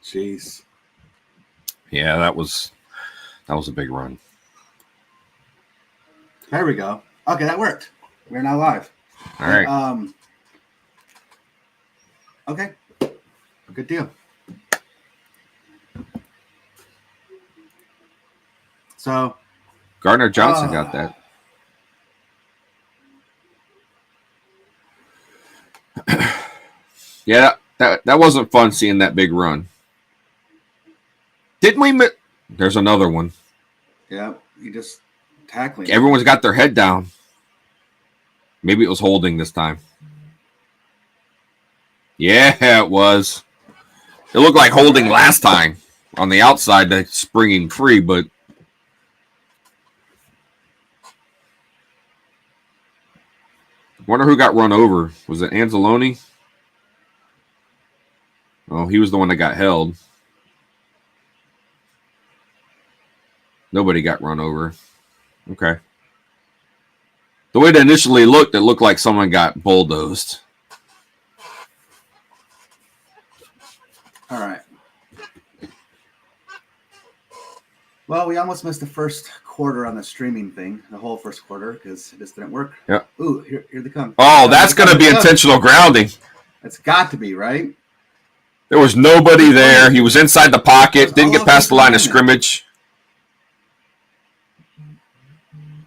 Jeez. Yeah, that was a big run. There we go. Okay, that worked. We're now live. All right. Okay. Good deal. So Gardner Johnson got that. Yeah, that wasn't fun seeing that big run. Didn't we? There's another one. Yeah, you just tackling. Everyone's got their head down. Maybe it was holding this time. Yeah, it was. It looked like holding last time on the outside, to springing free, but wonder who got run over. Was it Anzalone? Oh, he was the one that got held. Nobody got run over. Okay. The way it initially looked, it looked like someone got bulldozed. All right. Well, we almost missed the first quarter on the streaming thing, the whole first quarter, because it just didn't work. Yeah. Ooh, here they come. Oh, that's going to be intentional grounding. It's got to be, right? There was nobody there. He was inside the pocket, didn't get past the line of scrimmage.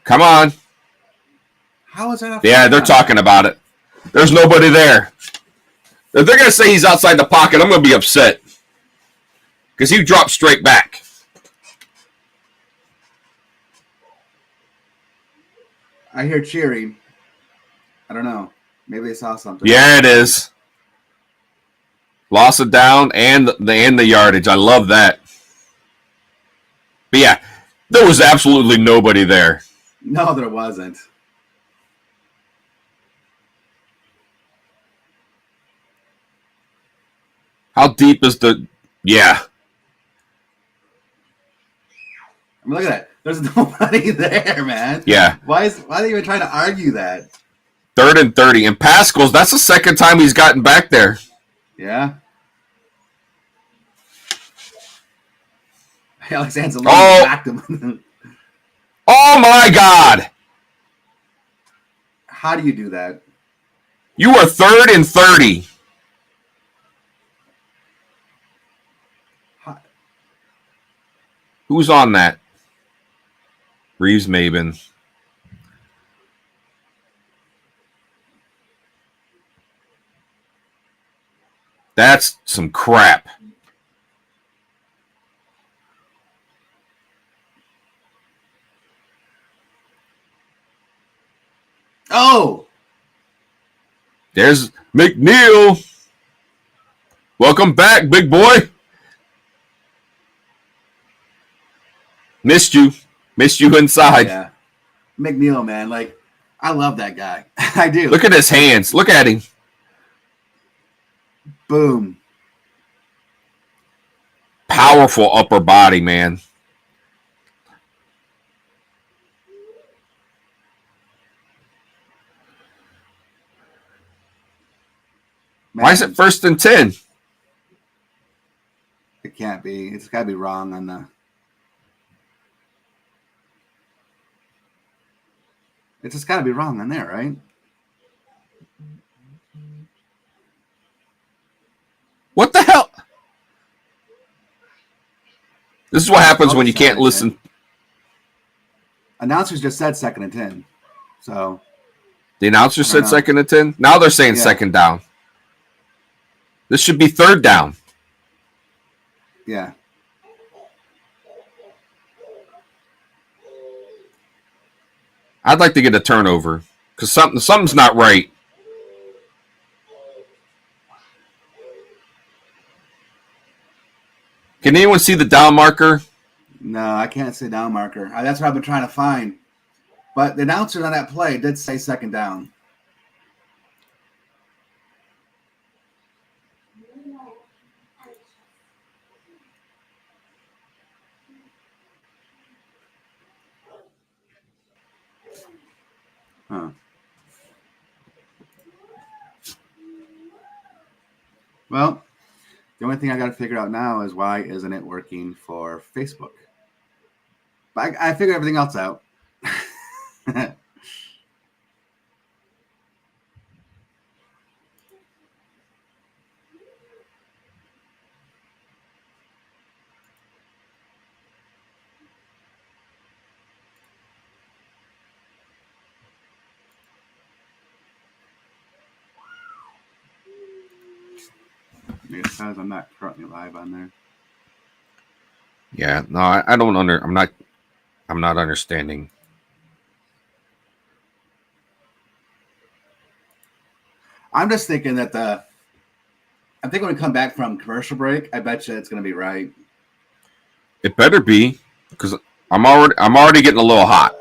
Come on. How is that? Yeah, they're talking about it. There's nobody there. If they're going to say he's outside the pocket, I'm going to be upset. Because he dropped straight back. I hear cheering. I don't know. Maybe they saw something. Yeah, it is. Loss of down and the yardage. I love that. But yeah, there was absolutely nobody there. No, there wasn't. How deep is the... Yeah. I mean, look at that. There's nobody there, man. Yeah. Why are they even trying to argue that? 3rd and 30. And Pascal's, that's the second time he's gotten back there. Yeah. Alex Anzalone backed him. Oh, my God. How do you do that? You are 3rd and 30. Who's on that? Reeves Maben. That's some crap. Oh! There's McNeil. Welcome back, big boy. Missed you. Missed you inside. Yeah. McNeil, man. Like, I love that guy. I do. Look at his hands. Look at him. Boom. Powerful upper body, man. Why is it 1st and 10? It can't be. It's got to be wrong on the... It's just got to be wrong on there, right? What the hell? This is what happens when you can't listen. Announcers just said 2nd and 10. So... The announcer said 2nd and 10? Now they're saying 2nd down. This should be 3rd down. Yeah. I'd like to get a turnover because something's not right. Can anyone see the down marker? No, I can't see down marker. That's what I've been trying to find. But the announcer on that play did say 2nd down. Huh. Well, The only thing I got to figure out now is why isn't it working for Facebook? But I figured everything else out. Because I'm not currently live on there. Yeah, no, I don't I'm not understanding. I'm just thinking that I think when we come back from commercial break, I bet you it's going to be right. It better be, because I'm already getting a little hot.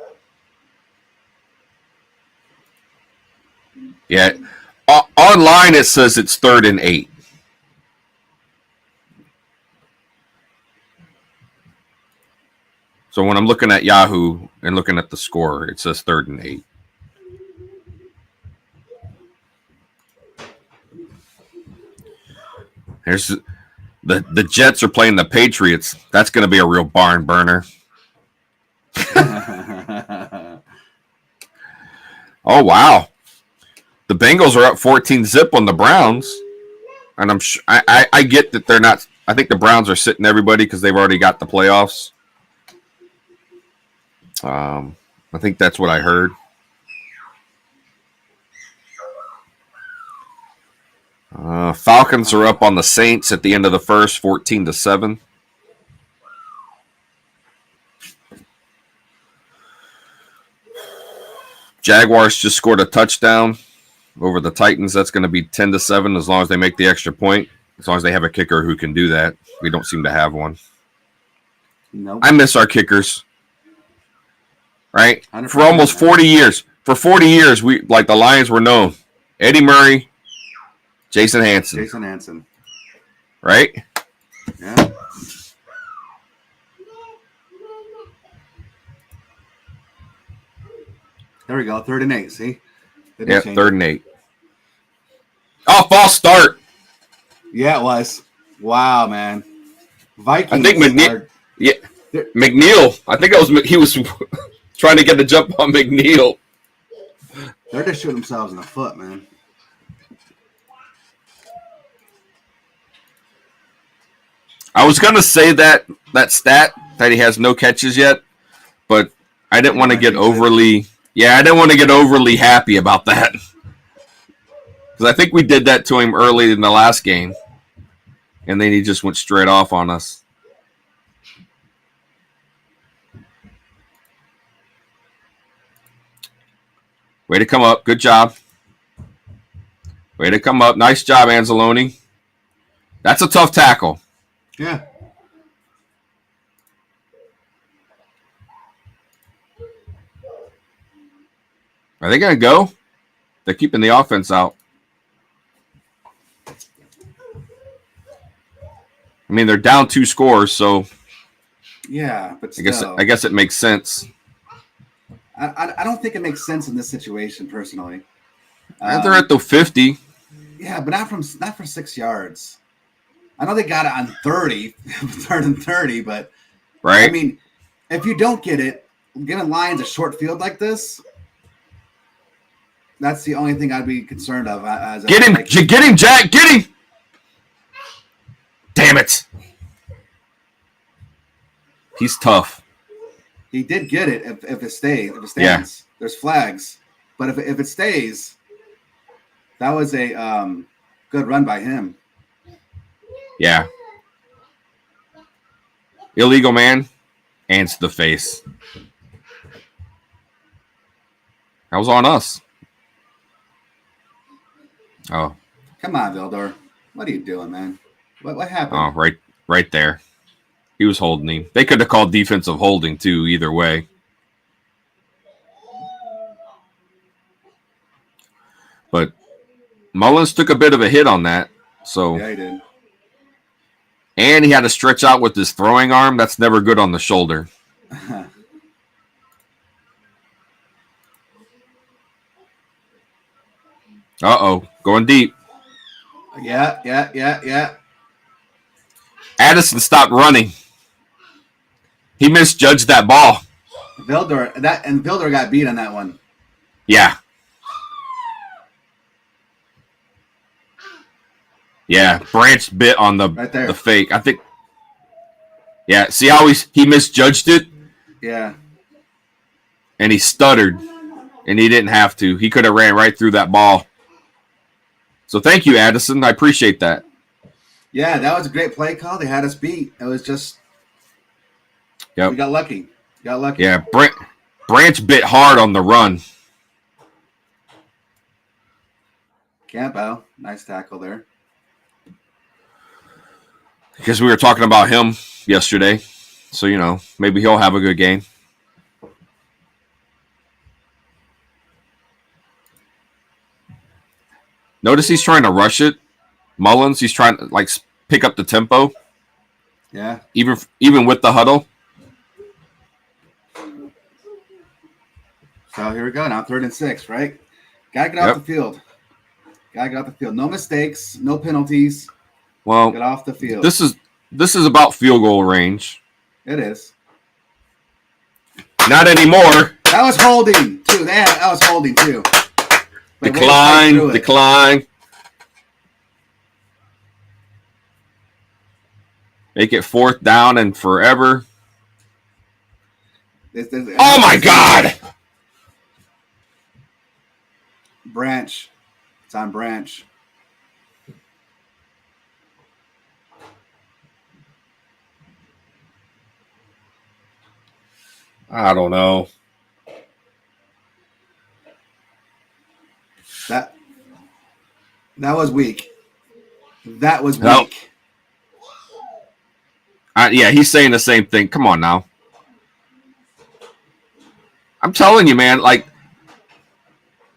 Yeah, online it says it's 3rd and 8. So when I'm looking at Yahoo and looking at the score, it says 3rd and 8. There's the Jets are playing the Patriots. That's going to be a real barn burner. Oh wow, the Bengals are up 14-0 on the Browns, and I get that they're not. I think the Browns are sitting everybody because they've already got the playoffs. I think that's what I heard. Falcons are up on the Saints at the end of the first, 14-7. Jaguars just scored a touchdown over the Titans. That's going to be 10-7 as long as they make the extra point. As long as they have a kicker who can do that. We don't seem to have one. Nope. I miss our kickers. Right? 100%. For almost 40 years. For 40 years, we like the Lions were known. Eddie Murray, Jason Hanson. Right? Yeah. There we go. 3rd and 8. See? Yeah, 3rd and 8. Oh, false start. Yeah, it was. Wow, man. Vikings. I think McNeil. Yeah, McNeil. I think he was trying to get the jump on McNeil. They're just shooting themselves in the foot, man. I was gonna say that stat that he has no catches yet, but I didn't want to get overly. Yeah, I didn't want to get overly happy about that because I think we did that to him early in the last game, and then he just went straight off on us. Way to come up. Good job. Way to come up. Nice job, Anzalone. That's a tough tackle. Yeah. Are they going to go? They're keeping the offense out. I mean, they're down 2 scores, so yeah, but still, I guess it makes sense. I don't think it makes sense in this situation, personally. They're at the 50. Yeah, but not for 6 yards. I know they got it on 30, 3rd and 30, but right. I mean, if you don't get it, giving Lions a short field like this, that's the only thing I'd be concerned of. Get him, Jack, get him! Damn it! He's tough. He did get it if it stays. If it stands, yeah. There's flags. But if it stays, that was a good run by him. Yeah. Illegal man, hands to the face. That was on us. Oh. Come on, Vildor. What are you doing, man? What happened? Oh, right there. He was holding him. They could have called defensive holding, too, either way. But Mullins took a bit of a hit on that. So yeah, he did. And he had to stretch out with his throwing arm. That's never good on the shoulder. Uh-oh. Going deep. Yeah. Addison stopped running. He misjudged that ball. Vilder got beat on that one. Yeah. Yeah, Branch bit on the fake. I think. Yeah, see how he misjudged it? Yeah. And he stuttered, and he didn't have to. He could have ran right through that ball. So thank you, Addison. I appreciate that. Yeah, that was a great play call. They had us beat. It was just, we got lucky. Yeah, Branch bit hard on the run. Campo, nice tackle there. Because we were talking about him yesterday. So, maybe he'll have a good game. Notice he's trying to rush it. Mullins, he's trying to, pick up the tempo. Yeah. Even with the huddle. So here we go. Now 3rd and 6, right? Got to get off the field. No mistakes, no penalties. Well, get off the field. This is about field goal range. It is. Not anymore. That was holding too. That was holding too. Decline. Make it 4th down and forever. Oh my God! Branch. It's on Branch. I don't know. That was weak. That was weak. Yeah, he's saying the same thing. Come on now. I'm telling you, man, I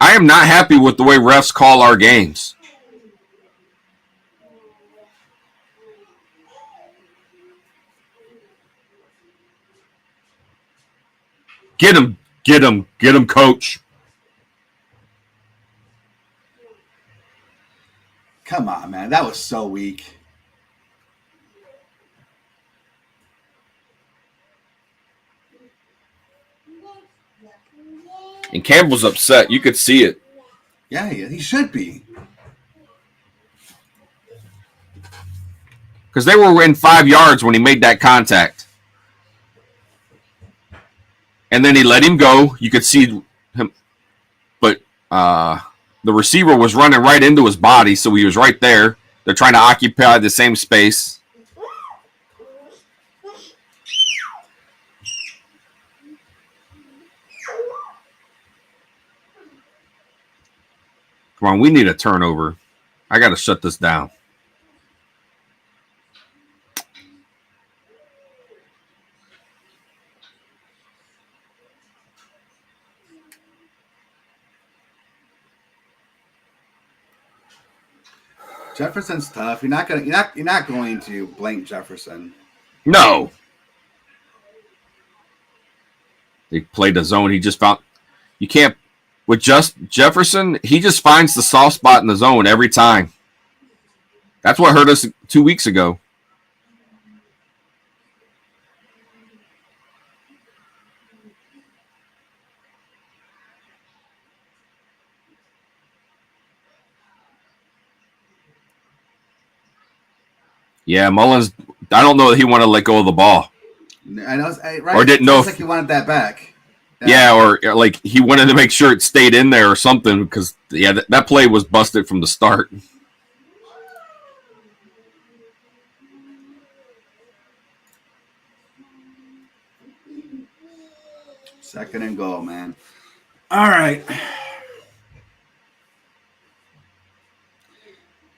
am not happy with the way refs call our games. Get him, coach. Come on, man. That was so weak. And Campbell's upset. You could see it. Yeah, he should be. Because they were in 5 yards when he made that contact. And then he let him go. You could see him. But the receiver was running right into his body, so he was right there. They're trying to occupy the same space. Come on, we need a turnover. I got to shut this down. Jefferson's tough. You're not going to blank Jefferson. No. They played the zone. He just found you can't with just Jefferson. He just finds the soft spot in the zone every time. That's what hurt us 2 weeks ago. Yeah, Mullins. I don't know that he wanted to let go of the ball. I know, right? Or didn't know. Like he wanted that back. Yeah, or like he wanted to make sure it stayed in there or something because that play was busted from the start. Second and goal, man. All right.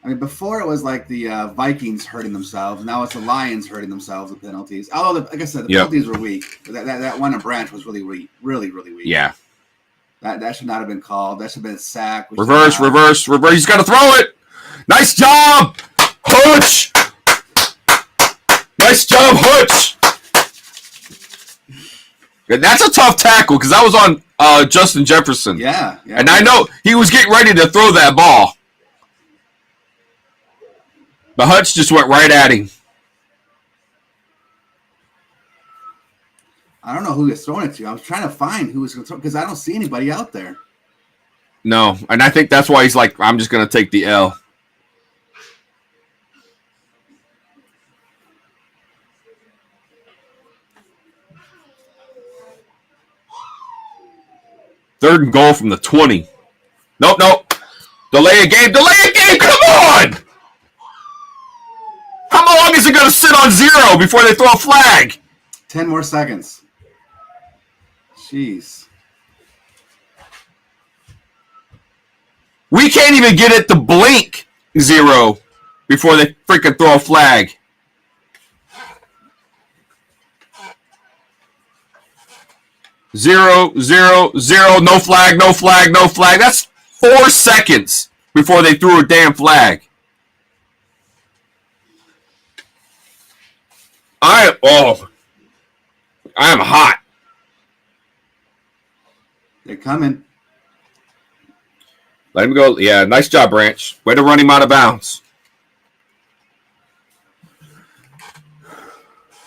I mean, before it was like the Vikings hurting themselves. Now it's the Lions hurting themselves with penalties. Although, like I said, the penalties were weak. That one in Branch was really weak. Really, really weak. Yeah. That should not have been called. That should have been a sack. Reverse. He's got to throw it. Nice job, Hutch. Nice job, Hutch. That's a tough tackle because I was on Justin Jefferson. Yeah. And I know he was getting ready to throw that ball. But Hutch just went right at him. I don't know who he's throwing it to. I was trying to find who was going to throw because I don't see anybody out there. No, and I think that's why he's like, I'm just going to take the L. Third and goal from the 20. Nope. Delay a game. Come on! How long is it going to sit on 0 before they throw a flag? 10 more seconds. Jeez. We can't even get it to blink 0 before they freaking throw a flag. Zero. No flag. That's 4 seconds before they threw a damn flag. I am hot. They're coming. Let him go. Yeah, nice job, Branch. Way to run him out of bounds.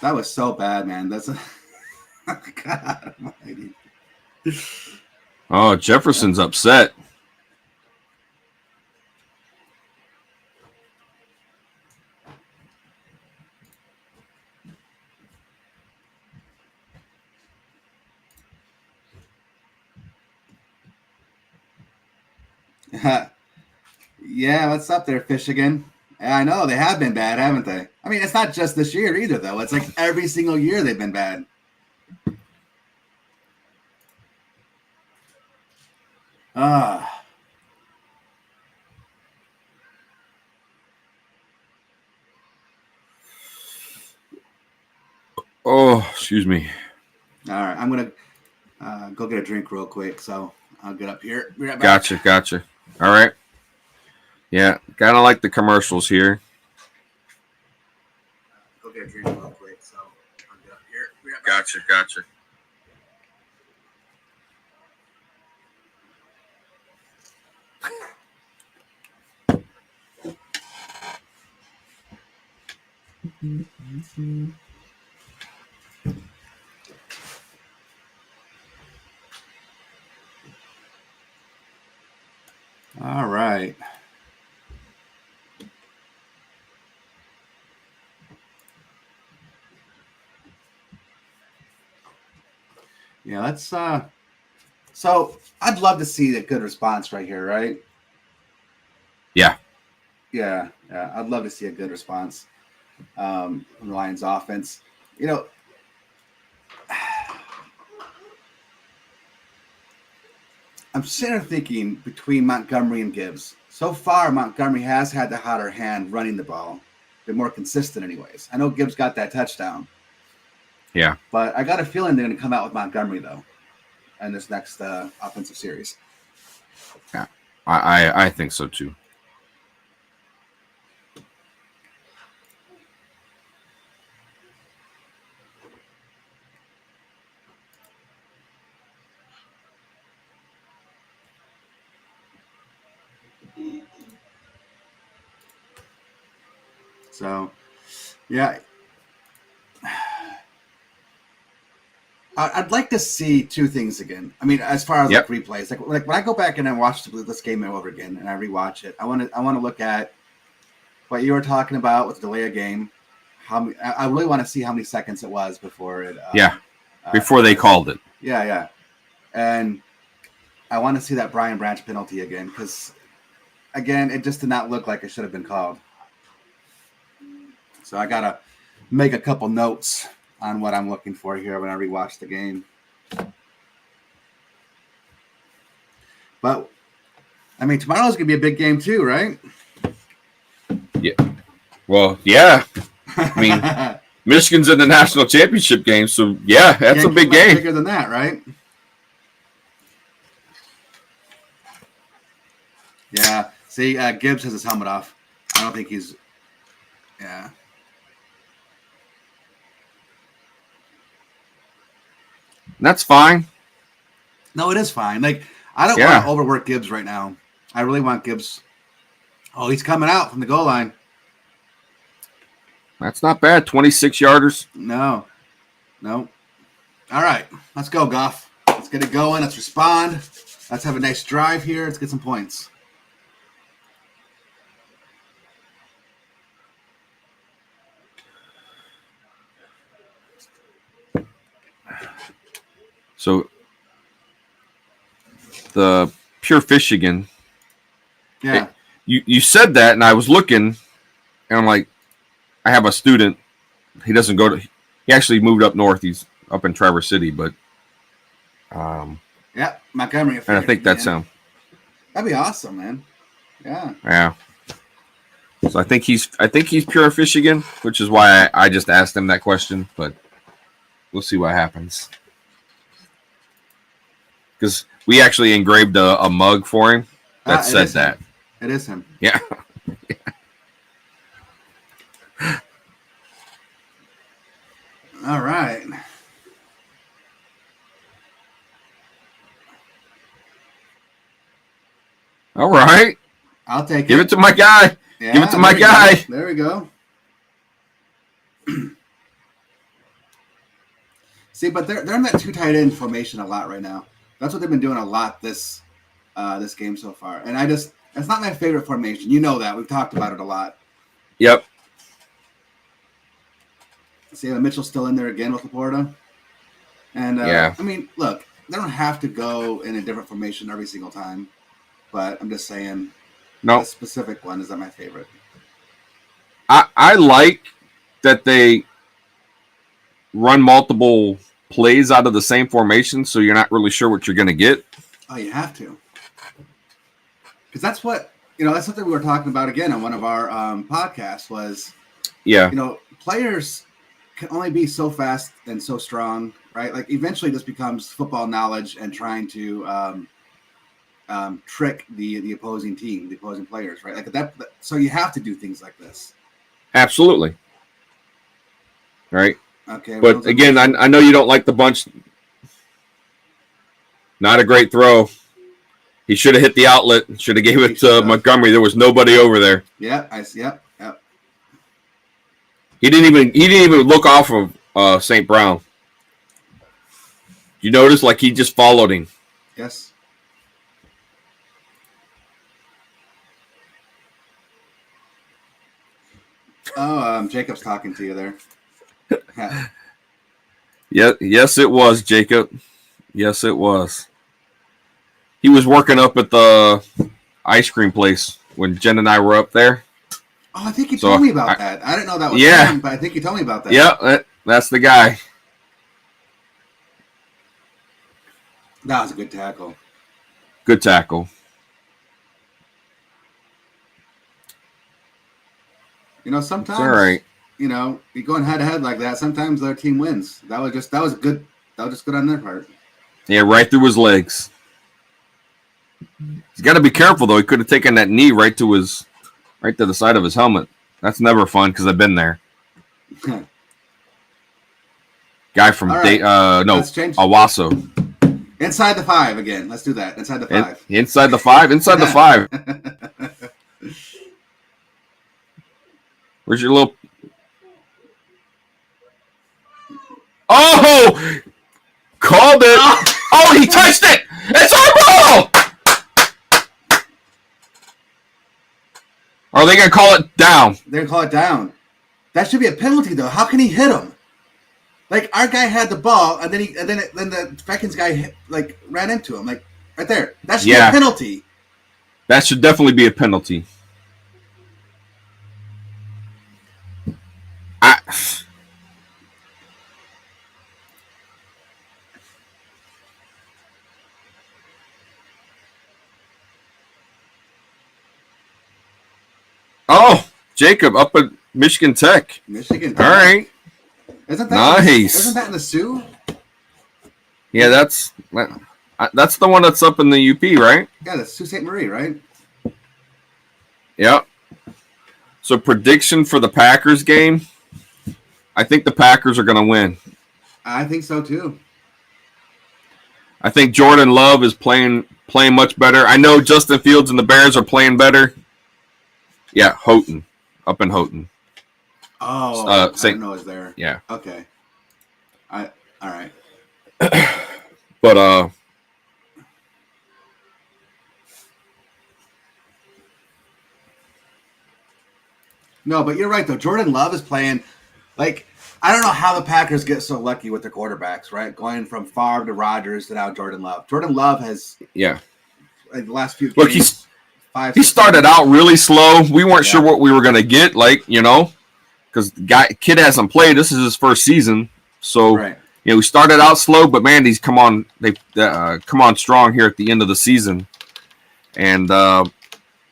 That was so bad, man. That's a God almighty. Oh, Jefferson's upset. Yeah, what's up there, Fishigan? Yeah, I know they have been bad, haven't they? I mean, it's not just this year either, though. It's like every single year they've been bad. Oh, excuse me. All right, I'm gonna go get a drink real quick, so I'll get up here. Be right back. Gotcha. All right. Yeah, kind of like the commercials here. Go get a drink real quick, so I'll get up here. Be right back. Gotcha. All right. Yeah, let's so I'd love to see a good response right here, right? Yeah. I'd love to see a good response from the Lions offense. You know, I'm sitting there thinking between Montgomery and Gibbs. So far, Montgomery has had the hotter hand running the ball. Been more consistent anyways. I know Gibbs got that touchdown. Yeah. But I got a feeling they're going to come out with Montgomery, though, in this next offensive series. Yeah, I think so, too. So, yeah. I'd like to see two things again. I mean, as far as like replays, like when I go back and I watch this game over again and I rewatch it, I want to look at what you were talking about with the delay of game. I really want to see how many seconds it was before it. Before they called it. Yeah, and I want to see that Brian Branch penalty again because, again, it just did not look like it should have been called. So I gotta make a couple notes on what I'm looking for here when I rewatch the game. But, I mean, tomorrow's going to be a big game too, right? Yeah. Well, yeah. I mean, Michigan's in the national championship game, so, yeah, that's a big game. Bigger than that, right? Yeah. See, Gibbs has his helmet off. I don't think he's... Yeah. That's fine. No, it is fine. Like, I don't want to overwork Gibbs right now. I really want Gibbs. Oh, he's coming out from the goal line. That's not bad. 26 yarders. No. All right, let's go, Goff. Let's get it going. Let's respond. Let's have a nice drive here. Let's get some points. So the Pure Michigan. Yeah. You said that, and I was looking, and I'm like, I have a student. He doesn't go to. He actually moved up north. He's up in Traverse City, but yeah, Montgomery. And I think that's him. That'd be awesome, man. Yeah. Yeah. So I think he's Pure Michigan, which is why I just asked him that question, but we'll see what happens. Because we actually engraved a mug for him that said that. It is him. Yeah. All right. All right. I'll take it. Give it to my guy. Yeah, give it to my guy. There we go. See, but they're in that two tight end formation a lot right now. That's what they've been doing a lot this game so far. And it's not my favorite formation. You know that. We've talked about it a lot. Yep. See, Mitchell's still in there again with Laporta. And, yeah. I mean, look, they don't have to go in a different formation every single time. But I'm just saying, no, the specific one is not my favorite. I like that they run multiple plays out of the same formation, so you're not really sure what you're going to get. Oh, you have to. Because that's what, that's something we were talking about again on one of our podcasts was, players can only be so fast and so strong, right? Like eventually this becomes football knowledge and trying to trick the opposing team, the opposing players, right? Like that. So you have to do things like this. Absolutely. Right. Okay. But again, I know you don't like the bunch. Not a great throw. He should have hit the outlet. Should have gave it to Montgomery. There was nobody over there. Yeah. Yep. He didn't even look off of St. Brown. You notice, like he just followed him. Yes. Oh, Jacob's talking to you there. Yeah, yes, it was, Jacob. Yes, it was. He was working up at the ice cream place when Jen and I were up there. Oh, I think you told me about that. I didn't know that was him, but I think you told me about that. Yeah, that's the guy. That was a good tackle. Good tackle. Sometimes, all right. You going head to head like that, sometimes their team wins. That was just good on their part. Yeah, right through his legs. He's got to be careful though. He could have taken that knee right to the side of his helmet. That's never fun because I've been there. Guy from Owasso. Inside the 5 again. Let's do that. Inside the 5. Inside the 5. Inside the 5. Where's your little? Oh, called it! Oh, he touched it! It's our ball! Or are they gonna call it down? They're gonna call it down. That should be a penalty, though. How can he hit him? Like our guy had the ball, and then the Vikings guy ran into him, like right there. That should be a penalty. That should definitely be a penalty. Oh, Jacob up at Michigan Tech. Michigan Tech. All right. Isn't that nice? Isn't that in the Sioux? Yeah, that's the one that's up in the UP, right? Yeah, that's Sault Ste. Marie, right? Yep. So prediction for the Packers game. I think the Packers are going to win. I think so too. I think Jordan Love is playing much better. I know Justin Fields and the Bears are playing better. Yeah, Houghton. Up in Houghton. Oh, I didn't know it was there. Yeah. Okay. All right. But no, but you're right though. Jordan Love is playing like I don't know how the Packers get so lucky with their quarterbacks, right? Going from Favre to Rodgers to now Jordan Love. Jordan Love has like the last few games. He started out really slow. We weren't sure what we were going to get, because kid hasn't played. This is his first season, so we started out slow, but man, he's come on. They come on strong here at the end of the season, and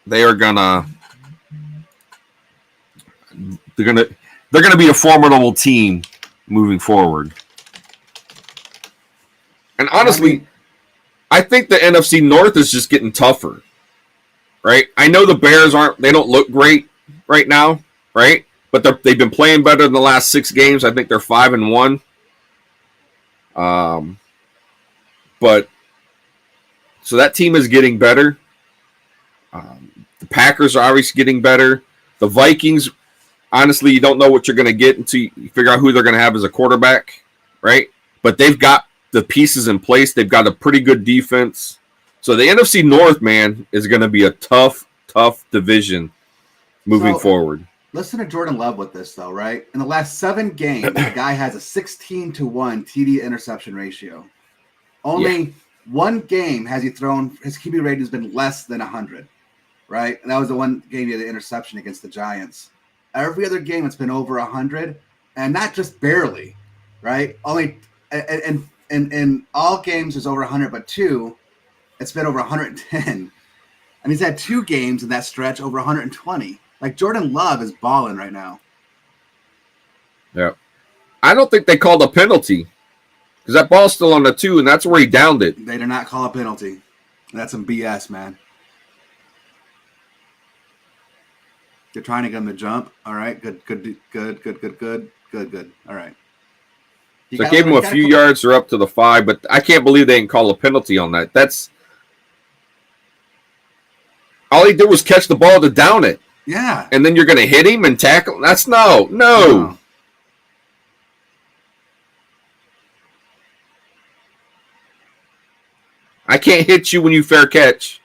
they are gonna. They're gonna be a formidable team moving forward. And honestly, I think the NFC North is just getting tougher. Right? I know the Bears they don't look great right now, right? But they've been playing better in the last 6 games. I think they're 5-1. But so that team is getting better. The Packers are obviously getting better. The Vikings, honestly, you don't know what you're going to get until you figure out who they're going to have as a quarterback, right? But they've got the pieces in place. They've got a pretty good defense. So the NFC North, man, is going to be a tough division moving forward. Listen to Jordan Love with this, though, right? In the last 7 games, the guy has a 16-1 TD interception ratio. Only one game has he thrown. His QB rating has been less than 100, right? And that was the one game he had the interception against the Giants. Every other game, it's been over 100, and not just barely, right? Only in all games is over 100, but 2. It's been over 110. And he's had 2 games in that stretch over 120. Like, Jordan Love is balling right now. Yeah. I don't think they called a penalty. Because that ball's still on the 2, and that's where he downed it. They did not call a penalty. That's some BS, man. They're trying to get him to jump. All right. Good. All right. So I gave him a few yards. They're up to the 5, but I can't believe they didn't call a penalty on that. All he did was catch the ball to down it. Yeah. And then you're going to hit him and tackle? That's no. I can't hit you when you fair catch.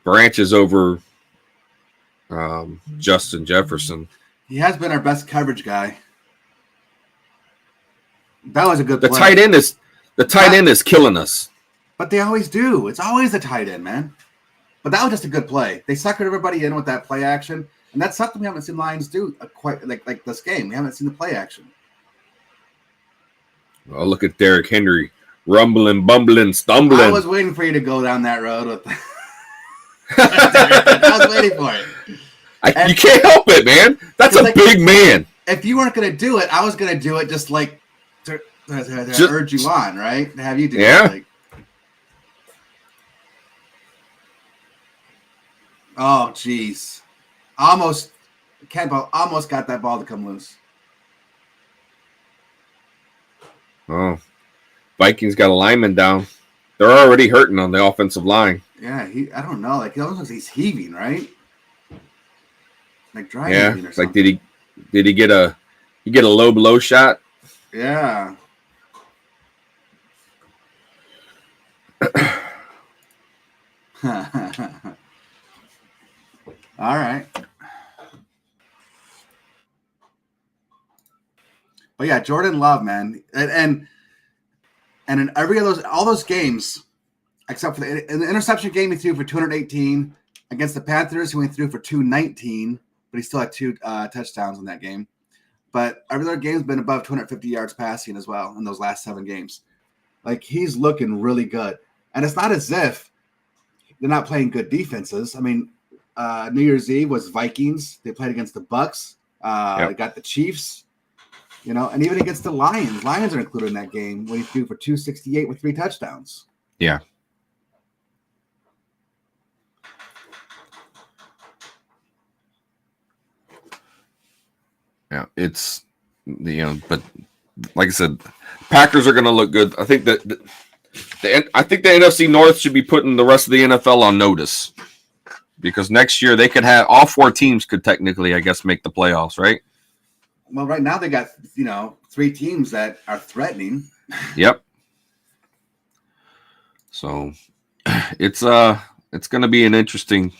Branch is over Justin Jefferson. He has been our best coverage guy. That was a good play. The tight end is killing us. But they always do. It's always the tight end, man. But that was just a good play. They suckered everybody in with that play action, and that's something we haven't seen Lions do quite like this game. We haven't seen the play action. Oh, look at Derrick Henry rumbling, bumbling, stumbling. I was waiting for you to go down that road with that. I was waiting for it. You can't help it, man. That's a big man. If you weren't going to do it, I was going to do it just like to urge you on, right? To have you do it. Like, oh, jeez. Campbell almost got that ball to come loose. Oh, Vikings got a lineman down. They're already hurting on the offensive line. Yeah, I don't know. Like, it almost looks like he's heaving, right? Like dry heaving or something. Like did he get a low blow shot? Yeah. All right. But yeah, Jordan Love, man. And in all those games, except for the interception game, he threw for 218. Against the Panthers, he went through for 219, but he still had 2 touchdowns in that game. But every other game's been above 250 yards passing as well in those last 7 games. Like, he's looking really good. And it's not as if they're not playing good defenses. I mean, New Year's Eve was Vikings. They played against the Bucks. They got the Chiefs. And even against the Lions. Lions are included in that game when he threw for 268 with 3 touchdowns. Yeah. Yeah, it's but like I said, Packers are going to look good. I think that the NFC North should be putting the rest of the NFL on notice. because next year they could have all 4 teams could technically, I guess, make the playoffs, right? Well, right now they got 3 teams that are threatening. Yep. So it's going to be an interesting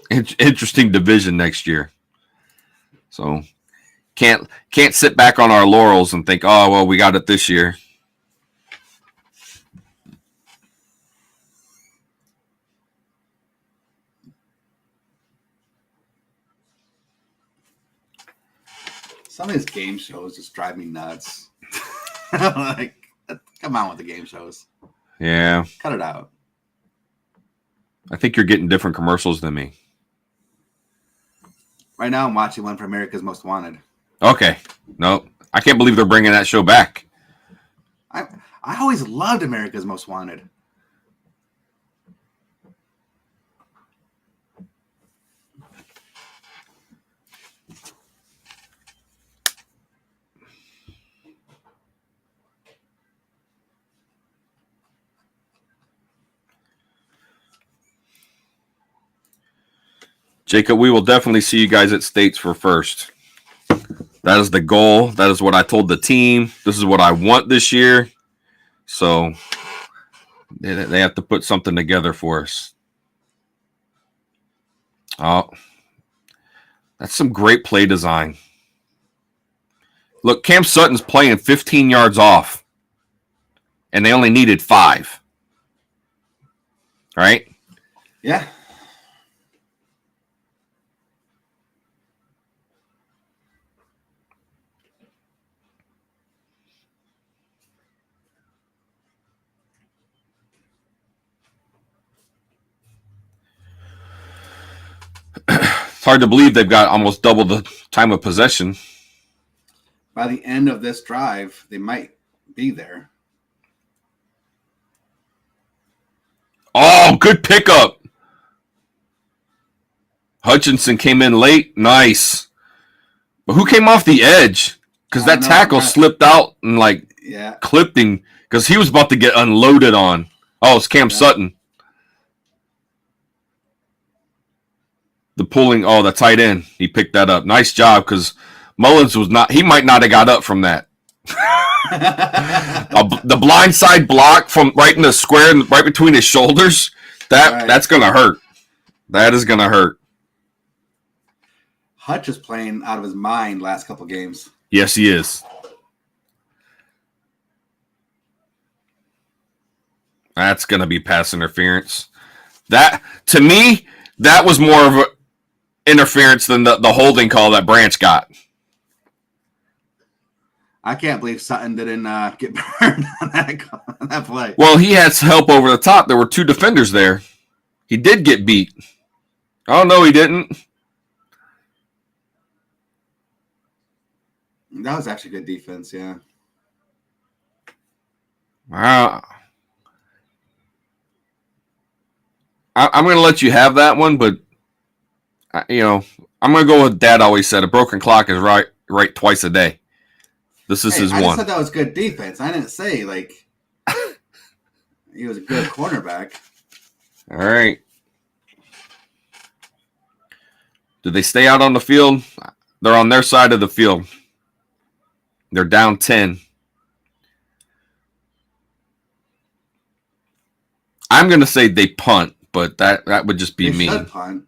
division next year. So can't sit back on our laurels and think, oh well, we got it this year. Some of these game shows just drive me nuts. Like, come on with the game shows. Yeah. Cut it out. I think you're getting different commercials than me. Right now I'm watching one for America's Most Wanted. Okay. No, I can't believe they're bringing that show back. I always loved America's Most Wanted. Jacob, we will definitely see you guys at States for first. That is the goal. That is what I told the team. This is what I want this year. So they have to put something together for us. Oh, that's some great play design. Look, Cam Sutton's playing 15 yards off, and they only needed 5. Right? Yeah. It's hard to believe they've got almost double the time of possession. By the end of this drive, they might be there. Oh, good pickup. Hutchinson came in late. Nice. But who came off the edge? Because that tackle slipped out and clipped him because he was about to get unloaded on. Oh, it's Cam Sutton. The pulling, the tight end. He picked that up. Nice job because Mullins he might not have got up from that. The blind side block from right in the square, right between his shoulders, that's going to hurt. That is going to hurt. Hutch is playing out of his mind last couple games. Yes, he is. That's going to be pass interference. That, to me, that was more of an interference than the holding call that Branch got. I can't believe Sutton didn't get burned on that play. Well, he had help over the top. There were 2 defenders there. He did get beat. Oh, no, he didn't. That was actually good defense, yeah. Wow. I'm going to let you have that one, but, I'm going to go with Dad always said, a broken clock is right twice a day. This is his one. I just one. said that was good defense. I didn't say, he was a good cornerback. All right. Did they stay out on the field? They're on their side of the field. They're down 10. I'm going to say they punt, but that would just be me. They should punt.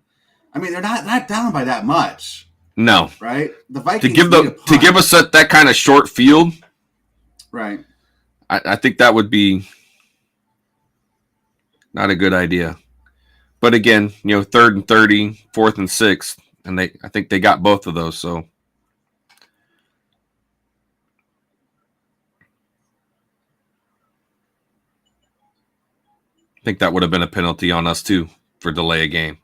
I mean, they're not down by that much. No. Right? The Vikings to give us that kind of short field. Right. I think that would be not a good idea. But again, 3rd and 30, 4th and 6, and I think they got both of those, so I think that would have been a penalty on us too for delay a game.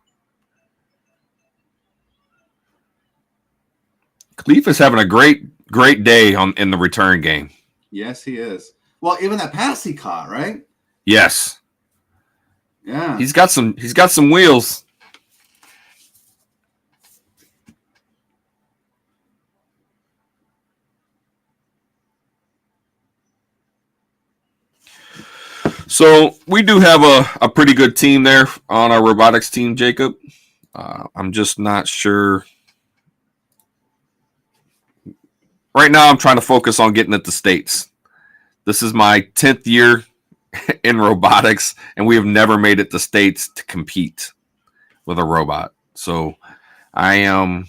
Cleef is having a great day in the return game. Yes, he is. Well, even that pass he caught, right? Yes. Yeah. He's got some wheels. So we do have a pretty good team there on our robotics team, Jacob. I'm just not sure. Right now, I'm trying to focus on getting it to States. This is my 10th year in robotics, and we have never made it to States to compete with a robot. So I'm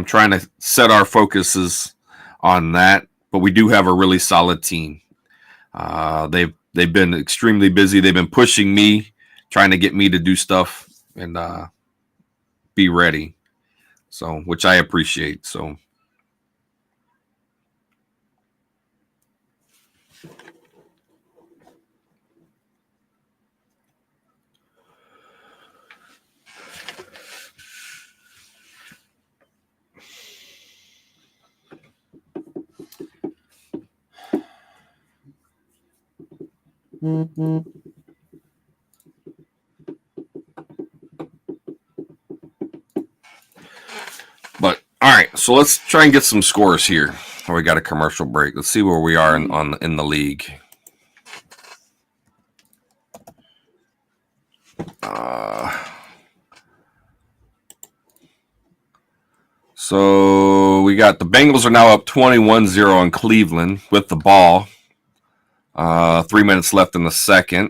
trying to set our focuses on that, but we do have a really solid team. They've been extremely busy. They've been pushing me, trying to get me to do stuff and be ready. So, which I appreciate. So, but all right, so let's try and get some scores here. We got a commercial break. Let's see where we are in the league. So we got the Bengals are now up 21-0 on Cleveland with the ball. 3 minutes left in the second.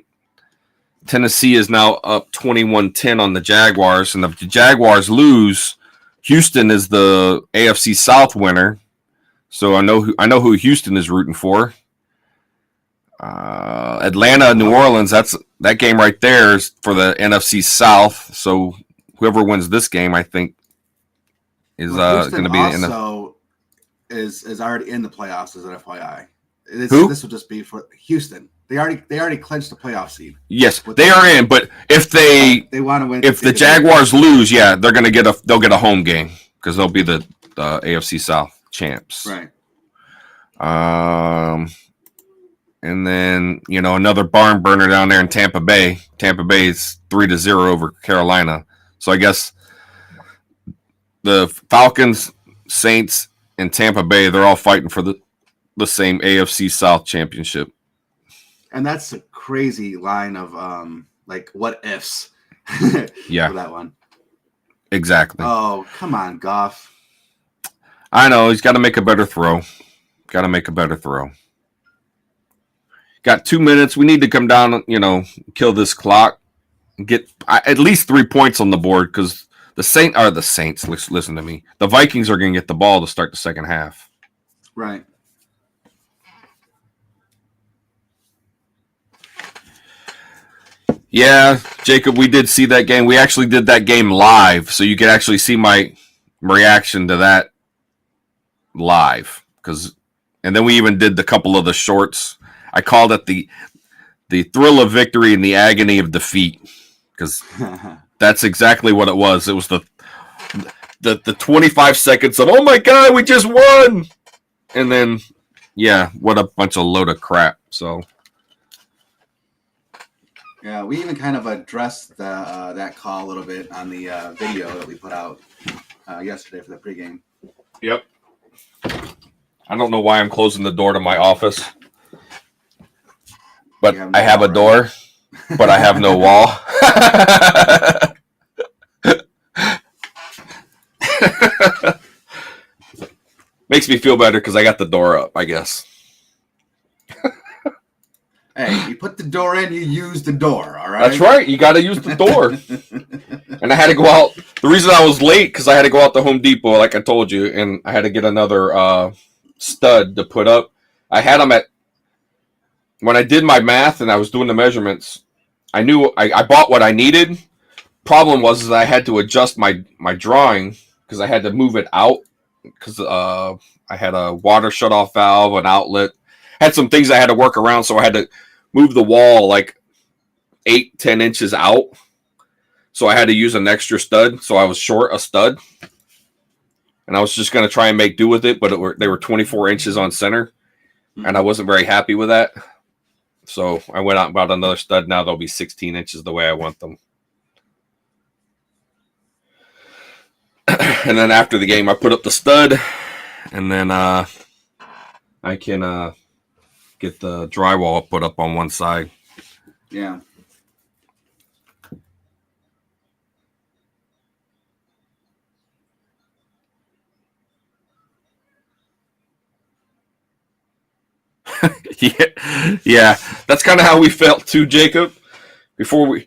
Tennessee is now up 21-10 on the Jaguars, and if the Jaguars lose, Houston is the AFC South winner. So I know who Houston is rooting for. Atlanta, New Orleans. That game right there is for the NFC South. So whoever wins this game, I think, is going to be is already in the playoffs as an FYI. Who? This will just be for Houston. They already clinched the playoff seed. Yes, they are in. But if they want to win, if the Jaguars lose, yeah, they'll get a home game because they'll be the AFC South champs. Right. And then another barn burner down there in Tampa Bay. Tampa Bay is 3-0 over Carolina. So I guess the Falcons, Saints, and Tampa Bay, they're all fighting for the same AFC South championship. And that's a crazy line of what ifs. Yeah. For that one. Exactly. Oh, come on, Goff. I know, he's got to make a better throw. Got 2 minutes. We need to come down, kill this clock, get at least 3 points on the board because the Saints. Listen to me. The Vikings are going to get the ball to start the second half. Right. Yeah, Jacob, we did see that game. We actually did that game live, so you could actually see my reaction to that live. And then we even did the couple of the shorts. I called it the thrill of victory and the agony of defeat because that's exactly what it was. It was the 25 seconds of, oh my God, we just won. And then, yeah, what a bunch of load of crap. So. Yeah, we even kind of addressed that call a little bit on the video that we put out yesterday for the pregame. Yep. I don't know why I'm closing the door to my office, but I have a door, but I have no wall. Makes me feel better because I got the door up, I guess. Hey, you put the door in, you use the door, all right? That's right. You got to use the door. And I had to go out. The reason I was late because I had to go out to Home Depot, like I told you, and I had to get another stud to put up. I had them when I did my math and I was doing the measurements, I knew I bought what I needed. Problem was I had to adjust my drawing because I had to move it out because I had a water shutoff valve, an outlet. Had some things I had to work around, so I had to move the wall like 8-10 inches out. So I had to use an extra stud. So I was short a stud. And I was just going to try and make do with it, but they were 24 inches on center. And I wasn't very happy with that. So I went out and bought another stud. Now they'll be 16 inches the way I want them. And then after the game, I put up the stud. And then I can get the drywall put up on one side. Yeah. Yeah. That's kind of how we felt too, Jacob. Before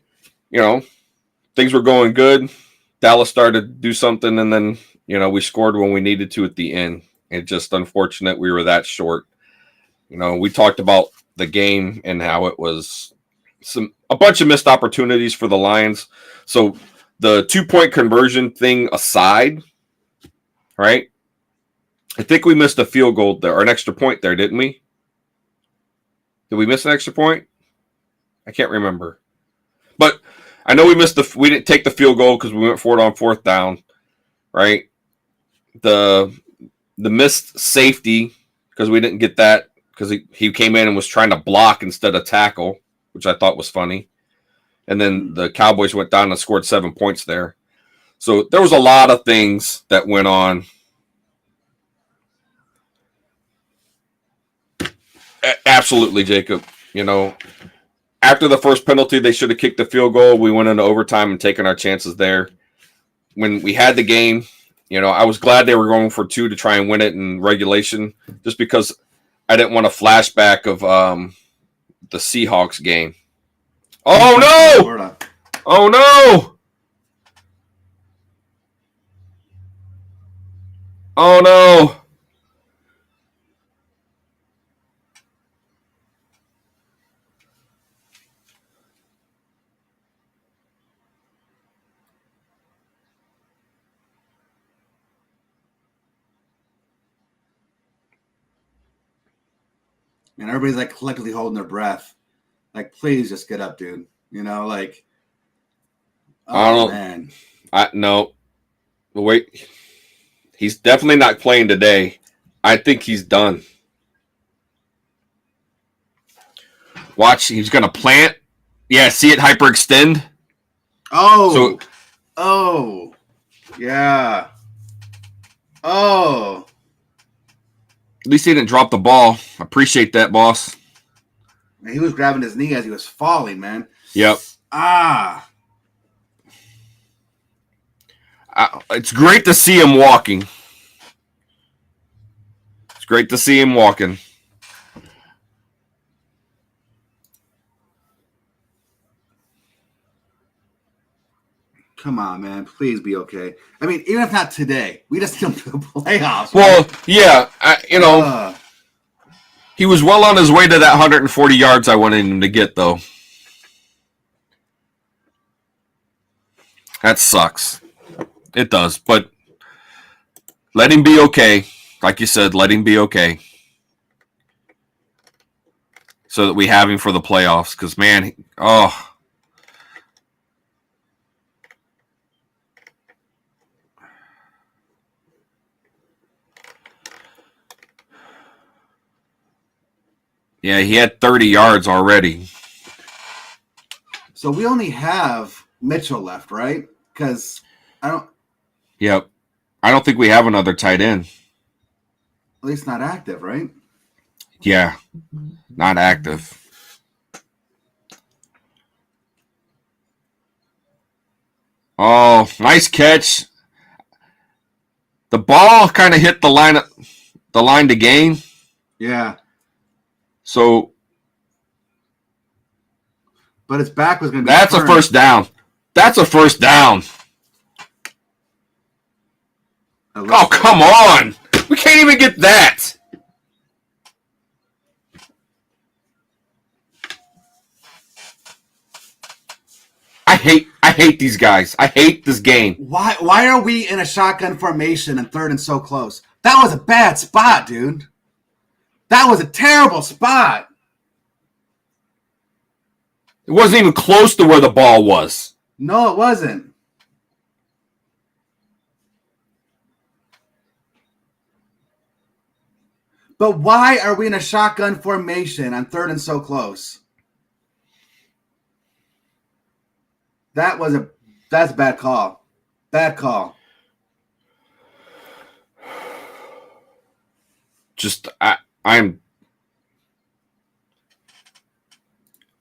things were going good. Dallas started to do something, and then we scored when we needed to at the end. It's just unfortunate we were that short. We talked about the game and how it was a bunch of missed opportunities for the Lions. So the 2-point conversion thing aside, right? I think we missed a field goal there, or an extra point there, didn't we? Did we miss an extra point? I can't remember. But I know we didn't take the field goal because we went for it on 4th down, right? The missed safety because we didn't get that because he came in and was trying to block instead of tackle, which I thought was funny. And then the Cowboys went down and scored 7 points there. So there was a lot of things that went on. Absolutely, Jacob. After the first penalty, they should have kicked the field goal. We went into overtime and taken our chances there. When we had the game, I was glad they were going for 2 to try and win it in regulation, just because I didn't want a flashback of the Seahawks game. Oh, no! Oh, no! Oh, no! And everybody's like collectively holding their breath. Like, please just get up, dude. Like, oh, man. No. Wait. He's definitely not playing today. I think he's done. Watch, he's going to plant. Yeah, see it hyperextend. Oh. Yeah. Oh. At least he didn't drop the ball. Appreciate that, boss. Man, he was grabbing his knee as he was falling, man. Yep. It's great to see him walking. It's great to see him walking. Come on, man. Please be okay. I mean, even if not today, we just need him to the playoffs. Well, right? Yeah, he was well on his way to that 140 yards I wanted him to get, though. That sucks. It does, but let him be okay. Like you said, let him be okay. So that we have him for the playoffs. Because, man, Yeah, he had 30 yards already. So we only have Mitchell left, right? Because Yep. I don't think we have another tight end. At least not active, right? Yeah, not active. Oh, nice catch. The ball kind of hit the line to gain. Yeah. So, but his back was going to be. That's a first down. That's a first down. Oh, come on. We can't even get that. I hate these guys. I hate this game. Why are we in a shotgun formation and 3rd and so close? That was a bad spot, dude. That was a terrible spot. It wasn't even close to where the ball was. No, it wasn't. But why are we in a shotgun formation on 3rd and so close? That's a bad call. Bad call. I'm.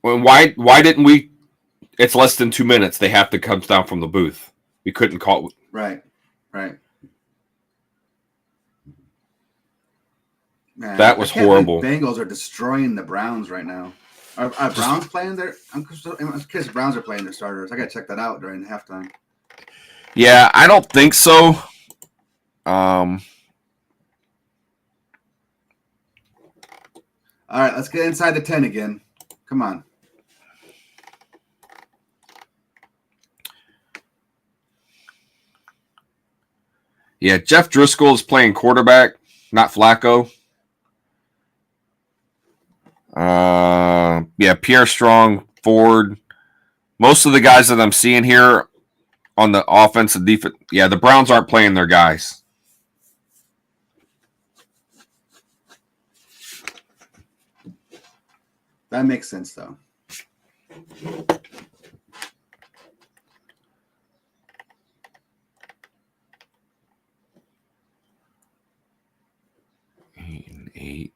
Well, why didn't we? It's less than 2 minutes. They have to come down from the booth. We couldn't call. Right. Man, That was horrible. Bengals are destroying the Browns right now. Are Browns playing their? I'm curious if Browns are playing their starters. I gotta check that out during halftime. Yeah, I don't think so. All right, let's get inside the 10 again. Come on. Yeah, Jeff Driscoll is playing quarterback, not Flacco. Yeah, Pierre Strong, Ford. Most of the guys that I'm seeing here on the offense and defense, yeah, the Browns aren't playing their guys. That makes sense, though. Eight.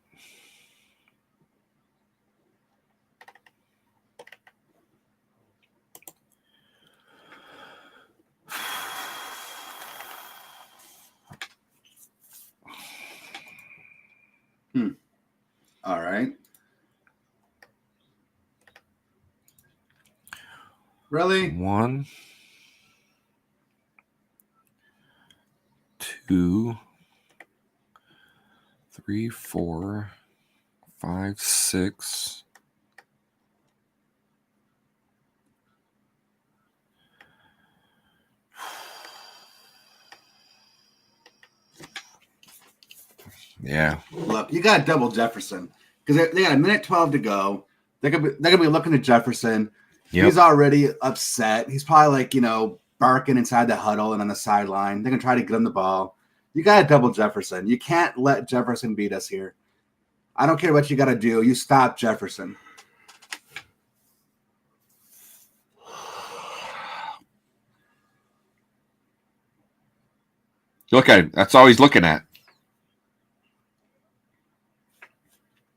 All right. Really? 1, 2, 3, 4, 5, 6. Yeah. Look, you got to double Jefferson because they got a minute 12 to go. They're gonna be looking at Jefferson. Yep. He's already upset. He's probably like barking inside the huddle and on the sideline. They're gonna try to get him the ball. You got to double Jefferson. You can't let Jefferson beat us here. I don't care what you got to do. You stop Jefferson. Look at him. That's all he's looking at.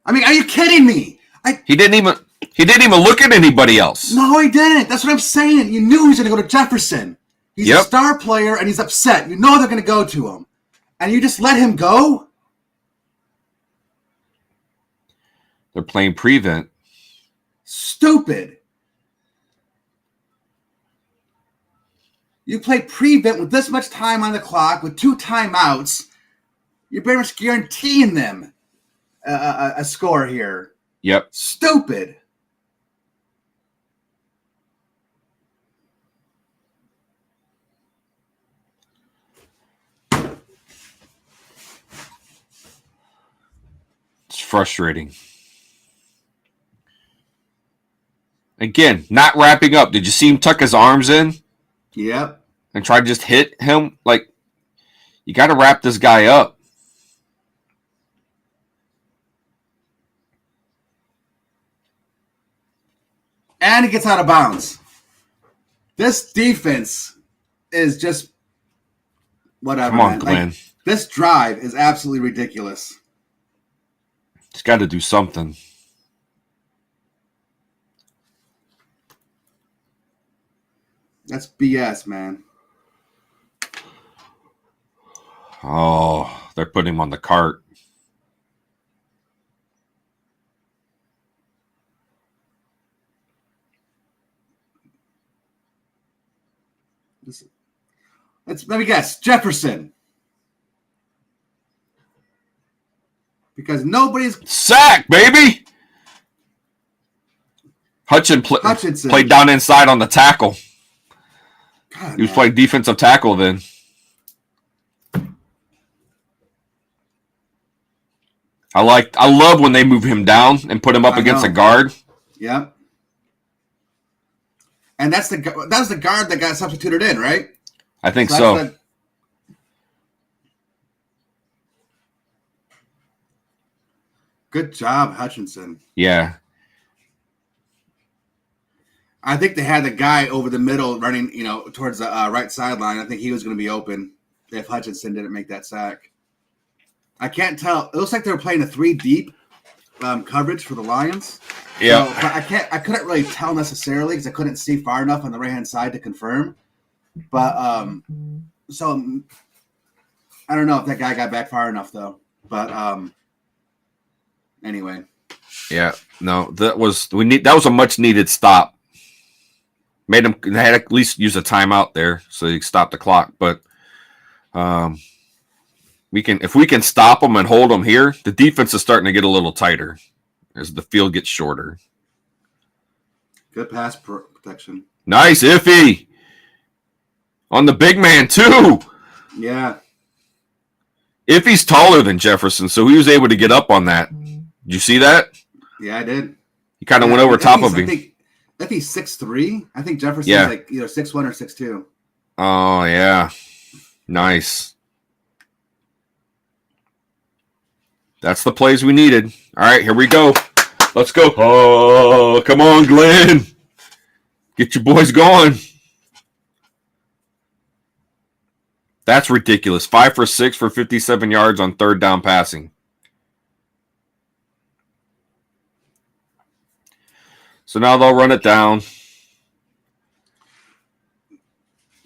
I mean, are you kidding me? He didn't even look at anybody else. No, he didn't. That's what I'm saying. You knew he was going to go to Jefferson. He's a star player, and he's upset. You know they're going to go to him. And you just let him go? They're playing prevent. Stupid. You play prevent with this much time on the clock, with 2 timeouts. You're pretty much guaranteeing them a score here. Yep. Stupid. It's frustrating. Again, not wrapping up. Did you see him tuck his arms in? Yep. And try to just hit him? Like, you got to wrap this guy up. And he gets out of bounds. This defense is just whatever. Come on, Glenn. Like, this drive is absolutely ridiculous. He's got to do something. That's BS, man. Oh, they're putting him on the cart. Let me guess. Jefferson. Because nobody's... Sack, baby! Hutchinson played down inside on the tackle. God, he was playing defensive tackle then. I love when they move him down and put him up against a guard. Yep. And that was the guard that got substituted in, right? I think so. Good job, Hutchinson. Yeah. I think they had the guy over the middle running, towards the right sideline. I think he was going to be open if Hutchinson didn't make that sack. I can't tell. It looks like they were playing a 3 deep coverage for the Lions. Yeah. So, but I couldn't really tell necessarily because I couldn't see far enough on the right-hand side to confirm. But so I don't know if that guy got back far enough though. But anyway. Yeah, no, that was a much needed stop. Made them they had at least use a timeout there so they stop the clock. But if we can stop them and hold them here, the defense is starting to get a little tighter as the field gets shorter. Good pass protection. Nice, Iffy on the big man too. Yeah, Iffy's taller than Jefferson, so he was able to get up on that. Did you see that? Yeah, I did. He kind of went over top of him. If he's 6'3", I think Jefferson's like either 6'1" or 6'2". Oh yeah, nice. That's the plays we needed. All right, here we go. Let's go. Oh, come on, Glenn. Get your boys going. That's ridiculous. 5 for 6 for 57 yards on third down passing. So now they'll run it down.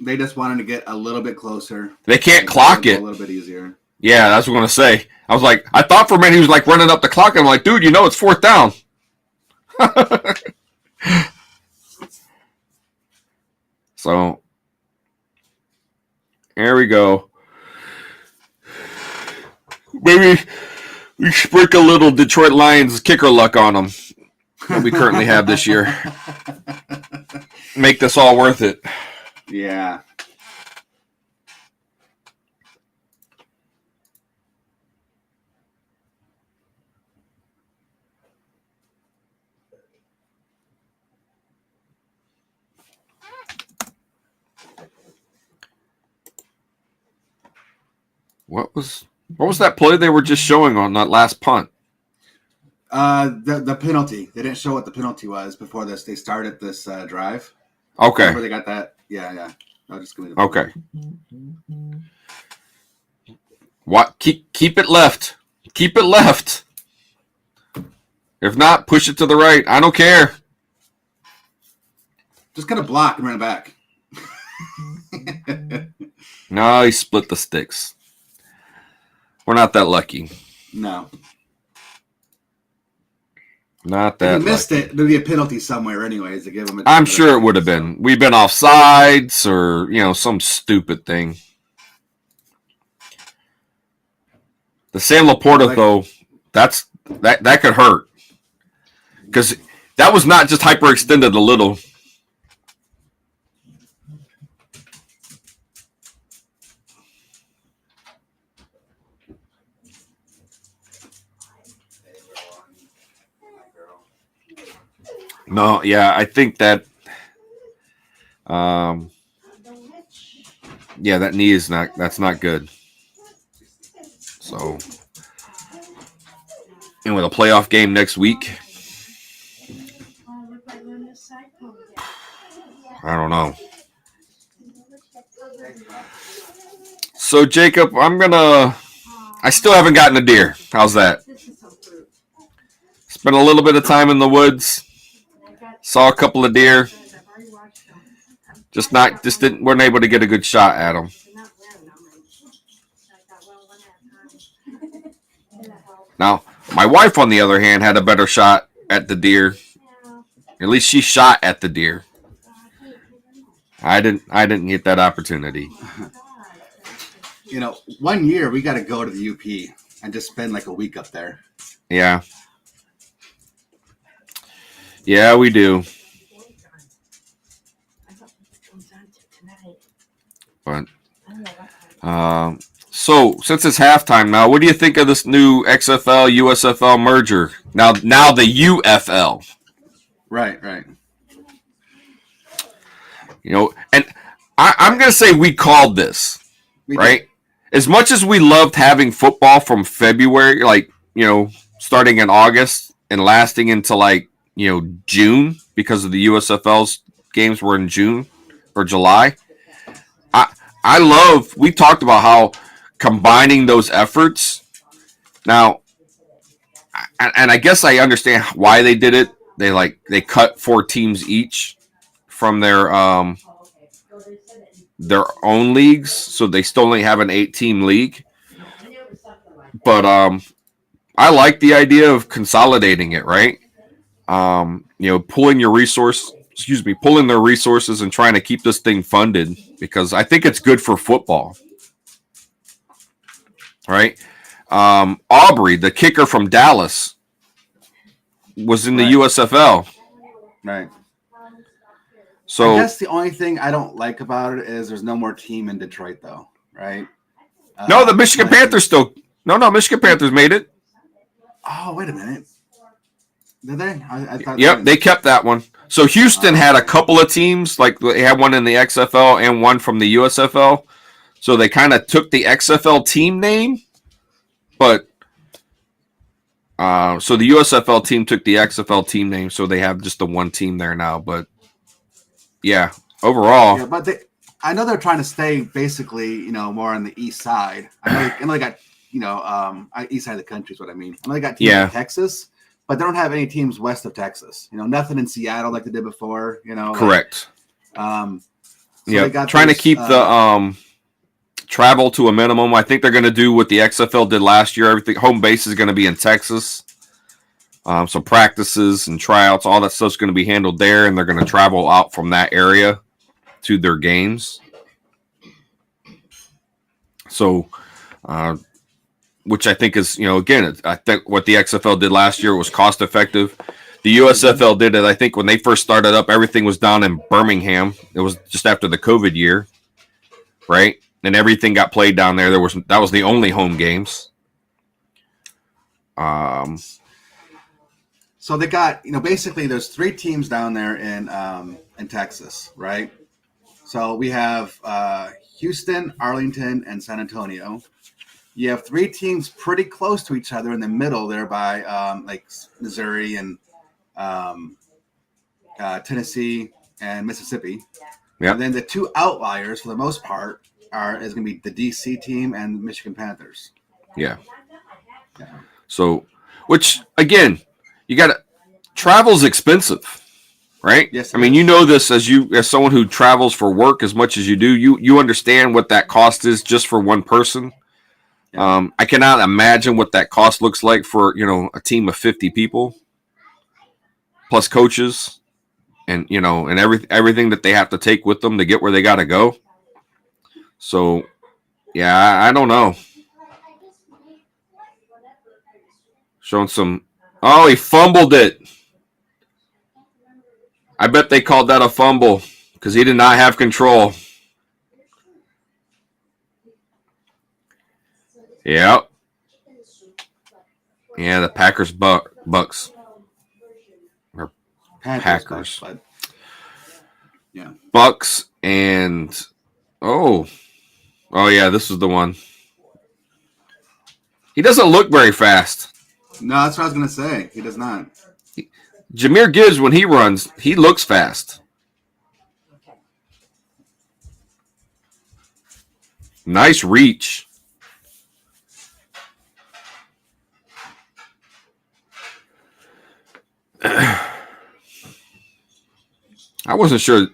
They just wanted to get a little bit closer. They can't clock it. A little bit easier. Yeah, that's what I'm going to say. I was like, I thought for a minute he was like running up the clock. I'm like, dude, it's fourth down. So, here we go. Maybe we sprinkle a little Detroit Lions kicker luck on them that we currently have this year. Make this all worth it. Yeah. What was that play they were just showing on that last punt? The penalty. They didn't show what the penalty was before this. They started this drive. Okay. Remember they got that? Yeah. I'll just give me the okay. What? Keep it left. Keep it left. If not, push it to the right. I don't care. Just gonna block and run it back. No, he split the sticks. We're not that lucky. No. Not that if you missed lucky. it, there'd be a penalty somewhere anyways to give them. I'm sure it would have been. We've been offsides or, some stupid thing. The Sam Laporta, though, that could hurt. Because that was not just hyperextended a little. No, yeah, I think that that knee is that's not good. So, and with a playoff game next week, I don't know. So, Jacob, I still haven't gotten a deer. How's that? Spent a little bit of time in the woods. Saw a couple of deer. Weren't able to get a good shot at them. Now, my wife, on the other hand, had a better shot at the deer. At least she shot at the deer. I didn't get that opportunity. 1 year we got to go to the UP and just spend like a week up there. Yeah. Yeah, we do. But so since it's halftime now, what do you think of this new XFL USFL merger? Now the UFL. Right. And I'm gonna say we called this, right? As much as we loved having football from February, starting in August and lasting until June, because of the USFL's games were in June or July. We talked about how combining those efforts now, and I guess I understand why they did it. They cut 4 teams each from their own leagues, so they still only have an 8-team league. But I like the idea of consolidating it, right? Pulling their resources and trying to keep this thing funded because I think it's good for football, right? Aubrey, the kicker from Dallas, was in the USFL. Right. So I guess the only thing I don't like about it is there's no more team in Detroit, though, right? No, the Michigan Panthers still. No, Michigan Panthers made it. Oh, wait a minute. Did they? I thought. Yep, they kept that one. So Houston had a couple of teams, like they had one in the XFL and one from the USFL. So they kind of took the XFL team name, but so the USFL team took the XFL team name, so they have just the one team there now. But yeah, overall, yeah, but I know they're trying to stay basically, more on the east side. I know they got, east side of the country is what I mean. I know they got teams in Texas, but they don't have any teams west of Texas. Nothing in Seattle like they did before. Correct. So trying to keep the travel to a minimum. I think they're going to do what the XFL did last year. Everything home base is going to be in Texas. So practices and tryouts, all that stuff's going to be handled there, and they're going to travel out from that area to their games. So, which I think is, again, I think what the XFL did last year was cost effective. The USFL did it. I think when they first started up, everything was down in Birmingham. It was just after the COVID year, right? And everything got played down there. That was the only home games. So they got, basically there's 3 teams down there in Texas, right? So we have Houston, Arlington, and San Antonio. You have 3 teams pretty close to each other in the middle there by like Missouri and Tennessee and Mississippi. Yep. And then the 2 outliers, for the most part, is going to be the DC team and the Michigan Panthers. Yeah. So, which again, you got to travel's expensive, right? Yes. I mean, this as someone who travels for work as much as you do. You understand what that cost is just for one person. Yeah. I cannot imagine what that cost looks like for a team of 50 people plus coaches. And and everything that they have to take with them to get where they got to go. So, yeah, I don't know. Showing some. Oh, he fumbled it. I bet they called that a fumble because he did not have control. Yep. Yeah, the Packers Bucks. Packers. Yeah. Bucks and oh yeah, this is the one. He doesn't look very fast. No, that's what I was gonna say. He does not. Jahmyr Gibbs, when he runs, he looks fast. Nice reach. I wasn't sure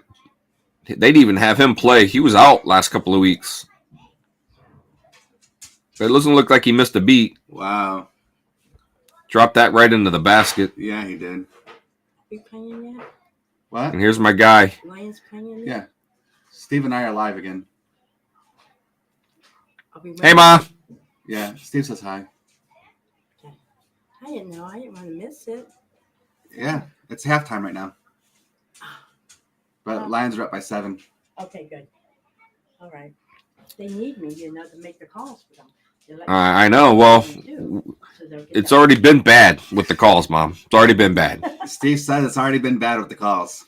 they'd even have him play. He was out last couple of weeks. But it doesn't look like he missed a beat. Wow. Dropped that right into the basket. Yeah, he did. Are you playing yet? What? And here's my guy. Lions playing yet? Yeah. Steve and I are live again. Hey, Ma. Yeah, Steve says hi. Okay. I didn't know. I didn't want to miss it. Yeah, it's halftime right now. But Lions are up by 7. Okay, good. All right. They need me, to make the calls for them. I know. Well, it's already been bad with the calls, Mom. It's already been bad. Steve said it's already been bad with the calls.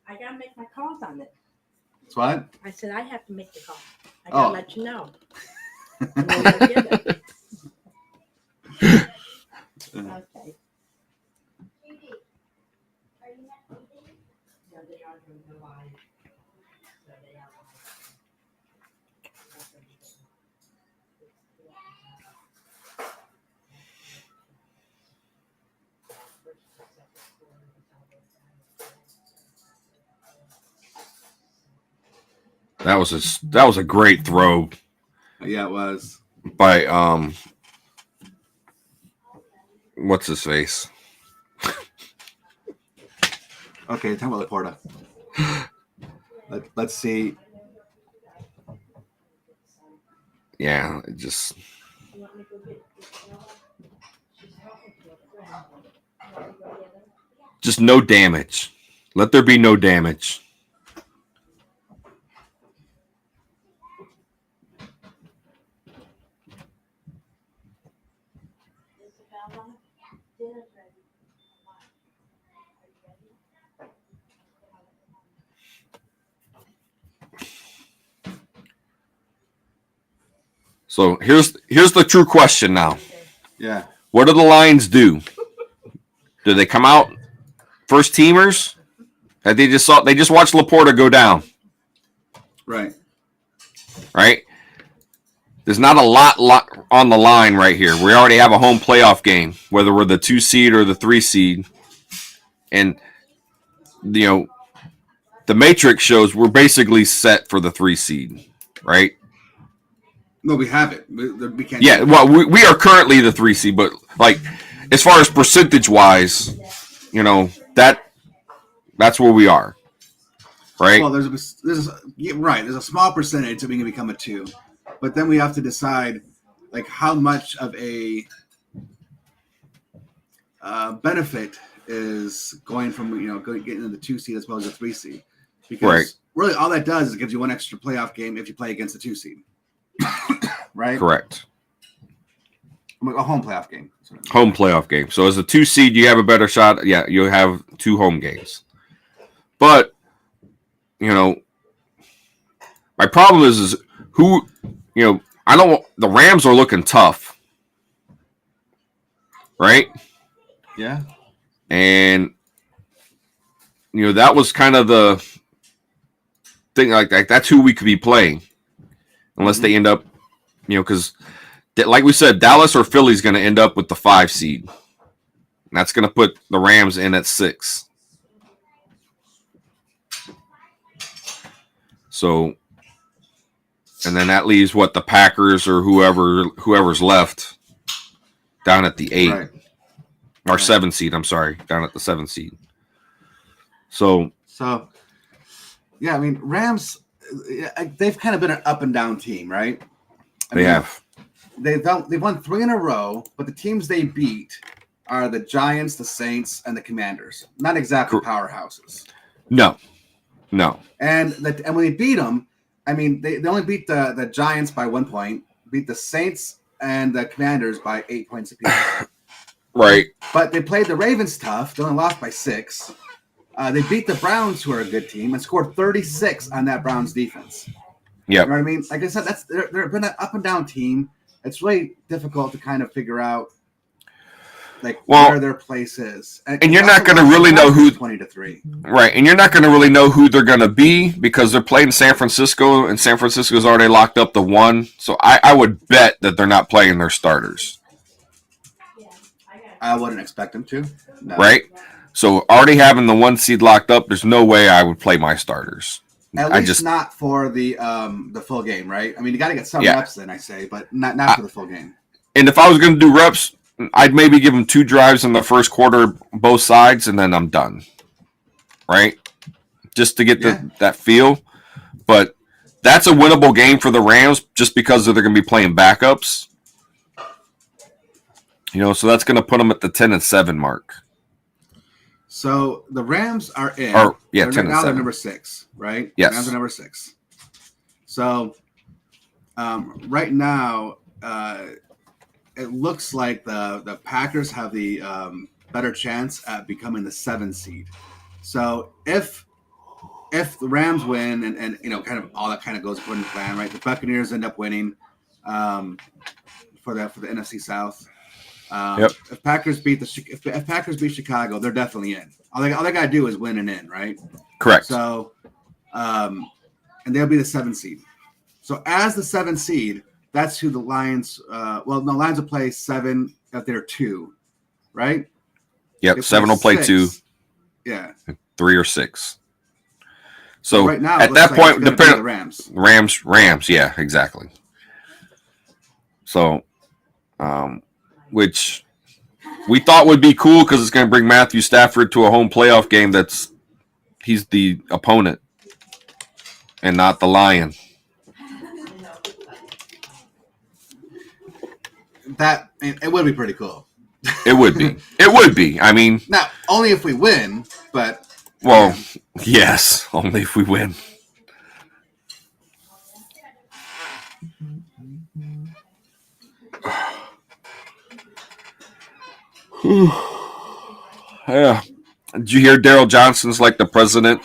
I got to make my calls on it. It's what? I said I have to make the call. I got to let you know. And then you'll get it. Okay. Yeah, they are doing the live. So they are That was a great throw. Yeah, it was. by what's his face? Okay, talk about Laporta. Let's see. Yeah, just no damage. Let there be no damage. So here's the true question now. Yeah. What do the Lions do? Do they come out first teamers? They just watched Laporta go down. Right. Right? There's not a lot on the line right here. We already have a home playoff game, whether we're the 2 seed or the 3 seed. And the Matrix shows we're basically set for the 3 seed, right? No, we haven't. We can't. Yeah, well, we are currently the 3 seed, but like as far as percentage wise, that's where we are, right? Well, there's a small percentage that we can become a 2, but then we have to decide like how much of a benefit is going from getting into the 2 seed as well as the 3 seed, because really all that does is it gives you one extra playoff game if you play against the 2 seed. Right? Correct. A home playoff game. Home playoff game. So as a 2 seed, you have a better shot. Yeah, you'll have 2 home games. But, my problem is who, the Rams are looking tough. Right? Yeah. And, that was kind of the thing. Like that's who we could be playing. Unless they end up, because like we said, Dallas or Philly's going to end up with the 5 seed. And that's going to put the Rams in at 6. So, and then that leaves the Packers or whoever's left down at the 8 or 7 seed. I'm sorry, down at the 7 seed. So yeah, I mean, Rams, they've kind of been an up and down team, right? They have. They've won 3 in a row, but the teams they beat are the Giants, the Saints, and the Commanders. Not exactly powerhouses. No. And when they beat them, I mean, they only beat the Giants by 1 point, beat the Saints and the Commanders by 8 points apiece. Right. But they played the Ravens tough. They only lost by 6. They beat the Browns, who are a good team, and scored 36 on that Browns defense. Yeah. You know what I mean? Like I said, they've been an up and down team. It's really difficult to kind of figure out where their place is. And you're not going to really know who 20-3. Right. And you're not going to really know who they're going to be because they're playing San Francisco, and San Francisco's already locked up the 1. So I would bet that they're not playing their starters. I wouldn't expect them to. No. Right? So already having the 1 seed locked up, there's no way I would play my starters. At least not for the full game, right? I mean, you got to get some reps in, I say, but not for the full game. And if I was going to do reps, I'd maybe give them 2 drives in the first quarter, both sides, and then I'm done. Right? Just to get that feel. But that's a winnable game for the Rams just because they're going to be playing backups. So that's going to put them at the 10-7 mark. So the Rams are in. 10-7. Now they're number 6, right? Yes. The Rams are number 6. So right now, it looks like the Packers have the better chance at becoming the 7 seed. So if the Rams win and kind of all that kind of goes according to plan, right? The Buccaneers end up winning for the NFC South. If Packers beat Chicago, they're definitely in. All they got to do is win and in, right? Correct. So, and they'll be the 7 seed. So as the 7 seed, that's who the Lions. Lions will play 7 if they're 2, right? Yep. 7 will play 2. Yeah. 3 or 6. So right now, at that point, depending on the Rams. Rams. Yeah, exactly. So, which we thought would be cool because it's going to bring Matthew Stafford to a home playoff game. He's the opponent and not the Lion. That it would be pretty cool. It would be. It would be. I mean, now only if we win, but well, yes, only if we win. Yeah. Did you hear Daryl Johnson's like the president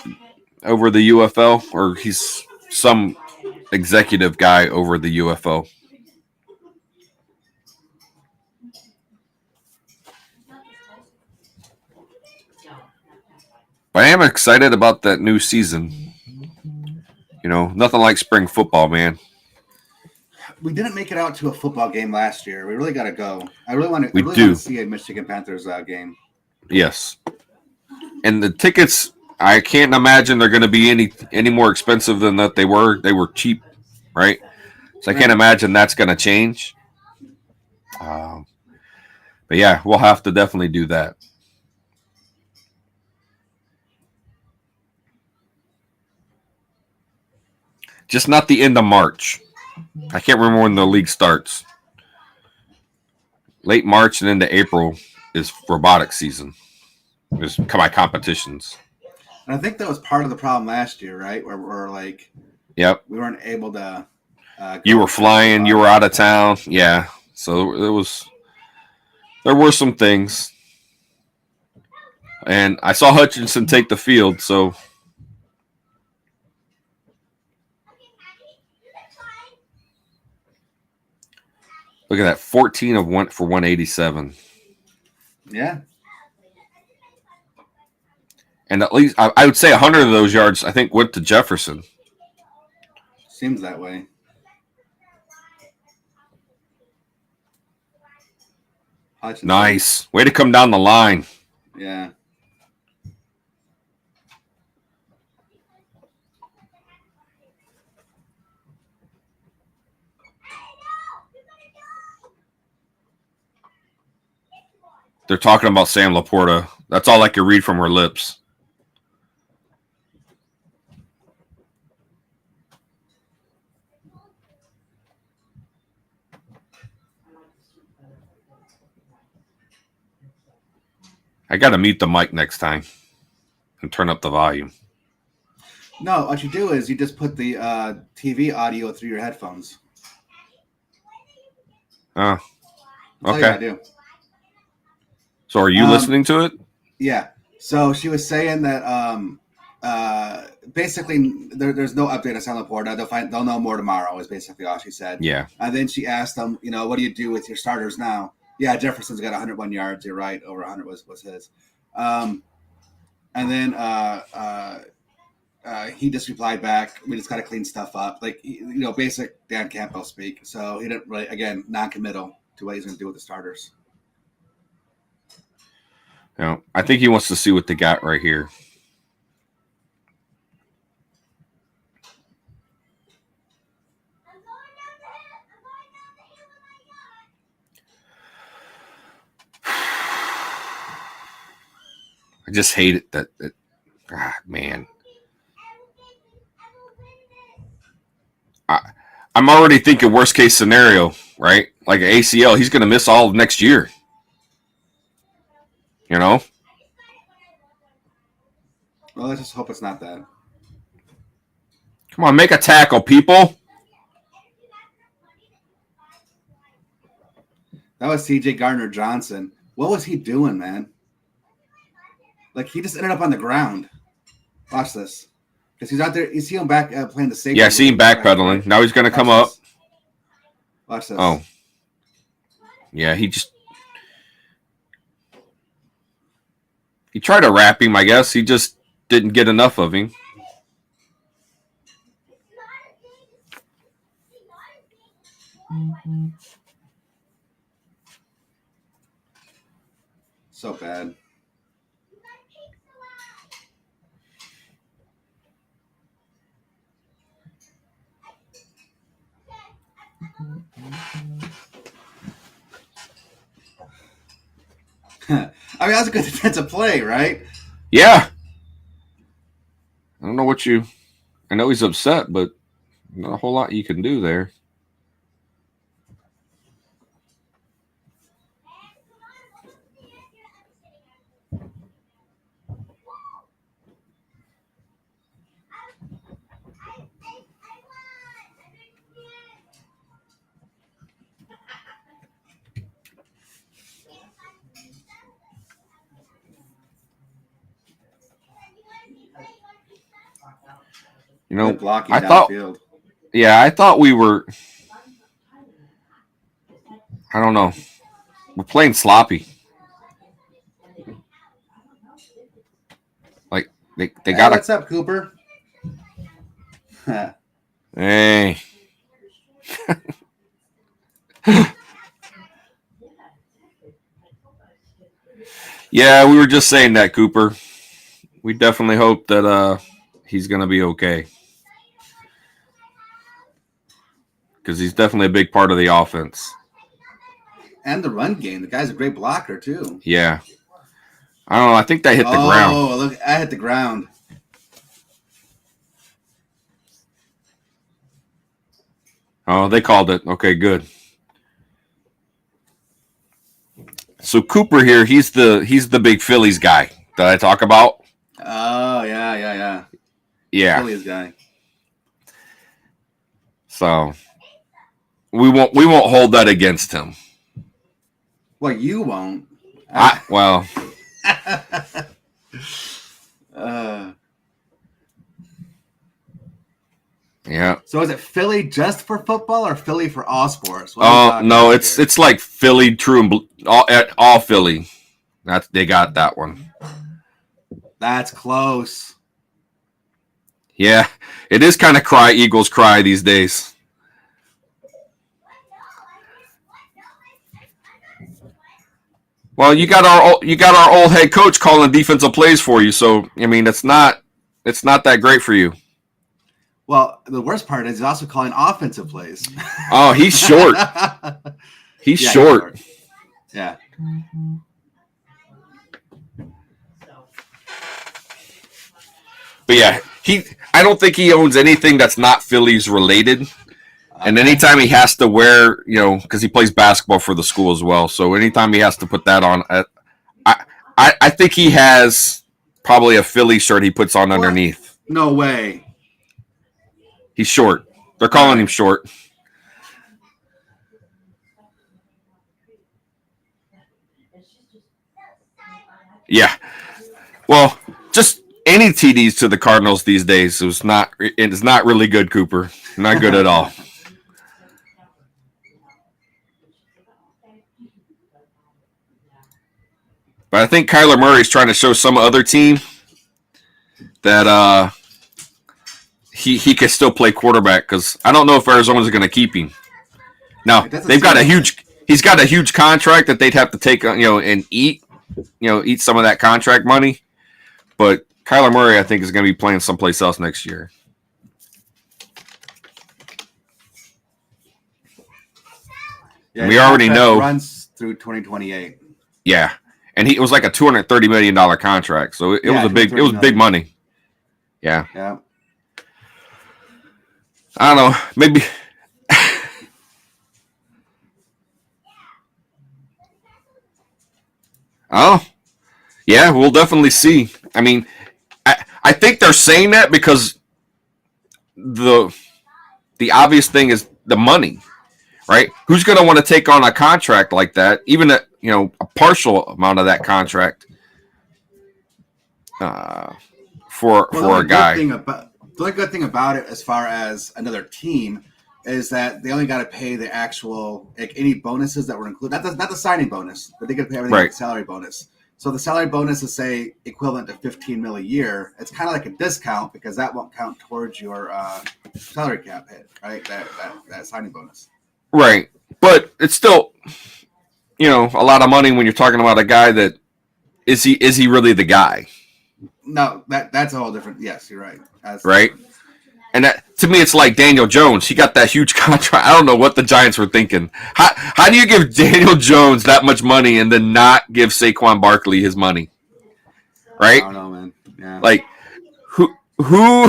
over the UFL, or he's some executive guy over the UFO? But I am excited about that new season. You know, nothing like spring football, man. We didn't make it out to a football game last year. We really got to go. I really want to see a Michigan Panthers game. Yes. And the tickets, I can't imagine they're going to be any more expensive than that they were. They were cheap, right? So I can't imagine that's going to change. But yeah, we'll have to definitely do that. Just not the end of March. I can't remember when the league starts. Late March and into April is robotics season. There's my competitions. And I think that was part of the problem last year, right? Where we're like, yep, we weren't able to. You were flying. You were out of town. Yeah, so there were some things, and I saw Hutchinson take the field. So. Look at that, 14 of 1 for 187. Yeah. And at least I would say 100 of those yards, I think, went to Jefferson. Seems that way. Hutchinson. Nice. Way to come down the line. Yeah. They're talking about Sam Laporta. That's all I could read from her lips. I got to mute the mic next time and turn up the volume. No, what you do is you just put the TV audio through your headphones. Oh, okay. That's all you gotta do. So are you listening to it? Yeah. So she was saying that basically there's no update on Sam Laporta. They'll know more tomorrow is basically all she said. Yeah. And then she asked them, what do you do with your starters now? Yeah, Jefferson's got 101 yards. You're right. Over 100 was his. And then he just replied back, we just got to clean stuff up. Like, basic Dan Campbell speak. So he didn't really, again, non-committal to what he's going to do with the starters. I think he wants to see what they got right here. I just hate it that man. I'm already thinking worst case scenario, right? Like an ACL, he's going to miss all of next year. Well, let's just hope it's not that. Come on, make a tackle, people. That was C.J. Gardner-Johnson. What was he doing, man? Like, he just ended up on the ground. Watch this. Because he's out there. You see him back playing the safety. Yeah, I see him backpedaling. Right? Now he's going to come up. Watch this. Oh. Yeah, he tried to wrap him, I guess. He just didn't get enough of him. So bad. I mean, that's a good defensive play, right? Yeah. I don't know what you. I know he's upset, but not a whole lot you can do there. You know, blocking I thought. downfield. Yeah, I thought we were. I don't know. We're playing sloppy. Like they got What's up, Cooper? Hey. Yeah, we were just saying that, Cooper. We definitely hope that he's gonna be okay. Because he's definitely a big part of the offense. And the run game. The guy's a great blocker, too. Yeah. I don't know. I think that hit the ground. Oh, look. I hit the ground. Oh, they called it. Okay, good. So Cooper here, he's the big Phillies guy that I talk about. Oh, yeah. Yeah. Phillies guy. So we won't hold that against him. Well, you won't. Well. Yeah. So is it Philly just for football or Philly for all sports? Oh no, it's like Philly, true and all Philly. They got that one. That's close. Yeah, it is kind of Eagles cry these days. Well, you got our old head coach calling defensive plays for you, so I mean it's not that great for you. Well, the worst part is he's also calling offensive plays. Oh, he's short. He's short. Yeah. But yeah, I don't think he owns anything that's not Phillies related. And anytime he has to wear, because he plays basketball for the school as well, so anytime he has to put that on, I think he has probably a Philly shirt he puts on underneath. No way. He's short. They're calling him short. Yeah. Well, just any TDs to the Cardinals these days it's not really good, Cooper. Not good at all. But I think Kyler Murray's trying to show some other team that he can still play quarterback, because I don't know if Arizona's going to keep him. Now, he's got a huge contract that they'd have to take, and eat some of that contract money. But Kyler Murray, I think, is going to be playing someplace else next year. Yeah, we already know runs through 2028. Yeah, and it was like a $230 million contract, so it was big money. Yeah. Yeah. I don't know. Maybe. Oh, yeah, we'll definitely see. I mean, I think they're saying that because the obvious thing is the money, right? Who's going to want to take on a contract like that, even a partial amount of that contract for a guy? The only good thing about it, as far as another team, is that they only got to pay the actual, any bonuses that were included. Not the signing bonus, but they got to pay everything, right. The salary bonus. So the salary bonus is, say, equivalent to $15 million a year. It's kind of like a discount because that won't count towards your salary cap hit, right? That signing bonus. Right, but it's still, a lot of money when you're talking about a guy that is he really the guy? No, that's a whole different. Yes, you're right. Right. And that, to me, it's like Daniel Jones. He got that huge contract. I don't know what the Giants were thinking. How do you give Daniel Jones that much money and then not give Saquon Barkley his money? Right? I don't know, man. Yeah. Like, who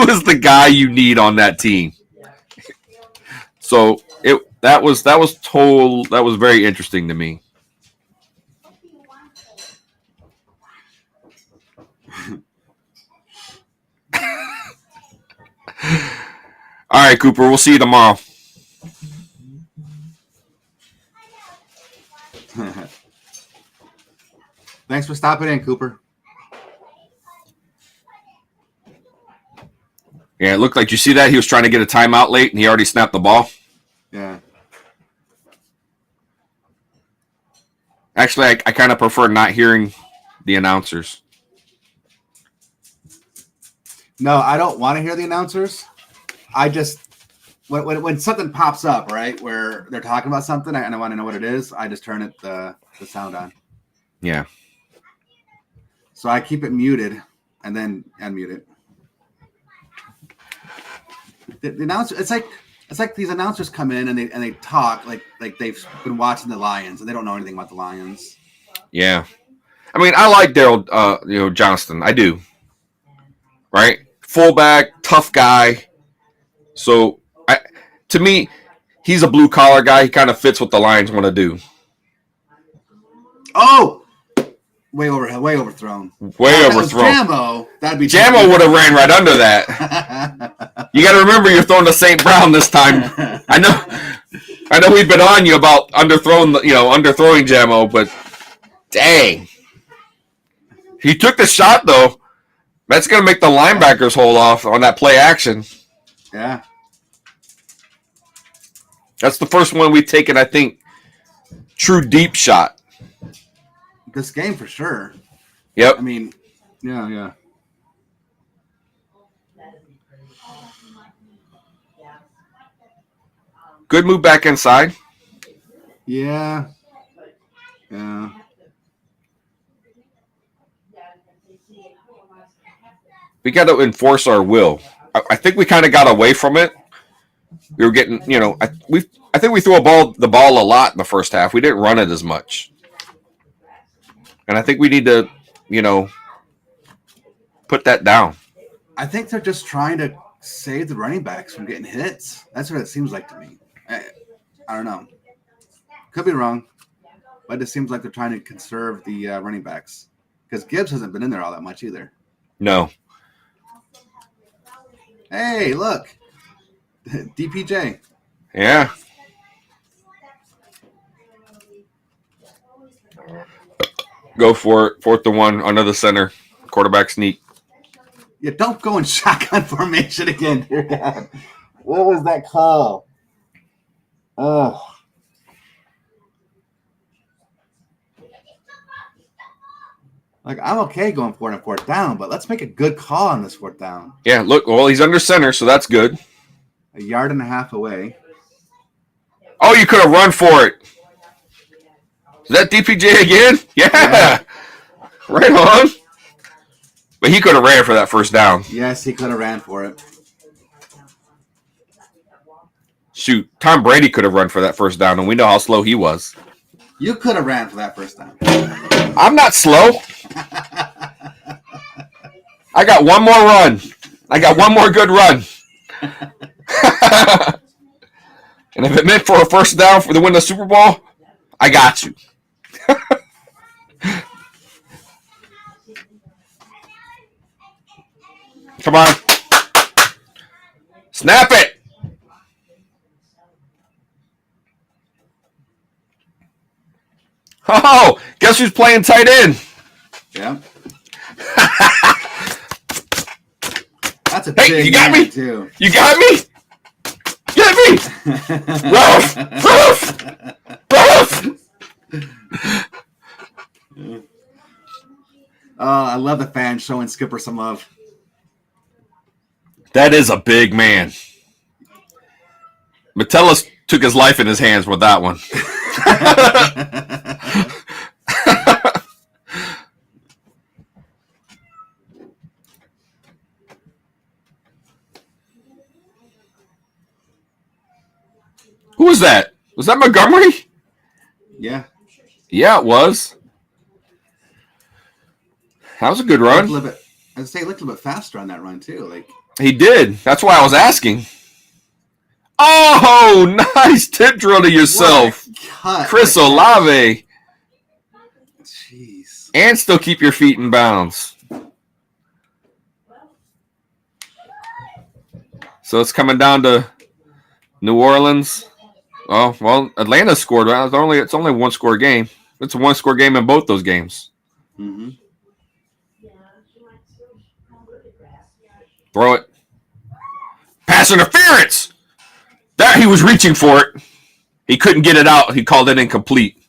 is the guy you need on that team? So that was very interesting to me. All right, Cooper. We'll see you tomorrow. Thanks for stopping in, Cooper. Yeah, it looked like, you see that? He was trying to get a timeout late, and he already snapped the ball. Yeah. Actually, I kind of prefer not hearing the announcers. No, I don't want to hear the announcers. I just, when something pops up, right, where they're talking about something and I want to know what it is, I just turn the sound on. Yeah. So I keep it muted and then unmute it. The announcer, it's like these announcers come in and they talk like they've been watching the Lions and they don't know anything about the Lions. Yeah. I mean, I like Daryl Johnston. I do. Right? Fullback, tough guy. So, to me, he's a blue-collar guy. He kind of fits what the Lions want to do. Oh! Way overthrown. Way overthrown. Jammo, that'd be Jammo would have ran right under that. You got to remember, you're throwing to St. Brown this time. I know we've been on you about underthrowing Jammo, but dang. He took the shot, though. That's going to make the linebackers hold off on that play action. Yeah. That's the first one we've taken, I think, true deep shot. This game for sure. Yep. I mean, yeah. Good move back inside. Yeah. We got to enforce our will. I think we kind of got away from it. We were getting, I think we threw the ball a lot in the first half. We didn't run it as much. And I think we need to, put that down. I think they're just trying to save the running backs from getting hits. That's what it seems like to me. I don't know. Could be wrong, but it seems like they're trying to conserve the running backs because Gibbs hasn't been in there all that much either. No. Hey, look. DPJ. Yeah. Go for it. 4th and 1 under the center. Quarterback sneak. Yeah, don't go in shotgun formation again, dear God. What was that call? Oh. Like, I'm okay going for it on 4th down, but let's make a good call on this 4th down. Yeah, look, well, he's under center, so that's good. 1.5 yards away. Oh, you could have run for it. Is that DPJ again? Yeah. Right on. But he could have ran for that 1st down. Yes, he could have ran for it. Shoot, Tom Brady could have run for that 1st down, and we know how slow he was. You could have ran for that 1st down. I'm not slow. I got one more run. I got one more good run. And if it meant for a 1st down for the win the Super Bowl, I got you. Come on. Snap it. Oh, guess who's playing tight end? Yeah. That's a hey, you got me? Too. You got me? Get me! Ruff! Ruff! Ruff! I love the fans showing Skipper some love. That is a big man. Metellus took his life in his hands with that one. Who was that? Was that Montgomery? Yeah. Yeah, it was. That was a good run. He looked a little bit faster on that run too. Like he did. That's why I was asking. Oh, nice tip drill to yourself, Chris Olave. Jeez. And still keep your feet in bounds. So it's coming down to New Orleans. Oh, well, Atlanta scored. It's only a one-score game. It's a one-score game in both those games. Mm-hmm. Throw it. Pass interference. That he was reaching for it. He couldn't get it out. He called it incomplete.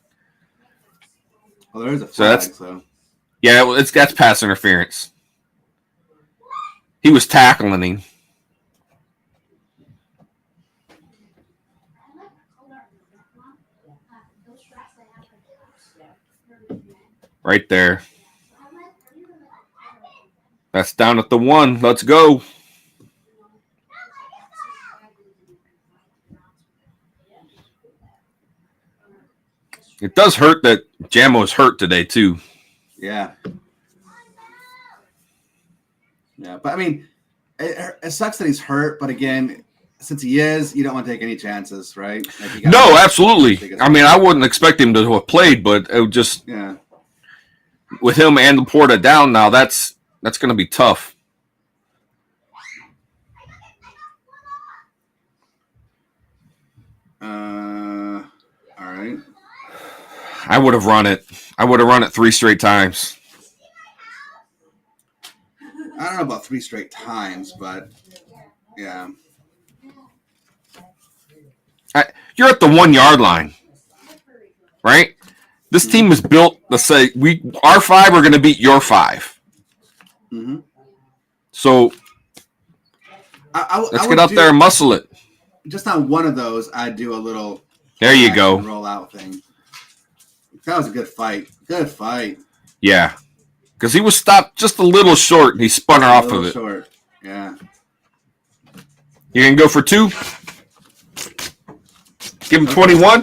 Well, there's a flag, yeah, that's pass interference. He was tackling him. Right there. That's down at the 1. Let's go. It does hurt that Jamo's hurt today, too. Yeah. Yeah, but I mean, it sucks that he's hurt, but again, since he is, you don't want to take any chances, right? Like no, absolutely. I mean, I wouldn't expect him to have played, but it would just with him and Laporta down now, that's going to be tough. All right. I would have run it. I would have run it 3 straight times. I don't know about 3 straight times, but yeah. You're at the 1 yard line, right? This team is built to say our 5 are going to beat your 5. Mm-hmm. So let's get out there and muscle it. Just on one of those, I'd do a little. There you go. Roll out thing. That was a good fight. Good fight. Yeah, because he was stopped just a little short, and he spun her off of it. Short. Yeah. You can go for 2. Give him 21.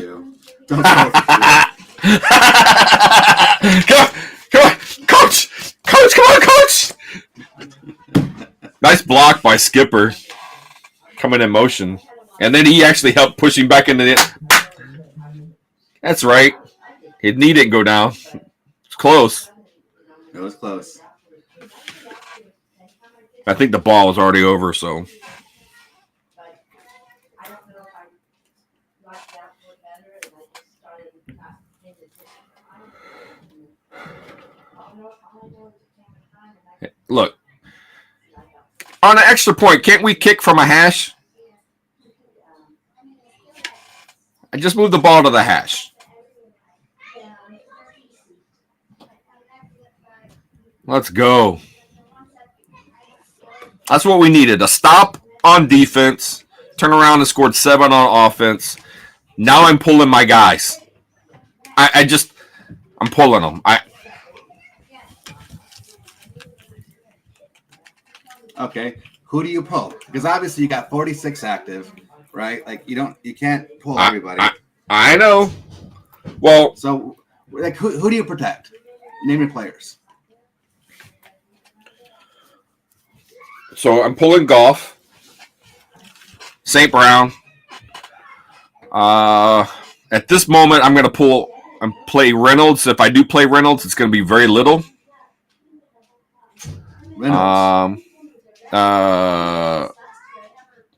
Don't go for 2. Come on, coach! Coach, come on, coach! Nice block by Skipper. Coming in motion. And then he actually helped push him back into the... That's right. His knee didn't go down. It's close. It was close. I think the ball was already over, so... Look, on an extra point, can't we kick from a hash? I just moved the ball to the hash. Let's go. That's what we needed. A stop on defense, turn around and scored 7 on offense. Now I'm pulling my guys. I'm pulling them. Okay, who do you pull? Because obviously you got 46 active, right? Like you can't pull everybody. I know. Well, so like who do you protect? Name your players. So I'm pulling Goff, St. Brown. At this moment, I'm going to play Reynolds. If I do play Reynolds, it's going to be very little. Reynolds.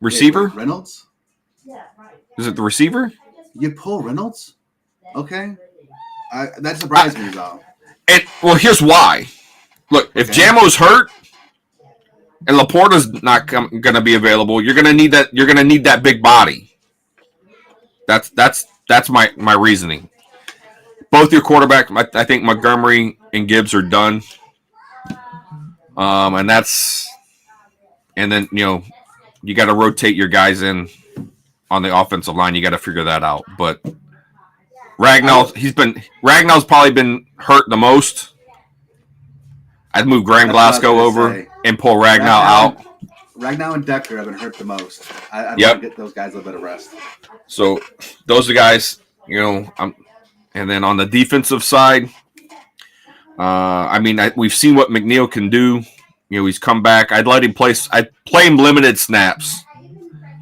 Receiver? Wait, Reynolds? Is it the receiver? You pull Reynolds? Okay. That surprised me, though. Well, here's why. Look, if Jamo's hurt and Laporta's not going to be available, you're going to need that. You're going to need that big body. That's my reasoning. Both your quarterback, I think Montgomery and Gibbs are done. And then, you got to rotate your guys in on the offensive line. You got to figure that out. But Ragnall's probably been hurt the most. I'd move Graham Glasgow over and pull Ragnall out. Ragnow and Decker have been hurt the most. I'd Yep. want to get those guys a little bit of rest. So those are the guys, and then on the defensive side, we've seen what McNeil can do. He's come back. I'd let him play. I'd play him limited snaps.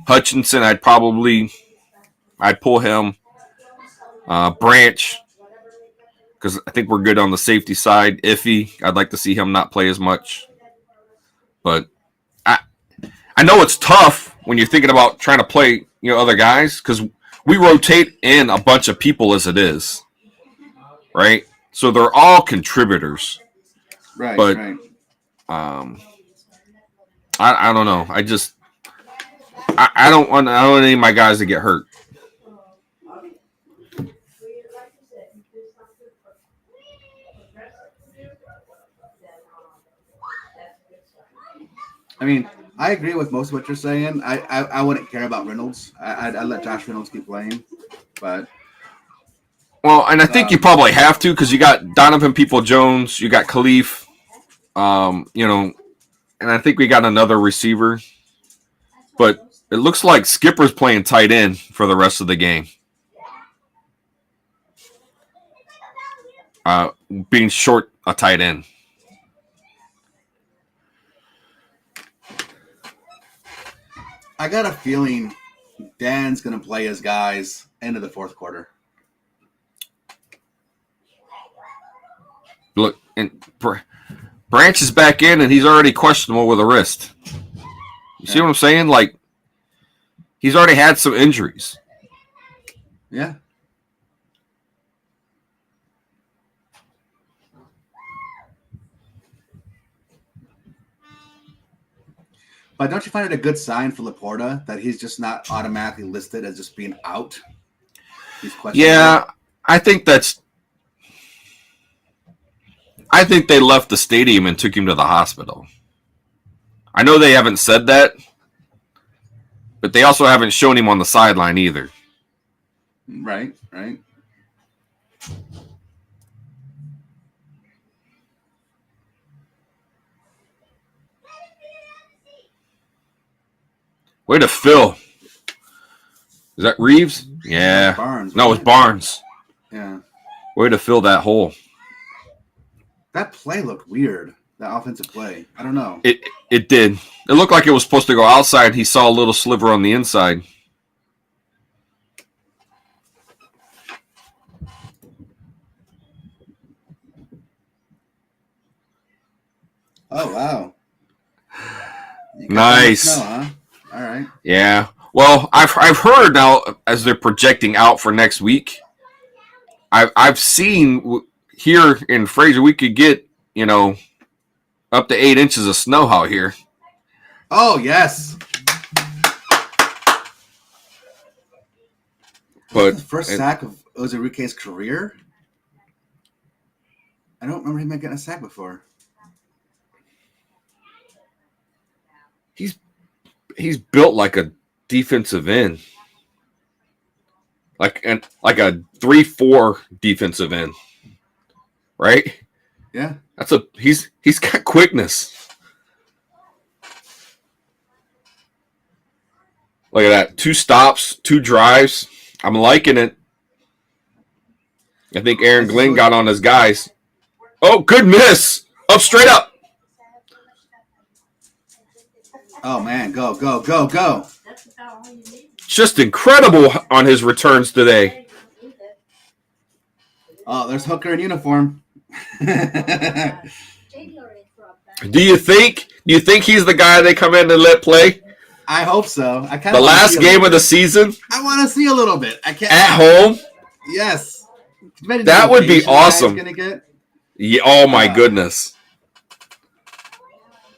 Hutchinson, I'd pull him. Branch, because I think we're good on the safety side. Iffy, I'd like to see him not play as much. But I know it's tough when you're thinking about trying to play other guys, because we rotate in a bunch of people as it is, right? So they're all contributors. Right, but, right. I don't know. I don't want any of my guys to get hurt. I mean, I agree with most of what you're saying. I wouldn't care about Reynolds. I'd let Josh Reynolds keep playing, but. Well, and I think you probably have to, because you got Donovan People-Jones, you got Khalif, and I think we got another receiver. But it looks like Skipper's playing tight end for the rest of the game. Being short a tight end. I got a feeling Dan's going to play his guys into the fourth quarter. Look, and Branch is back in, and he's already questionable with a wrist. You see what I'm saying? Like, he's already had some injuries. Yeah. But don't you find it a good sign for Laporta that he's just not automatically listed as just being out? Yeah, I think they left the stadium and took him to the hospital. I know they haven't said that, but they also haven't shown him on the sideline either. Right, right. Way to fill. Is that Reeves? Yeah. Barnes. No, it's Barnes. Yeah. Way to fill that hole. That play looked weird. That offensive play. I don't know. It did. It looked like it was supposed to go outside. He saw a little sliver on the inside. Oh, wow. Nice. Snow, huh? All right. Yeah. Well, I've heard now, as they're projecting out for next week, I've seen here in Fraser we could get, up to 8 inches of snow out here. Oh, yes. But the first sack of Ozurike's career? I don't remember him getting a sack before. He's built like a defensive end. Like a 3-4 defensive end. Right? Yeah. He's got quickness. Look at that. 2 stops, 2 drives. I'm liking it. I think Aaron Glenn got on his guys. Oh, good miss. Up, straight up. Oh, man. Go, go, go, go. Just incredible on his returns today. Oh, there's Hooker in uniform. Do you think he's the guy they come in and let play? I hope so. The last game of the season? I want to see a little bit. I can't. At home? Yes. That would be awesome. Yeah, oh, my goodness.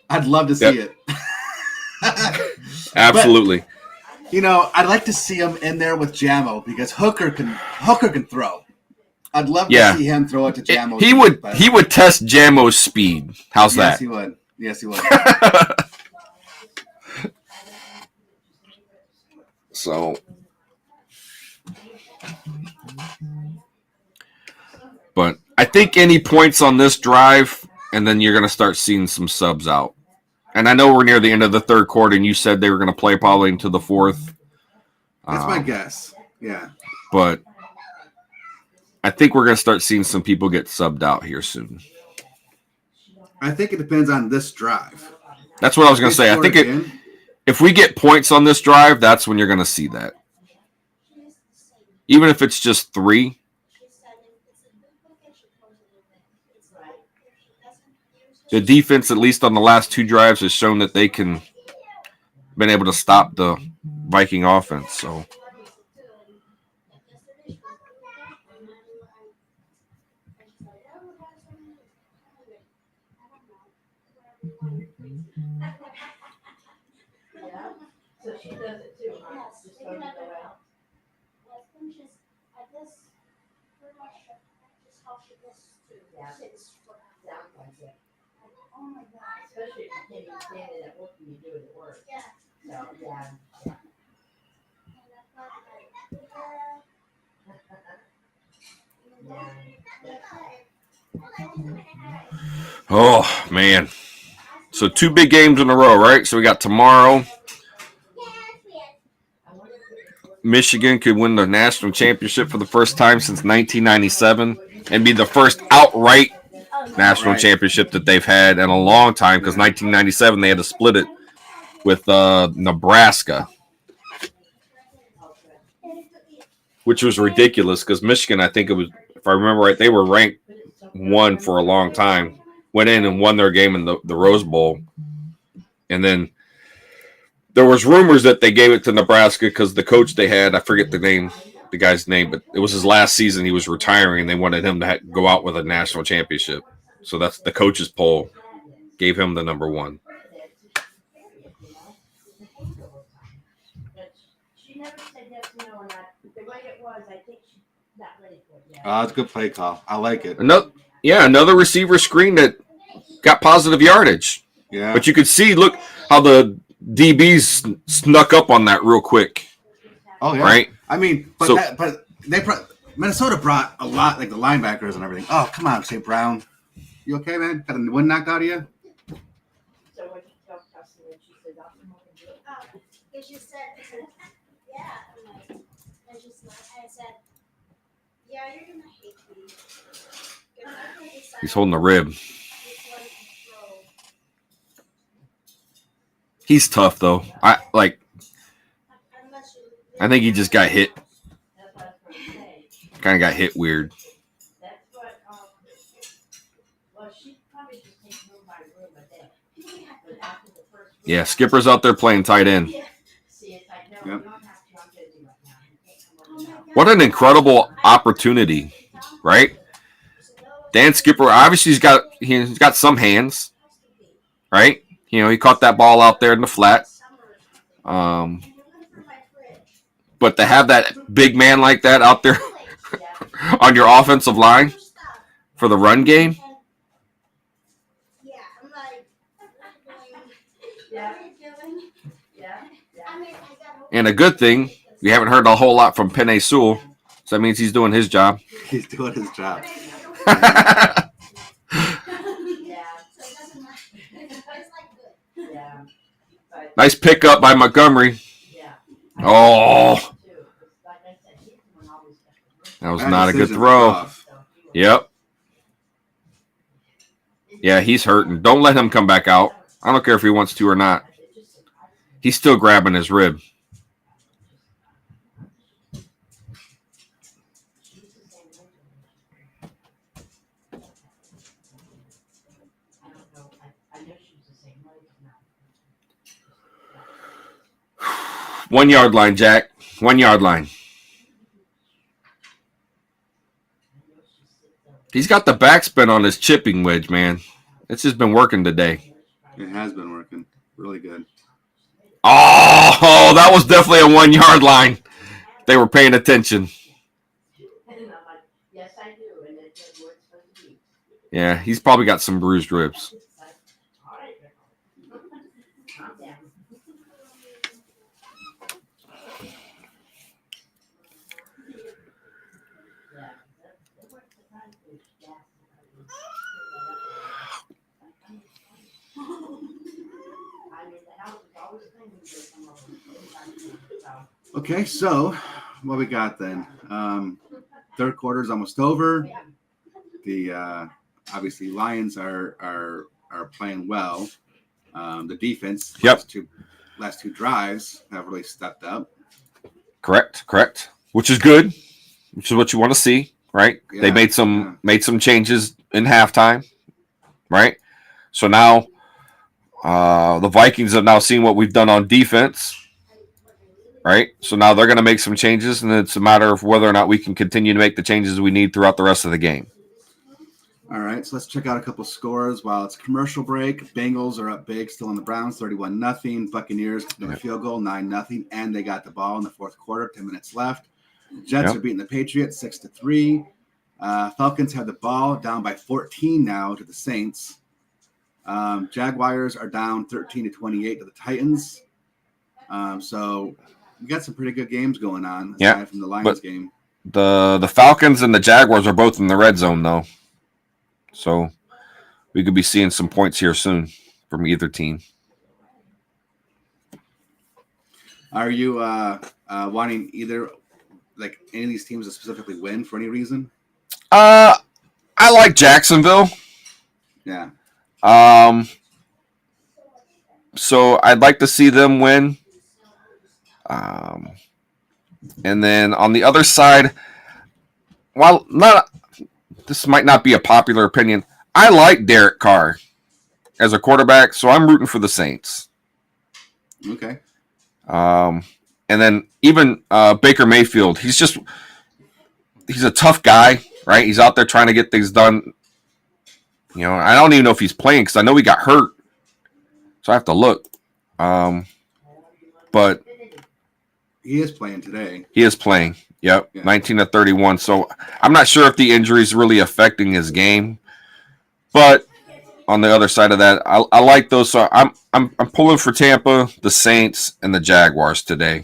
I'd love to see it. Absolutely. But, I'd like to see him in there with Jamo because Hooker can throw. I'd love to see him throw it to Jamo. He would test Jamo's speed. How's that? Yes, he would. So, but I think any points on this drive, and then you're going to start seeing some subs out. And I know we're near the end of the third quarter, and you said they were going to play probably into the fourth. That's my guess. Yeah. But I think we're going to start seeing some people get subbed out here soon. I think it depends on this drive. That's what I was going to say. I think if we get points on this drive, that's when you're going to see that. Even if it's just 3. The defense, at least on the last 2 drives, has shown that they can been able to stop the Viking offense. So. So she does it too, huh? Just throws it away. Yeah. Sounds like it. Especially if you can't even stand it at work and you do it at work. So, yeah. Oh, man. So 2 big games in a row, right? So we got tomorrow. Michigan could win the national championship for the first time since 1997 and be the first outright national championship that they've had in a long time, because 1997 they had to split it with Nebraska, which was ridiculous because Michigan, I think it was, if I remember right, they were ranked 1 for a long time, went in and won their game in the Rose Bowl. And then there was rumors that they gave it to Nebraska because the coach they had, I forget the guy's name, but it was his last season. He was retiring, and they wanted him to go out with a national championship. So that's the coach's poll gave him the number 1. She never said yes or no on that. The way it was, I think she's not ready for it yet. It's a good play call. I like it. Another receiver screen that got positive yardage. Yeah. But you could see, look how the DBs snuck up on that real quick. Oh yeah. Right. I mean, Minnesota brought a lot, like the linebackers and everything. Oh, come on, St. Brown. You okay, man? Got a wind knocked out of you? So what you tell Kelsey when she said, I'll come over and do it? Because you said, yeah. I said, yeah, you're going to hate me. He's holding a rib. He's tough though. I think he just got hit. Kind of got hit weird. That's what, she probably just takes room by room a day. But after the first room, Yeah, Skipper's out there playing tight end. see, it's like, no, you don't have to, I'm busy right now. You can't come over now. What an incredible opportunity, right? Dan Skipper, obviously he's got some hands, right? You know, he caught that ball out there in the flat. But to have that big man like that out there on your offensive line for the run game. And a good thing, we haven't heard a whole lot from Penei Sewell, so that means he's doing his job. He's doing his job. Nice pickup by Montgomery. Oh, that was not a good throw. Yep. Yeah, he's hurting. Don't let him come back out. I don't care if he wants to or not. He's still grabbing his rib. One yard line, Jack. 1 yard line. He's got the backspin on his chipping wedge, man. It's just been working today. It has been working. Really good. Oh, that was definitely a 1 yard line. They were paying attention. Yeah, he's probably got some bruised ribs. Okay, so what we got then? Third quarter is almost over. The obviously Lions are playing well. The defense Yep. last two drives have really stepped up. Correct. Which is good. Which is what you want to see, right? Yeah, They made some changes in halftime, right? So now the Vikings have now seen what we've done on defense, right? So now they're going to make some changes, and it's a matter of whether or not we can continue to make the changes we need throughout the rest of the game. All right, so let's check out a couple scores while it's commercial break. Bengals are up big, still on the Browns, 31-0. Buccaneers another field goal, 9-0, and they got the ball in the fourth quarter, 10 minutes left. Jets are beating the Patriots 6-3. Falcons have the ball down by 14 now to the Saints. Jaguars are down 13-28 to the Titans. So we got some pretty good games going on aside from the Lions game. The Falcons and the Jaguars are both in the red zone though, so we could be seeing some points here soon from either team. Are you wanting either like any of these teams to specifically win for any reason? I like Jacksonville. Yeah. So I'd like to see them win. And then on the other side, while this might not be a popular opinion, I like Derek Carr as a quarterback, so I'm rooting for the Saints. Okay. And then even Baker Mayfield, he's a tough guy, right? He's out there trying to get things done. You know, I don't even know if he's playing because I know he got hurt, so I have to look. But he is playing today. He is playing. Yep, yeah. 19-31. So I'm not sure if the injury is really affecting his game, but on the other side of that, I like those. So I'm pulling for Tampa, the Saints, and the Jaguars today.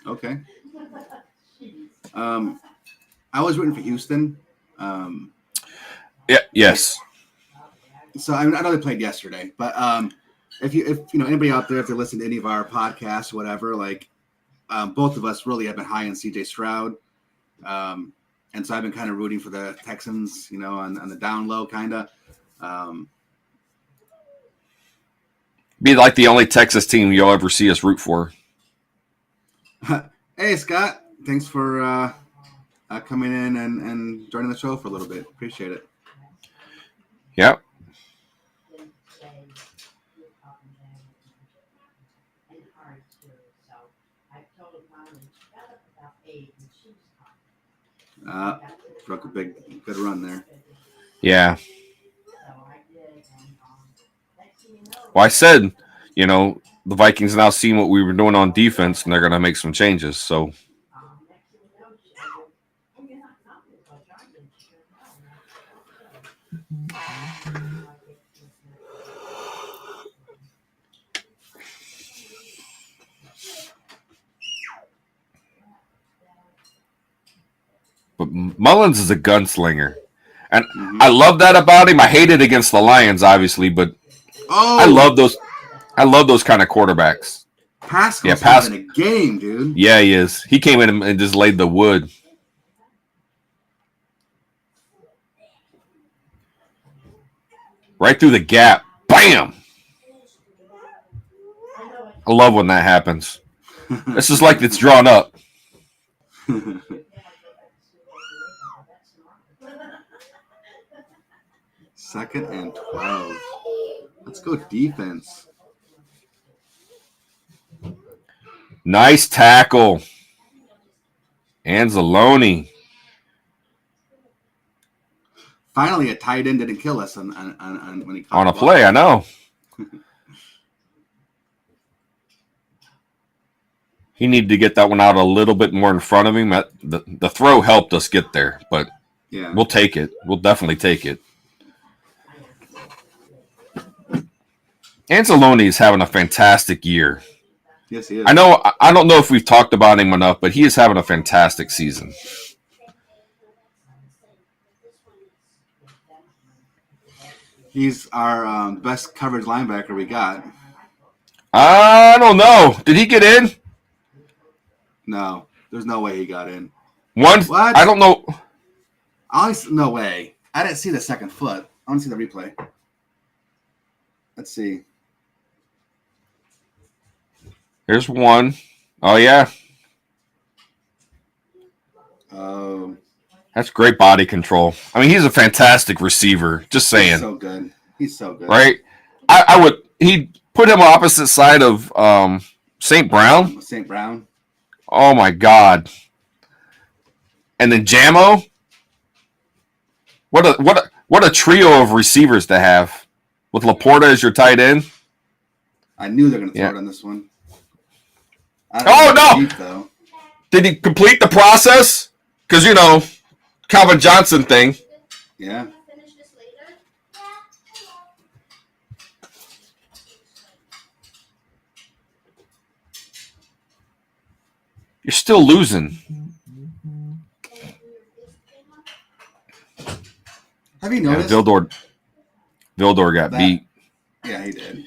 Okay. I was rooting for Houston. Yeah. Yes. So I know they played yesterday, but if you know anybody out there, if they're listening to any of our podcasts, or whatever, like both of us really have been high on CJ Stroud, and so I've been kind of rooting for the Texans, you know, on the down low, kind of. Be like the only Texas team you'll ever see us root for. Hey Scott, thanks for coming in and joining the show for a little bit. Appreciate it. Yep. Broke a good run there. Yeah. Well, I said, you know, the Vikings now seeing what we were doing on defense, and they're going to make some changes. So. But Mullins is a gunslinger. And I love that about him. I hate it against the Lions, obviously, but I love those kind of quarterbacks. Pascal's having a game, dude. Yeah, he is. He came in and just laid the wood. Right through the gap. Bam! I love when that happens. This is like it's drawn up. Second and 12. Let's go defense. Nice tackle. Anzalone. Finally, a tight end didn't kill us on when he caught on a play. I know. He needed to get that one out a little bit more in front of him. The throw helped us get there, but yeah, we'll take it. We'll definitely take it. Anzalone is having a fantastic year. Yes, he is. I don't know if we've talked about him enough, but he is having a fantastic season. He's our best coverage linebacker we got. I don't know. Did he get in? No, there's no way he got in. One. What? I don't know. No way. I didn't see the second foot. I want to see the replay. Let's see. There's one. Oh, yeah. Oh, That's great body control. I mean, he's a fantastic receiver. Just saying. he's so good. He's so good. Right? I would. He'd put him opposite side of St. Brown. St. Brown. Oh, my God. And then Jamo. What a trio of receivers to have. With Laporta as your tight end. I knew they were going to throw it on this one. Oh, no! Deep, though. Did he complete the process? Because, Calvin Johnson thing. Yeah. Finish this later. You're still losing. Have you Yeah, noticed? Vildor got beat. Yeah, he did.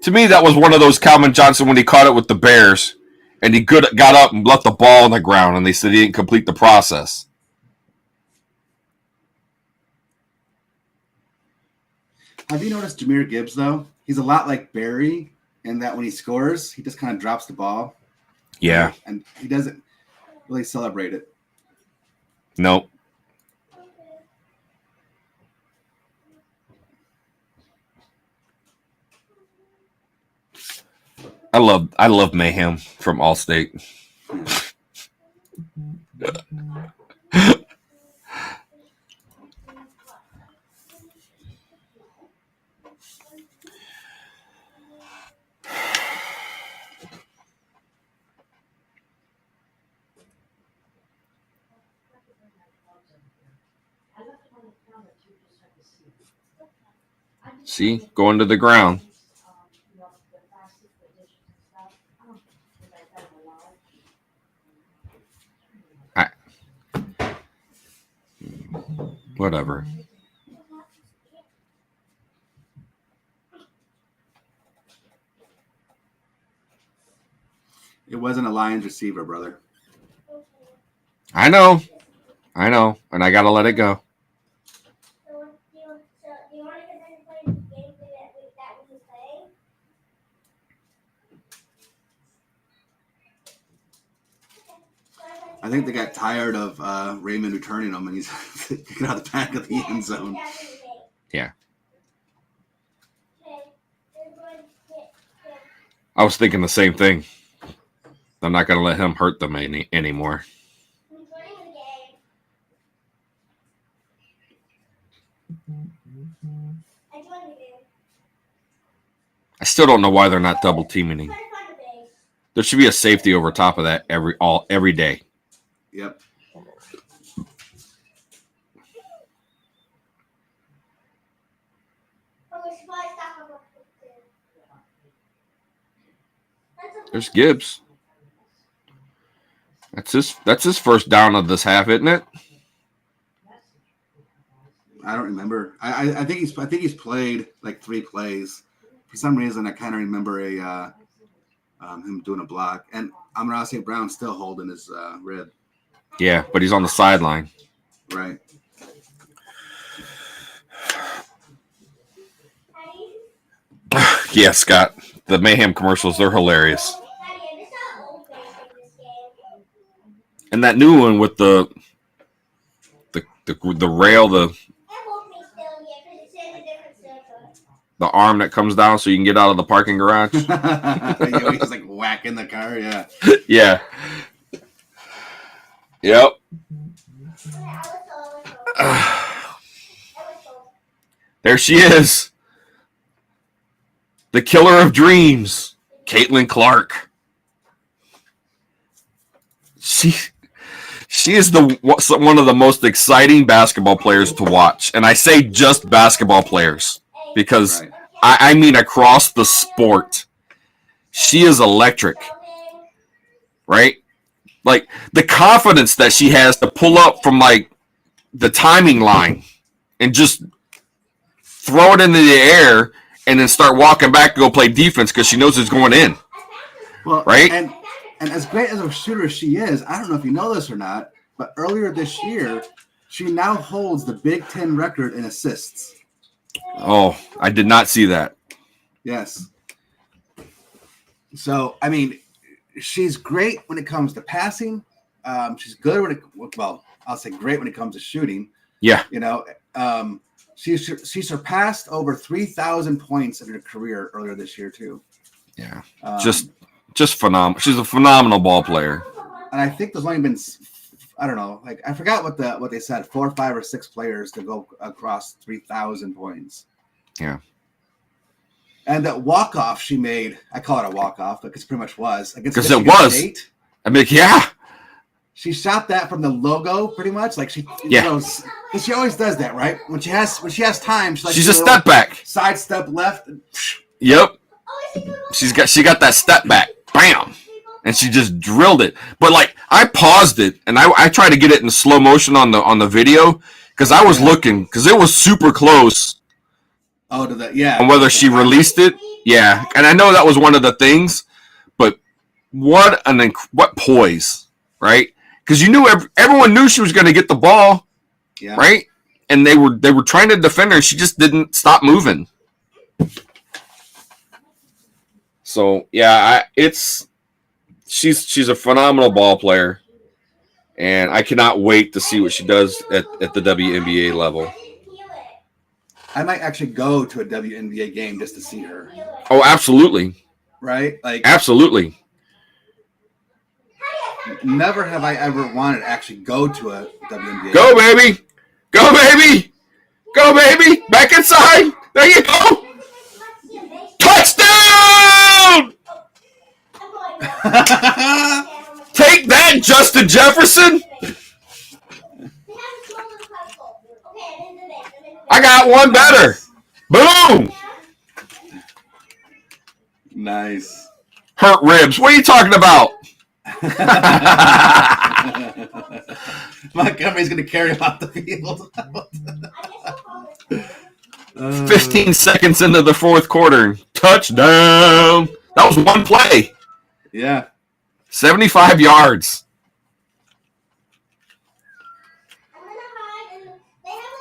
To me, that was one of those Calvin Johnson when he caught it with the Bears, and he got up and left the ball on the ground, and they said he didn't complete the process. Have you noticed Jahmyr Gibbs, though? He's a lot like Barry in that when he scores, he just kind of drops the ball. Yeah. And he doesn't really celebrate it. Nope. I love Mayhem from Allstate. See, going to the ground. Whatever. It wasn't a Lions receiver, brother. I know, and I gotta let it go. So do you want to continue playing the game that we play? I think they got tired of Raymond returning them, and he's kicking out the back of the end zone. Yeah. I was thinking the same thing. I'm not gonna let him hurt them anymore. I still don't know why they're not double teaming. There should be a safety over top of that every day. Yep. There's Gibbs. That's his first down of this half, isn't it? I don't remember. I think he's played like 3 plays. For some reason, I kind of remember him doing a block, and Amon-Ra St. Brown's still holding his rib. Yeah, but he's on the sideline. Right. Yeah, Scott. The Mayhem commercials, they're hilarious. And that new one with the rail, the arm that comes down so you can get out of the parking garage. He's like whacking the car, yeah. Yeah. Yep. There she is. The killer of dreams, Caitlin Clark. She is one of the most exciting basketball players to watch. And I say just basketball players because Right. I mean across the sport. She is electric. Right? Like the confidence that she has to pull up from like the timing line and just throw it into the air and then start walking back to go play defense because she knows it's going in. Well, right? And as great as a shooter as she is, I don't know if you know this or not, but earlier this year, she now holds the Big Ten record in assists. Oh, I did not see that. Yes. So, I mean, she's great when it comes to passing. She's good when I'll say great when it comes to shooting. Yeah. You know, she surpassed over 3,000 points in her career earlier this year too. Yeah. Just phenomenal. She's a phenomenal ball player. And I think there's only been, I don't know, like I forgot what they said, 4, 5, or 6 players to go across 3,000 points. Yeah. And that walk-off she made, I call it a walk-off, because it pretty much was. Because it was. State. I mean, yeah. She shot that from the logo, pretty much. Like she always does that, right? When she has time, she's a step back, side step left. Yep. She got that step back, bam, and she just drilled it. But like I paused it and I tried to get it in slow motion on the video because I was looking because it was super close. Oh, to that, yeah. And whether she released it, yeah. And I know that was one of the things, but what poise, right? Because you knew everyone knew she was going to get the ball, yeah. Right? And they were trying to defend her. She just didn't stop moving. So yeah, she's a phenomenal ball player, and I cannot wait to see what she does at the WNBA level. I might actually go to a WNBA game just to see her. Oh, absolutely. Right? Like absolutely. Never have I ever wanted to actually go to a WNBA. Go, baby! Go, baby! Go, baby! Back inside! There you go! Touchdown! Take that, Justin Jefferson! I got one better. Boom! Nice. Hurt ribs. What are you talking about? Montgomery's going to carry him off the field. 15 seconds into the fourth quarter. Touchdown. That was one play. Yeah. 75 yards.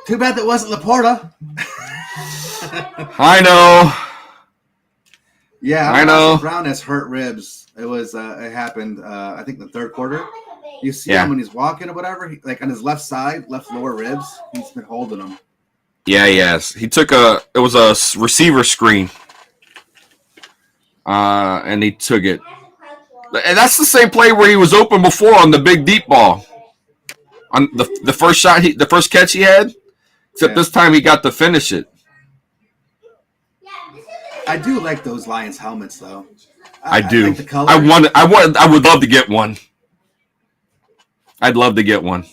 Too bad that wasn't Laporta. I know. Yeah, I know. Brown has hurt ribs. It happened, I think, the third quarter. You see him when he's walking or whatever, like on his left side, left lower ribs, he's been holding them. Yeah, yes. He took it was a receiver screen. And he took it. And that's the same play where he was open before on the big deep ball. On the first shot, the first catch he had, except this time he got to finish it. I do like those Lions helmets, though. I do. I like the color. I would love to get one. I'd love to get one,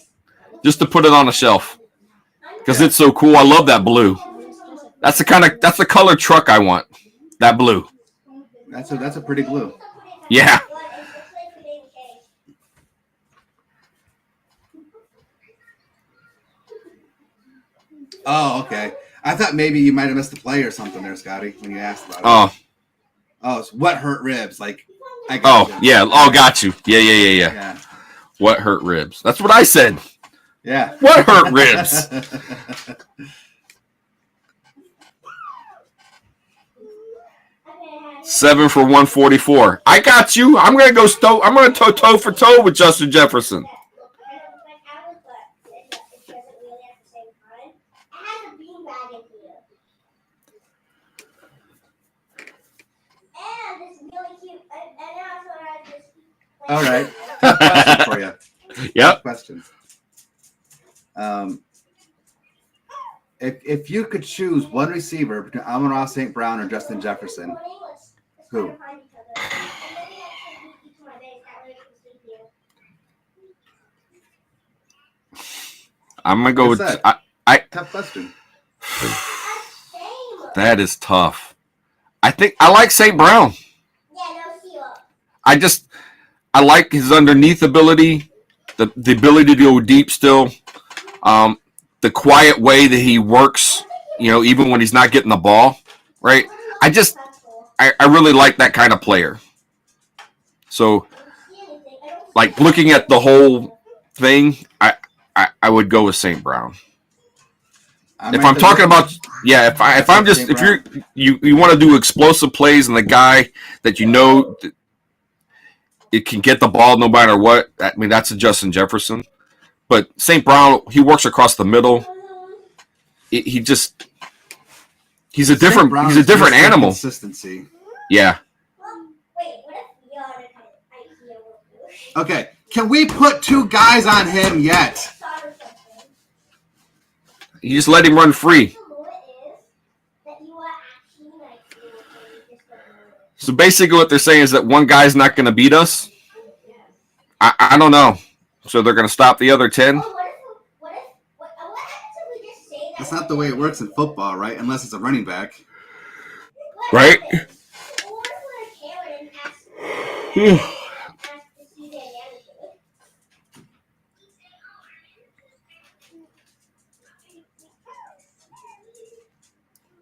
just to put it on a shelf, because it's so cool. I love that blue. That's the color truck I want. That blue. That's a pretty blue. Yeah. Oh, okay. I thought maybe you might have missed the play or something there, Scotty, when you asked about it. Oh, it's what hurt ribs? Like, I got you. Yeah. Oh, got you. Yeah. What hurt ribs? That's what I said. Yeah. What hurt ribs? 7 for 144. I got you. I'm gonna go toe for toe with Justin Jefferson. All right. Question for you. Yep. Questions. If you could choose one receiver between Amon-Ra St. Brown or Justin Jefferson, who? I'm gonna go with Tough question. That is tough. I think I like St. Brown. I like his underneath ability, the ability to go deep still. the quiet way that he works, even when he's not getting the ball, right? I really like that kind of player. So, like looking at the whole thing, I would go with St. Brown. If I'm talking about, if you want to do explosive plays and the guy that it can get the ball no matter what. I mean, that's a Justin Jefferson. But St. Brown, he works across the middle. He's a different animal. Consistency. Yeah. Okay, can we put 2 guys on him yet? You just let him run free. So basically what they're saying is that one guy's not going to beat us. I don't know. So they're going to stop the other 10? That's not the way it works in football, right? Unless it's a running back. Right?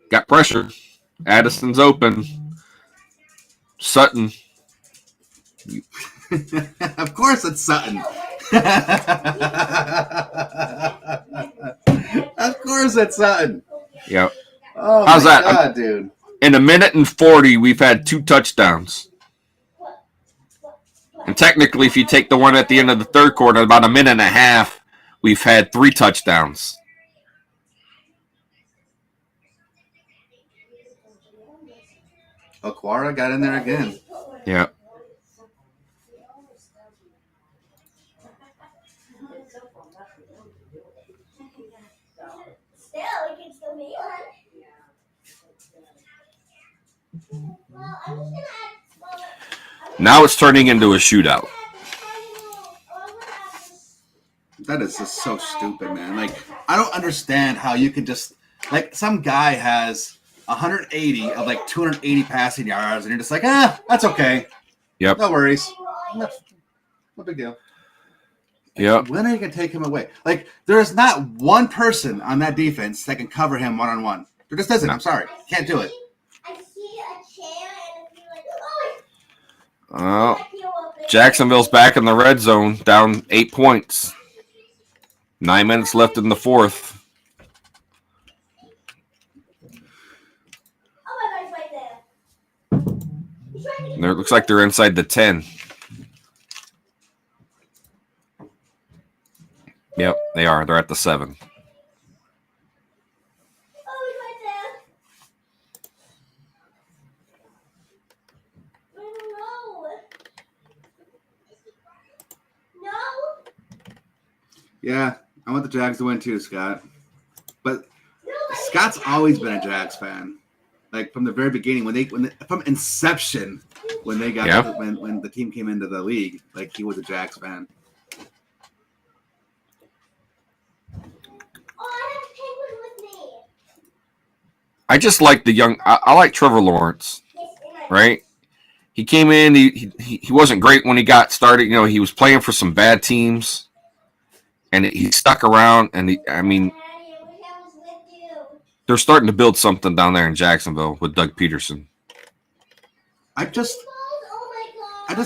Got pressure. Addison's open. Sutton. Of course it's Sutton. Of course it's Sutton. Yep. Oh, how's my that, God, dude? In 1:40, we've had 2 touchdowns. And technically, if you take the one at the end of the third quarter, about 1.5 minutes, we've had 3 touchdowns. Okwara got in there again. Yeah. Now it's turning into a shootout. That is just so stupid, man. Like, I don't understand how you can just, like, some guy has 180 of like 280 passing yards, and you're just like, that's okay. Yep. No worries. No big deal. Yep. When are you going to take him away? Like, there is not one person on that defense that can cover him one-on-one. There just isn't. No. I'm sorry. Can't do it. I see a chair and I feel like, oh. Well, Jacksonville's back in the red zone, down 8 points. 9 minutes left in the fourth. Oh my God, he's right there. And it looks like they're inside the 10. Yep, they are. They're at the 7. Oh, he's right there. No. Yeah, I want the Jags to win too, Scott. But Scott's always been a Jags fan. Like from the very beginning, from inception, when they got when the team came into the league, like he was a Jags fan. I just like the young. I like Trevor Lawrence, right? He came in. He wasn't great when he got started. You know, he was playing for some bad teams, and he stuck around. And they're starting to build something down there in Jacksonville with Doug Peterson. I just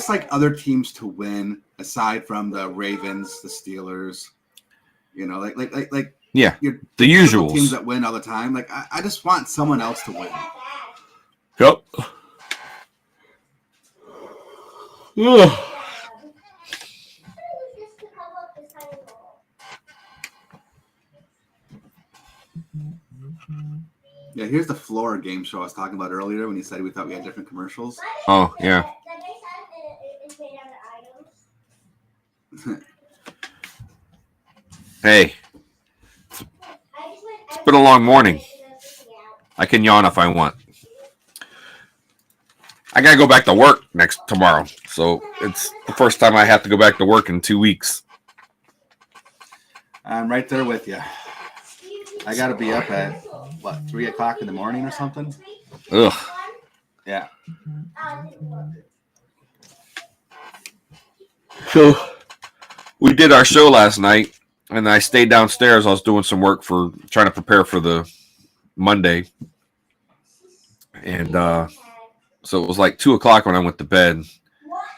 like other teams to win aside from the Ravens, the Steelers. You know, like. Yeah, the usuals. Teams that win all the time. Like, I just want someone else to win. Yep. Yeah, here's the floor game show I was talking about earlier when you said we thought we had different commercials. Oh, yeah. Hey. It's been a long morning. I can yawn if I want. I gotta go back to work tomorrow, so it's the first time I have to go back to work in 2 weeks. I'm right there with you. I gotta be up at 3 o'clock in the morning or something. Ugh. Yeah. So we did our show last night, and I stayed downstairs. I was doing some work for trying to prepare for the Monday, and so it was like 2 o'clock when I went to bed.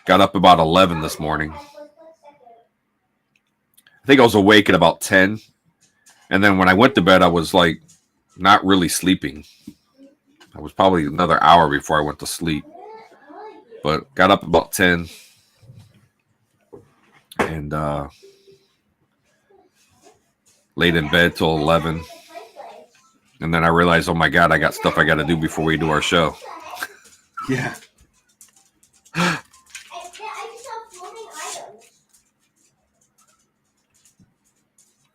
Got up about 11 this morning. I think I was awake at about 10, and then when I went to bed, I was like not really sleeping. I was probably another hour before I went to sleep, but got up about 10, and laid in bed till 11. And then I realized, oh my God, I got stuff I got to do before we do our show. Yeah.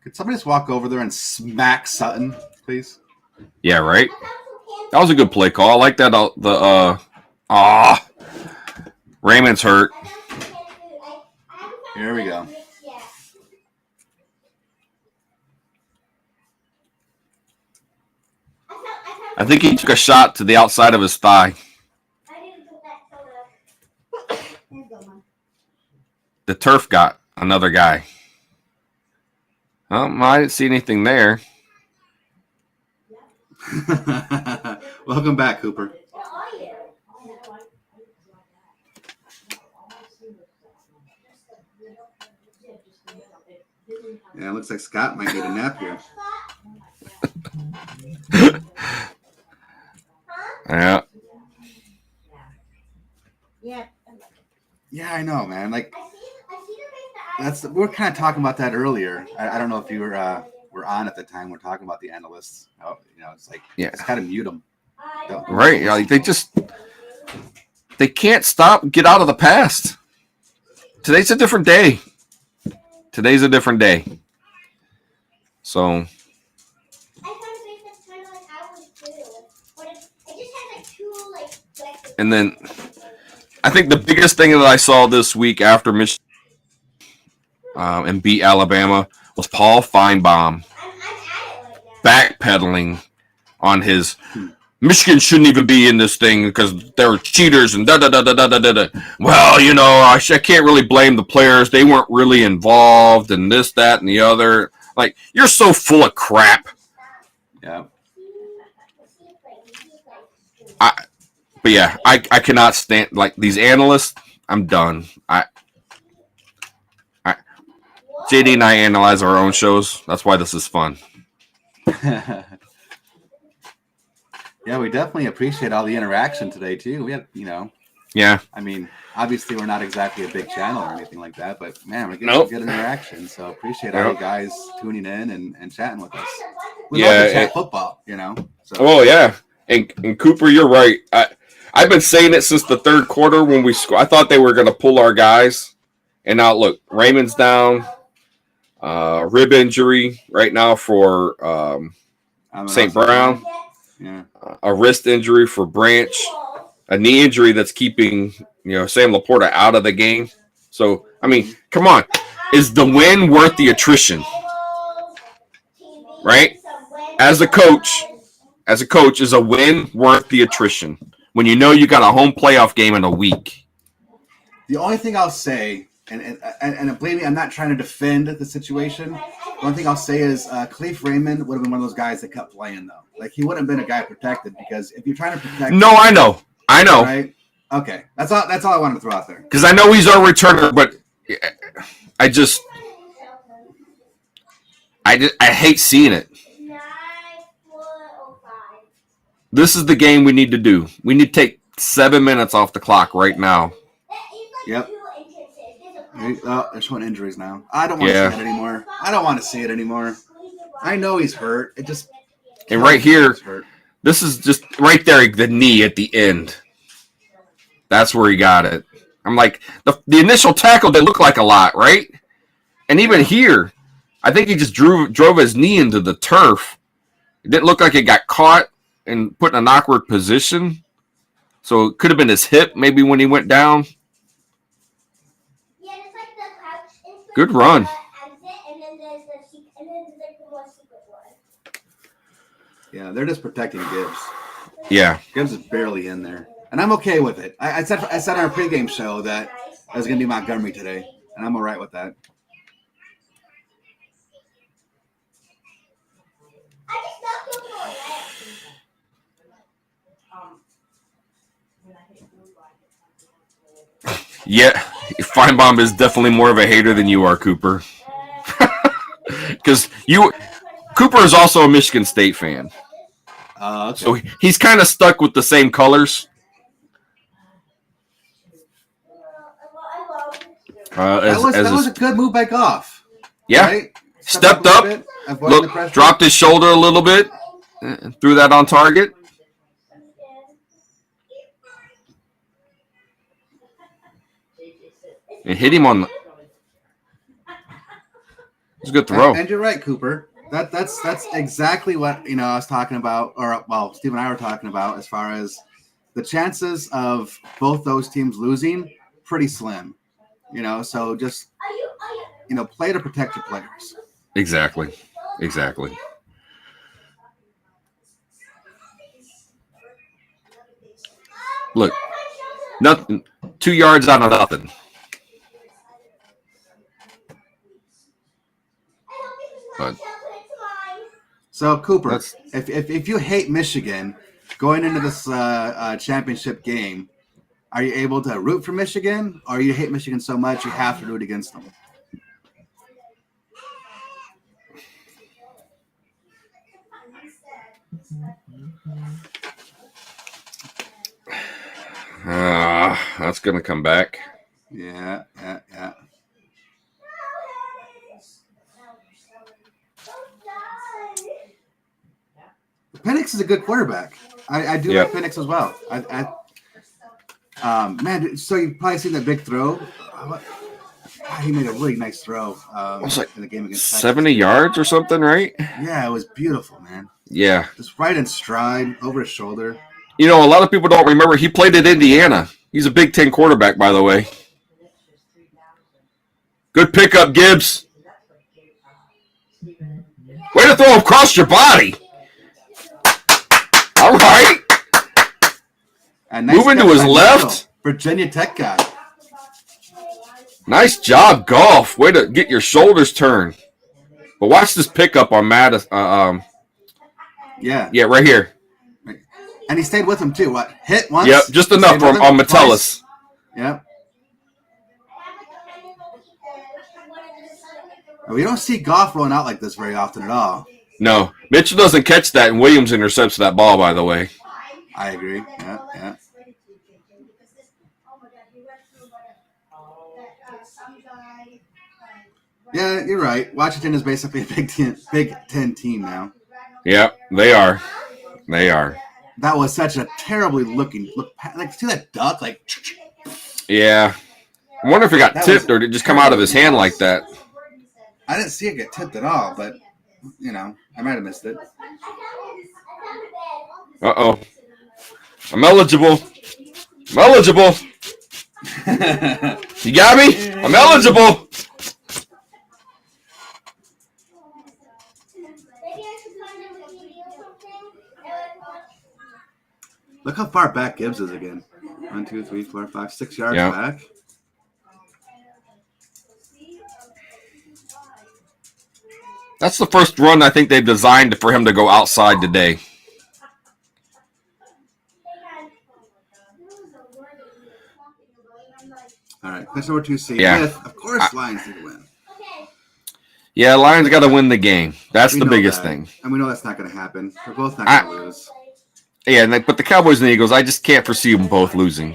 Could somebody just walk over there and smack Sutton, please? Yeah, right? That was a good play call. I like that. Raymond's hurt. Here we go. I think he took a shot to the outside of his thigh. The turf got another guy. I didn't see anything there. Welcome back, Cooper. Yeah, it looks like Scott might get a nap here. Yeah. Yeah, I know, man. Like, we were kind of talking about that earlier. I don't know if you were on at the time. We're talking about the analysts. Oh, it's like, just kind of mute them. Right. Like they can't stop. Get out of the past. Today's a different day. So. And then I think the biggest thing that I saw this week after Michigan and beat Alabama was Paul Feinbaum backpedaling on his Michigan shouldn't even be in this thing because they're cheaters and da-da-da-da-da-da-da. Well, I can't really blame the players. They weren't really involved in this, that, and the other. Like, you're so full of crap. Yeah. But yeah, I cannot stand like these analysts. I'm done. JD and I analyze our own shows. That's why this is fun. Yeah, we definitely appreciate all the interaction today too. We had, Yeah. I mean, obviously we're not exactly a big channel or anything like that, but man, we're getting some good interaction. So appreciate all you guys tuning in and chatting with us. We love to chat football, So. Oh yeah, and Cooper, you're right. I've been saying it since the third quarter when we scored. I thought they were going to pull our guys, and now look, Raymond's down, rib injury right now for St. Brown, a wrist injury for Branch, a knee injury that's keeping Sam Laporta out of the game. So I mean, come on, is the win worth the attrition? Right? As a coach, is a win worth the attrition? When you got a home playoff game in a week. The only thing I'll say, and believe me, I'm not trying to defend the situation. The only thing I'll say is Khalif Raymond would have been one of those guys that kept playing, though. Like, he wouldn't have been a guy protected because if you're trying to protect... No, I know. Right? Okay. That's all I wanted to throw out there. Because I know he's our returner, but I hate seeing it. This is the game we need to do. We need to take 7 minutes off the clock right now. Yep. There's one injuries now. I don't want to see it anymore. I know he's hurt. It just... And right here, this is just right there, the knee at the end. That's where he got it. I'm like, the initial tackle didn't look like a lot, right? And even here, I think he just drove his knee into the turf. It didn't look like it got caught and put in an awkward position. So it could have been his hip maybe when he went down. Good run. Yeah, they're just protecting Gibbs. Yeah. Gibbs is barely in there. And I'm okay with it. I said on our pregame show that I was going to be Montgomery today. And I'm all right with that. Yeah, Feinbaum is definitely more of a hater than you are, Cooper. Because Cooper is also a Michigan State fan. Okay. So he's kind of stuck with the same colors. That was a good move by Goff. Yeah. Right? Stepped up, look, dropped his shoulder a little bit, threw that on target. And hit him on. It's a good throw. And you're right, Cooper. That's exactly what I was talking about, or well, Steve and I were talking about, as far as the chances of both those teams losing, pretty slim. So just play to protect your players. Exactly. Look, nothing. 2 yards out of nothing. But so Cooper, if you hate Michigan going into this championship game, are you able to root for Michigan, or you hate Michigan so much you have to root against them? That's gonna come back. Yeah. Penix is a good quarterback. I do like Penix as well. Man, so you've probably seen that big throw. He made a really nice throw in the game against 70 yards or something, right? Yeah, it was beautiful, man. Yeah. Just right in stride, over his shoulder. A lot of people don't remember he played at Indiana. He's a Big Ten quarterback, by the way. Good pickup, Gibbs. Way to throw across your body. All right. Nice moving to his left. Virginia Tech guy. Nice job, Goff. Way to get your shoulders turned. But watch this pickup on Madison. Yeah, right here. And he stayed with him too. What? Hit once? Yep, just enough on Metellus. Yep. We don't see Goff rolling out like this very often at all. No. Mitchell doesn't catch that, and Williams intercepts that ball, by the way. I agree. Yeah. Yeah, you're right. Washington is basically a Big Ten team now. Yep, they are. That was such a terribly looking look. Like, see that duck? Like, yeah. I wonder if it got tipped or did it just come out of his hand like that. I didn't see it get tipped at all, but I might have missed it. Uh-oh. I'm eligible. You got me? I'm eligible. Look how far back Gibbs is again. 1, 2, 3, 4, 5, 6 yards back. That's the first run I think they've designed for him to go outside today. All right, question number 2 seed. Yeah. Of course, Lions need to win. Yeah, Lions got to win the game. That's the biggest thing. And we know that's not going to happen. We're both not going to lose. Yeah, but the Cowboys and the Eagles, I just can't foresee them both losing.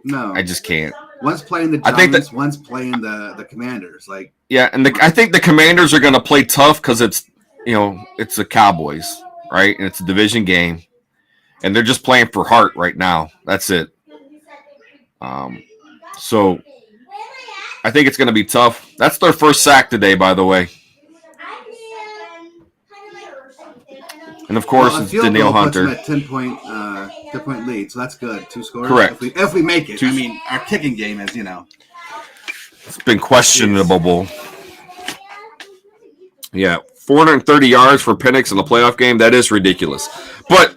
No. I just can't. One's playing the Giants, one's playing the Commanders. Yeah, and I think the Commanders are going to play tough because it's the Cowboys, right? And it's a division game. And they're just playing for heart right now. That's it. So I think it's going to be tough. That's their first sack today, by the way. And of course, it's Danielle Hunter. At 10-point lead, so that's good. 2 scores. Correct. If we make it, our kicking game is, it's been questionable. Yeah, 430 yards for Penix in the playoff game. That is ridiculous. But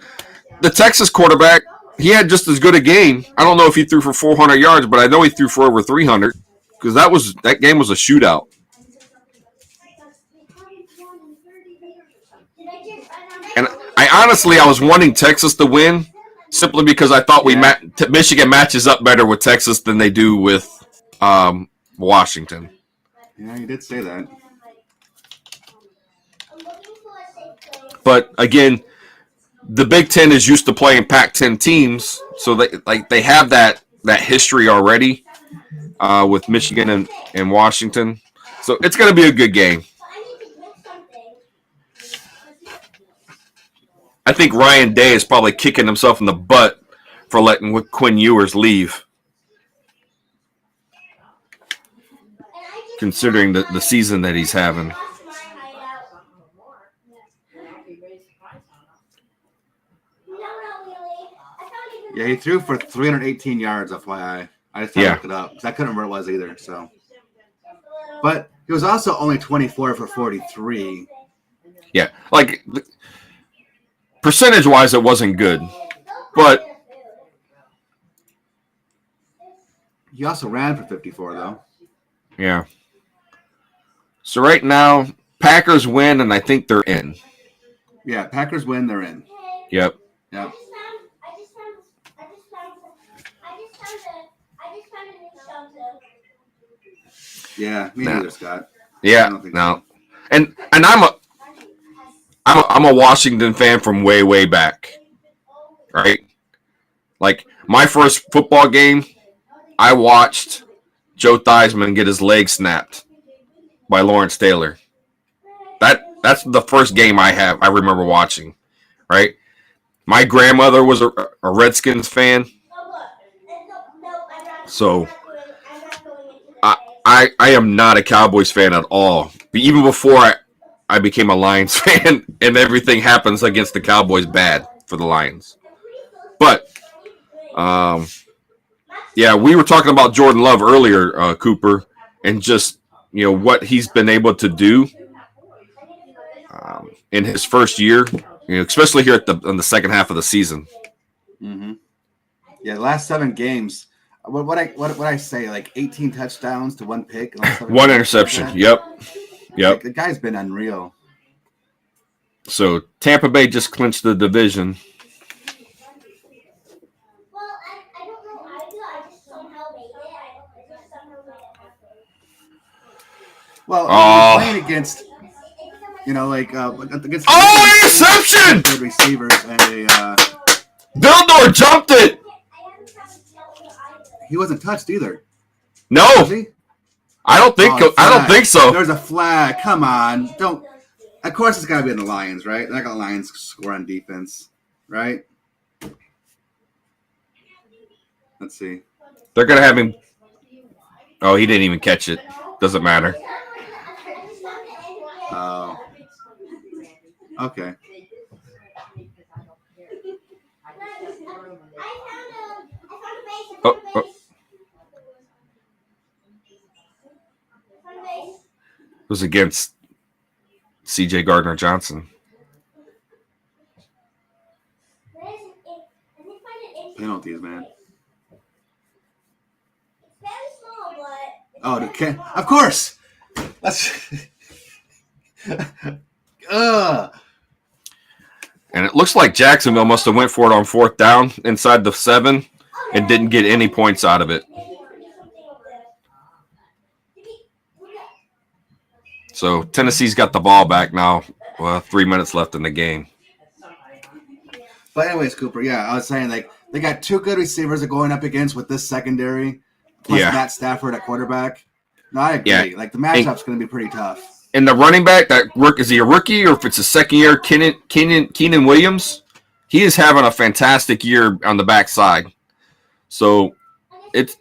the Texas quarterback, he had just as good a game. I don't know if he threw for 400 yards, but I know he threw for over 300 because that game was a shootout. And I was wanting Texas to win simply because I thought Michigan matches up better with Texas than they do with Washington. Yeah, you did say that. I'm looking for a safe place. But again, the Big Ten is used to playing Pac-10 teams, so they have that history already with Michigan and Washington. So it's going to be a good game. But I need to drink something. I think Ryan Day is probably kicking himself in the butt for letting Quinn Ewers leave, And I just considering the season that he's having. lost my hideout. No, not really. I found even Yeah, he threw for 318 yards, FYI. I just had to look it up because I couldn't remember what it was either. So, but he was also only 24 for 43. Yeah, like percentage-wise, it wasn't good, but He also ran for 54 though. yeah. So right now, Packers win, and I think they're in. Yeah, Packers win, they're in. Yep. Yep. I just found a new shelter. Yeah, me No. neither, Scott. I Yeah. don't think No. And I'm a Washington fan from way back, right? Like my first football game, I watched Joe Theismann get his leg snapped by Lawrence Taylor. That's the first game I remember watching, right? My grandmother was a Redskins fan, so I am not a Cowboys fan at all. But even before I became a Lions fan, and everything happens against the Cowboys bad for the Lions. But yeah, we were talking about Jordan Love earlier, Cooper, and just what he's been able to do in his first year, especially here in the second half of the season. Mm-hmm. Yeah, the last 7 games. What I say, like 18 touchdowns to 1 pick, and 1 interception. Yep. Like, the guy's been unreal. So Tampa Bay just clinched the division. Well, I don't know either. I just somehow made it. I just somehow made it happen. Well, Oh. playing against, against Interception! good receivers and Dildor jumped it. I haven't found a shelter either. he wasn't touched either. No, Was he? I don't think. Oh, I don't flag. think so. There's a flag. Come on, don't. Of course, it's got to be in the Lions, right? They're not gonna Lions score on defense, right? Let's see. They're gonna have him. Oh, he didn't even catch it. Doesn't matter. Oh, okay. Oh, oh. It was against C.J. Gardner-Johnson. Penalties, man. It's very small, but Oh, of course. That's. And it looks like Jacksonville must have went for it on 4th down inside the 7 and didn't get any points out of it. So Tennessee's got the ball back now. 3 minutes left in the game. But anyways, Cooper, yeah, I was saying, like, they got 2 good receivers they're going up against with this secondary, plus Yeah. Matt Stafford at quarterback. No, I agree. Yeah. Like, the matchup's going to be pretty tough. And the running back, is he a rookie or if it's a second year, Keenan Williams? He is having a fantastic year on the backside. So that's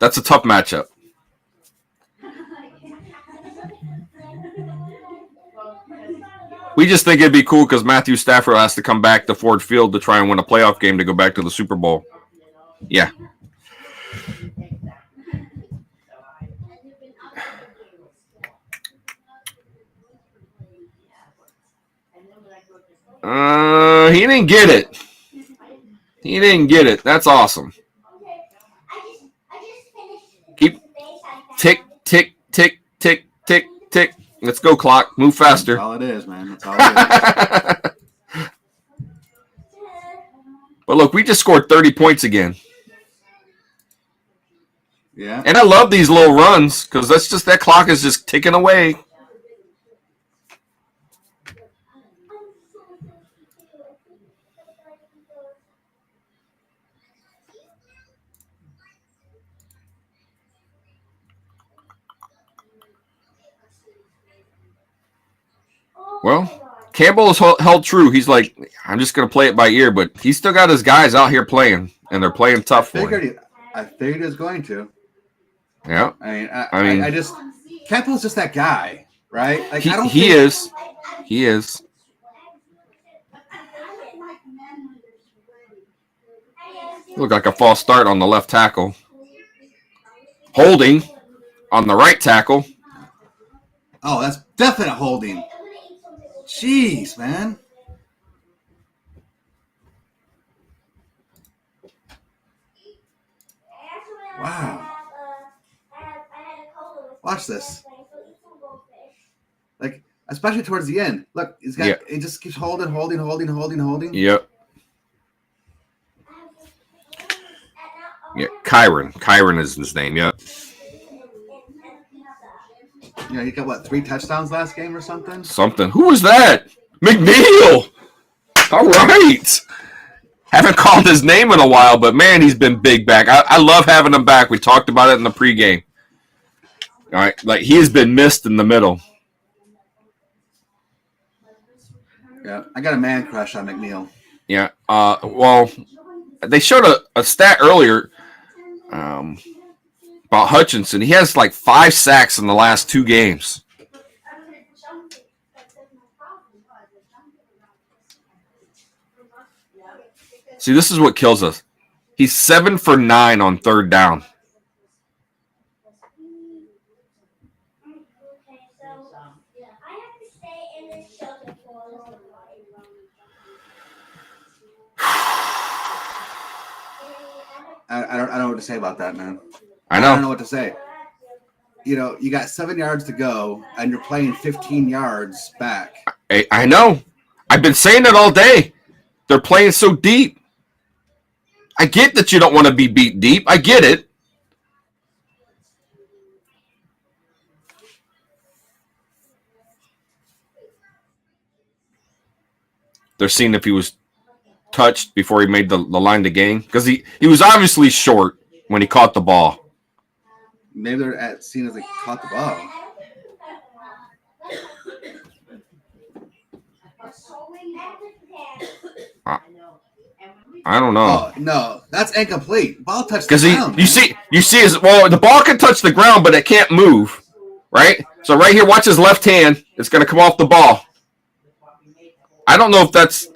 a tough matchup. We just think it'd be cool because Matthew Stafford has to come back to Ford Field to try and win a playoff game to go back to the Super Bowl. Yeah. He didn't get it. He didn't get it. That's awesome. I just finished. Keep tick, tick, tick, tick, tick, tick. Let's go, clock. Move faster. That's all it is, man. That's all it is. But look, we just scored 30 points again. Yeah. And I love these little runs because that clock is just ticking away. Well, Campbell is held true. He's like, I'm just going to play it by ear, but he's still got his guys out here playing, and they're playing tough for him. I figured he was going to. Yeah. I mean, I just Campbell's just that guy, right? Like he is. He is. Look like a false start on the left tackle. Holding on the right tackle. Oh, that's definite holding. Jeez, man. Wow. Watch this. Like, especially towards the end. Look, he just keeps holding. Yep. Yeah, Kyron. Kyron is his name, yep. You know, he got, 3 touchdowns last game or something? Who was that? McNeil! All right. Haven't called his name in a while, but, man, he's been big back. I love having him back. We talked about it in the pregame. All right, like, he has been missed in the middle. Yeah, I got a man crush on McNeil. Yeah, well, they showed a stat earlier about Hutchinson. He has like 5 sacks in the last 2 games. See, this is what kills us. He's 7 for 9 on 3rd down. I don't know what to say about that, man. I know. I don't know what to say. You know, you got 7 yards to go, and you're playing 15 yards back. I know. I've been saying it all day. They're playing so deep. I get that you don't want to be beat deep. I get it. They're seeing if he was touched before he made the line to gain. Because he was obviously short when he caught the ball. Maybe they're seeing as they caught the ball. I don't know. Oh, no, that's incomplete. Ball touched the ground. You see the ball can touch the ground, but it can't move, right? So right here, watch his left hand. It's going to come off the ball. I don't know if that's.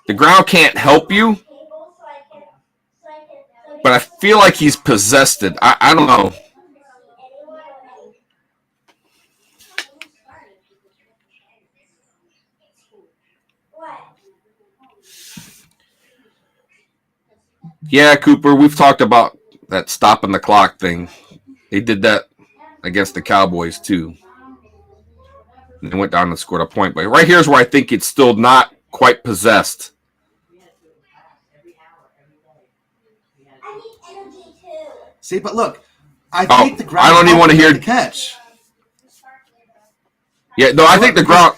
The ground can't help you, but I feel like he's possessed it. I don't know. Yeah, Cooper, we've talked about that stopping the clock thing. They did that against the Cowboys, too. And they went down and scored a point. But right here's where I think it's still not quite possessed. See, but look, I think the ground. I don't even want to hear the catch. Yeah, no, I think the ground.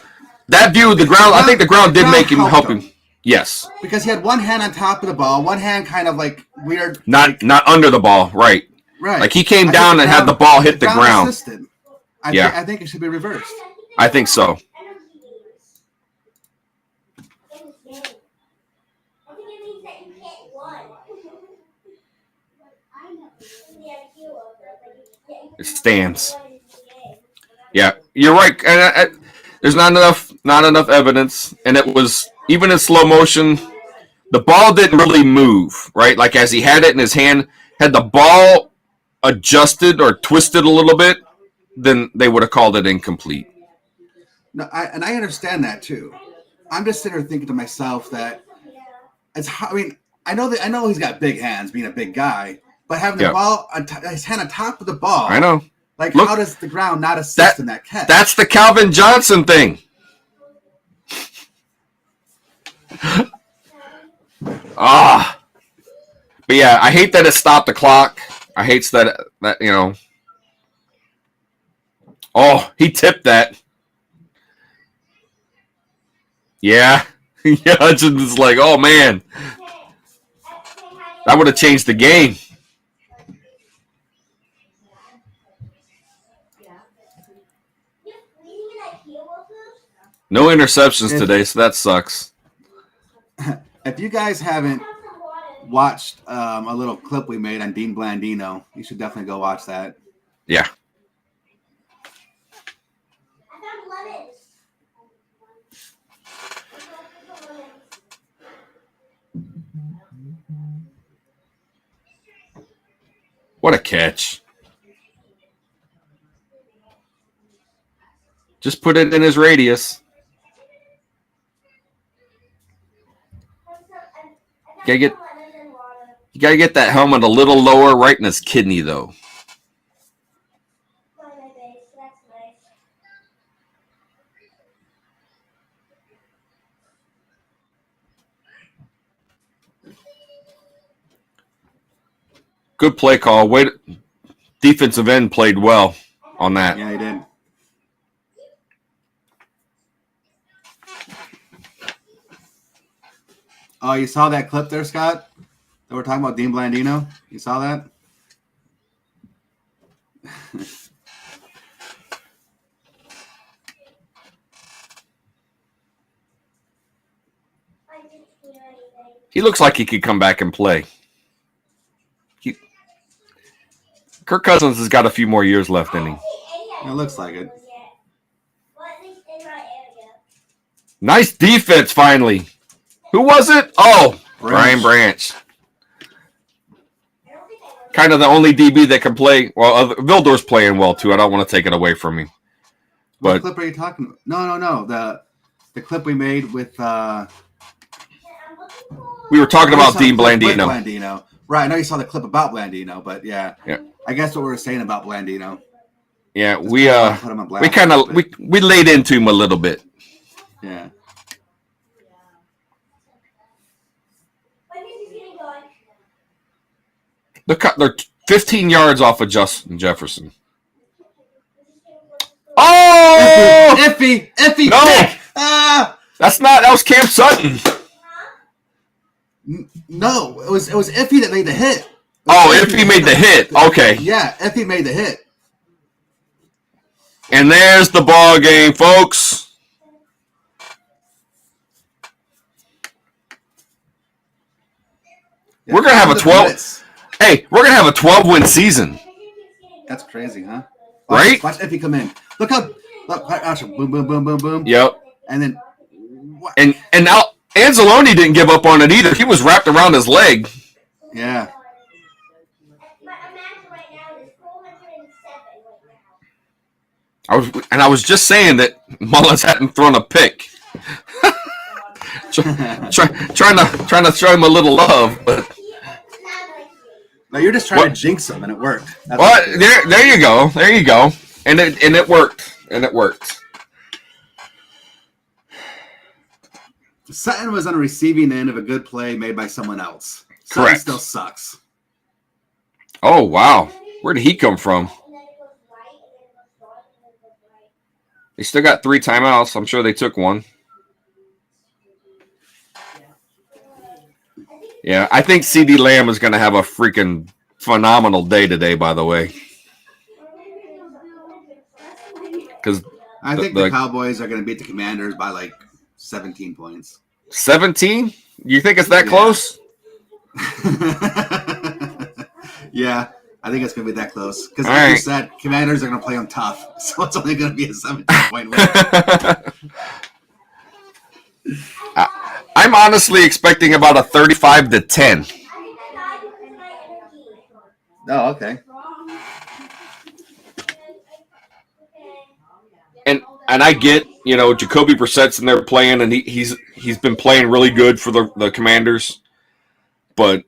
That view of the ground, I think the ground did make him help him. Yes. Because he had one hand on top of the ball, one hand kind of like weird. Not under the ball, right? Right. Like he came down and had the ball hit the ground. I think it should be reversed. I think so. It stands. Yeah, you're right. And there's not enough evidence, and it was even in slow motion. The ball didn't really move, right? Like as he had it in his hand, had the ball adjusted or twisted a little bit, then they would have called it incomplete. No, I understand that too. I'm just sitting here thinking to myself that it's. I mean, I know he's got big hands, being a big guy, but having the ball, his hand on top of the ball. I know. Like, look, how does the ground not assist in that catch? That's the Calvin Johnson thing. Ah. But yeah, I hate that it stopped the clock. I hate that Oh, he tipped that. Yeah. Yeah, Hutchins is like, oh man, that would have changed the game. No interceptions today, so that sucks. If you guys haven't watched a little clip we made on Dean Blandino, you should definitely go watch that. Yeah. What a catch. Just put it in his radius. You gotta get that helmet a little lower, right in his kidney, though. Good play call. Defensive end played well on that. Yeah, he did. Oh, you saw that clip there, Scott? That we're talking about Dean Blandino? You saw that? He looks like he could come back and play. Kirk Cousins has got a few more years left in him. It looks like it. Nice defense, finally. Who was it? Oh, Brian Branch. Kind of the only DB that can play. Well, Vildor's playing well, too. I don't want to take it away from him. What clip are you talking about? No. The clip we made with... we were talking about Dean Blandino. Right, I know you saw the clip about Blandino, but yeah. I guess what we were saying about Blandino. Yeah, we laid into him a little bit. Yeah. They're 15 yards off of Justin Jefferson. Oh! Iffy! No! Pick! Ah! That was Cam Sutton. No, it was Iffy that made the hit. Iffy made the hit. Okay. Yeah, Iffy made the hit. And there's the ball game, folks. Yeah, we're gonna have a 12. Hey, we're gonna have a 12-win season. That's crazy, huh? Right? Watch Iffy come in. Look, watch him. Boom, boom, boom, boom, boom. Yep. And then. And now Anzalone didn't give up on it either. He was wrapped around his leg. Yeah. I was just saying that Mullins hadn't thrown a pick. trying to show him a little love, but no, you're just trying to jinx him, and it worked. There you go, and it worked. Sutton was on a receiving end of a good play made by someone else. Correct. Sutton still sucks. Oh wow, where did he come from? They still got 3 timeouts. I'm sure they took one. Yeah, I think CD Lamb is going to have a freaking phenomenal day today, by the way. Because I think the Cowboys are going to beat the Commanders by like 17 points. 17? You think it's that close? Yeah, I think it's going to be that close. Because like you said, Commanders are going to play them tough. So it's only going to be a 17-point win. I'm honestly expecting about a 35-10. Oh, okay. And I get, Jacoby Brissett's in there playing, and he's been playing really good for the Commanders, but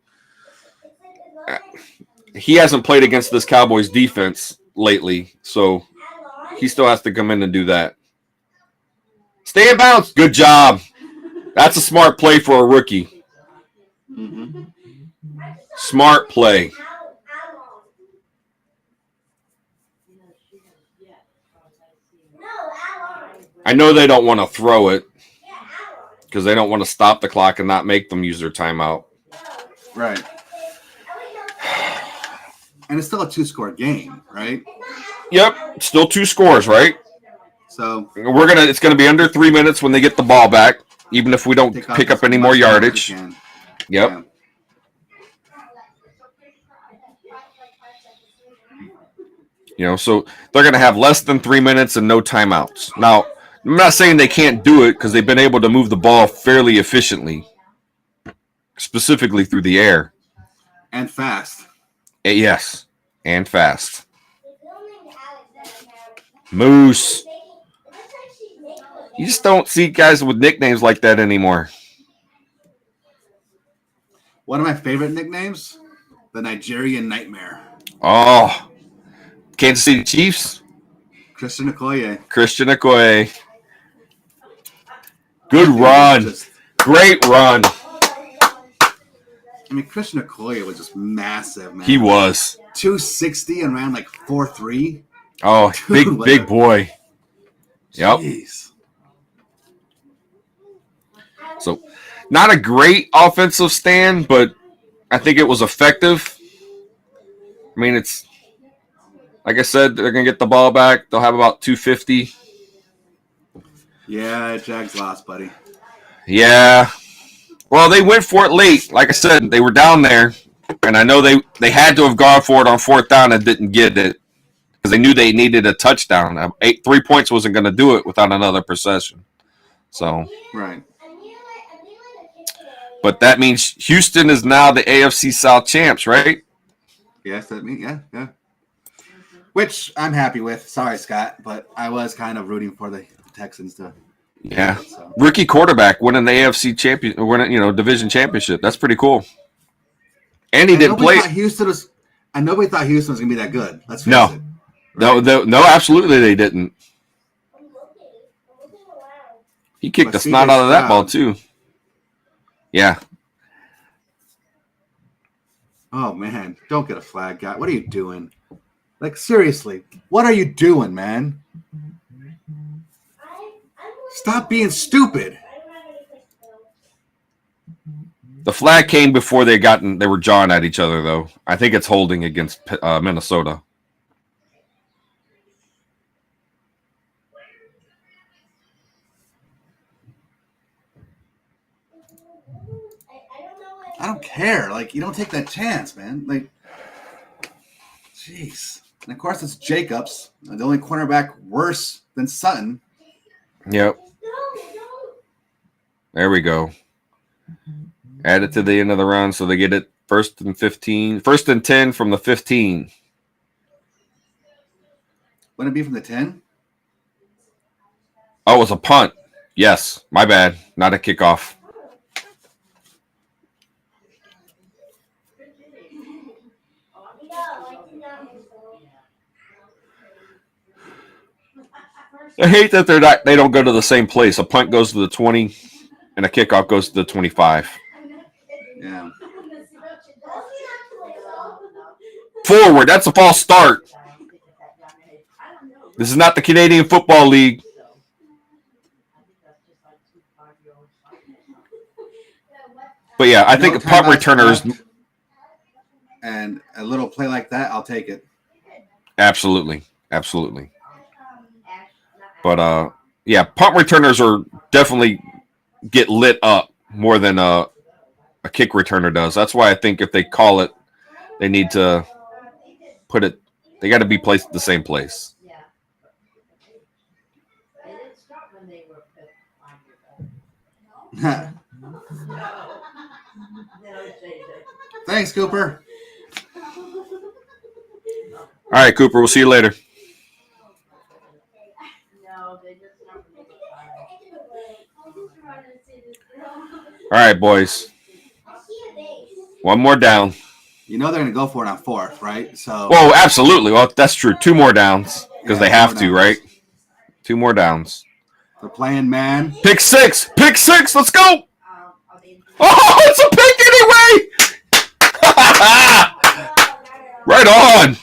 he hasn't played against this Cowboys defense lately, so he still has to come in and do that. Stay in bounds. Good job. That's a smart play for a rookie. Mm-hmm. Smart play. I know they don't want to throw it because they don't want to stop the clock and not make them use their timeout. Right. And it's still a 2-score game, right? Yep, still 2 scores, right? So it's gonna be under 3 minutes when they get the ball back, even if we don't pick up any more yardage. Yep. So they're gonna have less than 3 minutes and no timeouts. Now, I'm not saying they can't do it because they've been able to move the ball fairly efficiently, specifically through the air. And fast. Yes, and fast. Moose. You just don't see guys with nicknames like that anymore. One of my favorite nicknames, the Nigerian Nightmare. Oh, Kansas City Chiefs. Christian Okoye. Good run. Great run. I mean, Christian Okoye was just massive, man. He was. 260 and ran like 4.3. Oh, big boy. Yep. Jeez. So, not a great offensive stand, but I think it was effective. I mean, it's like I said, they're gonna get the ball back. They'll have about 250. Yeah, Jags lost, buddy. Yeah. Well, they went for it late. Like I said, they were down there, and I know they had to have gone for it on 4th down and didn't get it because they knew they needed a touchdown. 3 points wasn't going to do it without another possession. So, right. But that means Houston is now the AFC South champs, right? Yes, that means yeah. Which I'm happy with. Sorry, Scott, but I was kind of rooting for the Texans to. Yeah, so. Rookie quarterback winning the AFC division championship. That's pretty cool. And he didn't play. And nobody thought Houston was gonna be that good. Let's face it. Right? No, absolutely they didn't. He kicked the snot out of that ball too. Yeah. Oh man, don't get a flag, guy. What are you doing? Like seriously, what are you doing, man? Stop being stupid. The flag came before they were jawing at each other, though. I think it's holding against Minnesota. I don't care. Like, you don't take that chance, man. Like, jeez. And of course, it's Jacobs, the only cornerback worse than Sutton. Yep. There we go. Add it to the end of the run so they get it 1st and 15. 1st and 10 from the 15. Wouldn't it be from the 10? Oh, it was a punt. Yes. My bad. Not a kickoff. I hate that they don't go to the same place. A punt goes to the 20 and a kickoff goes to the 25. Yeah. Forward. That's a false start. This is not the Canadian Football League. But yeah, I think a punt returner is. And a little play like that, I'll take it. Absolutely. But yeah, punt returners are definitely get lit up more than a kick returner does. That's why I think if they call it, they need to put it. They got to be placed at the same place. Thanks, Cooper. All right, Cooper. We'll see you later. All right, boys. One more down. You know they're going to go for it on 4th, right? So. Oh, absolutely. Well, that's true. 2 more downs because they have to, right? 2 more downs. They're playing man. Pick six. Let's go. Oh, it's a pick anyway! Right on.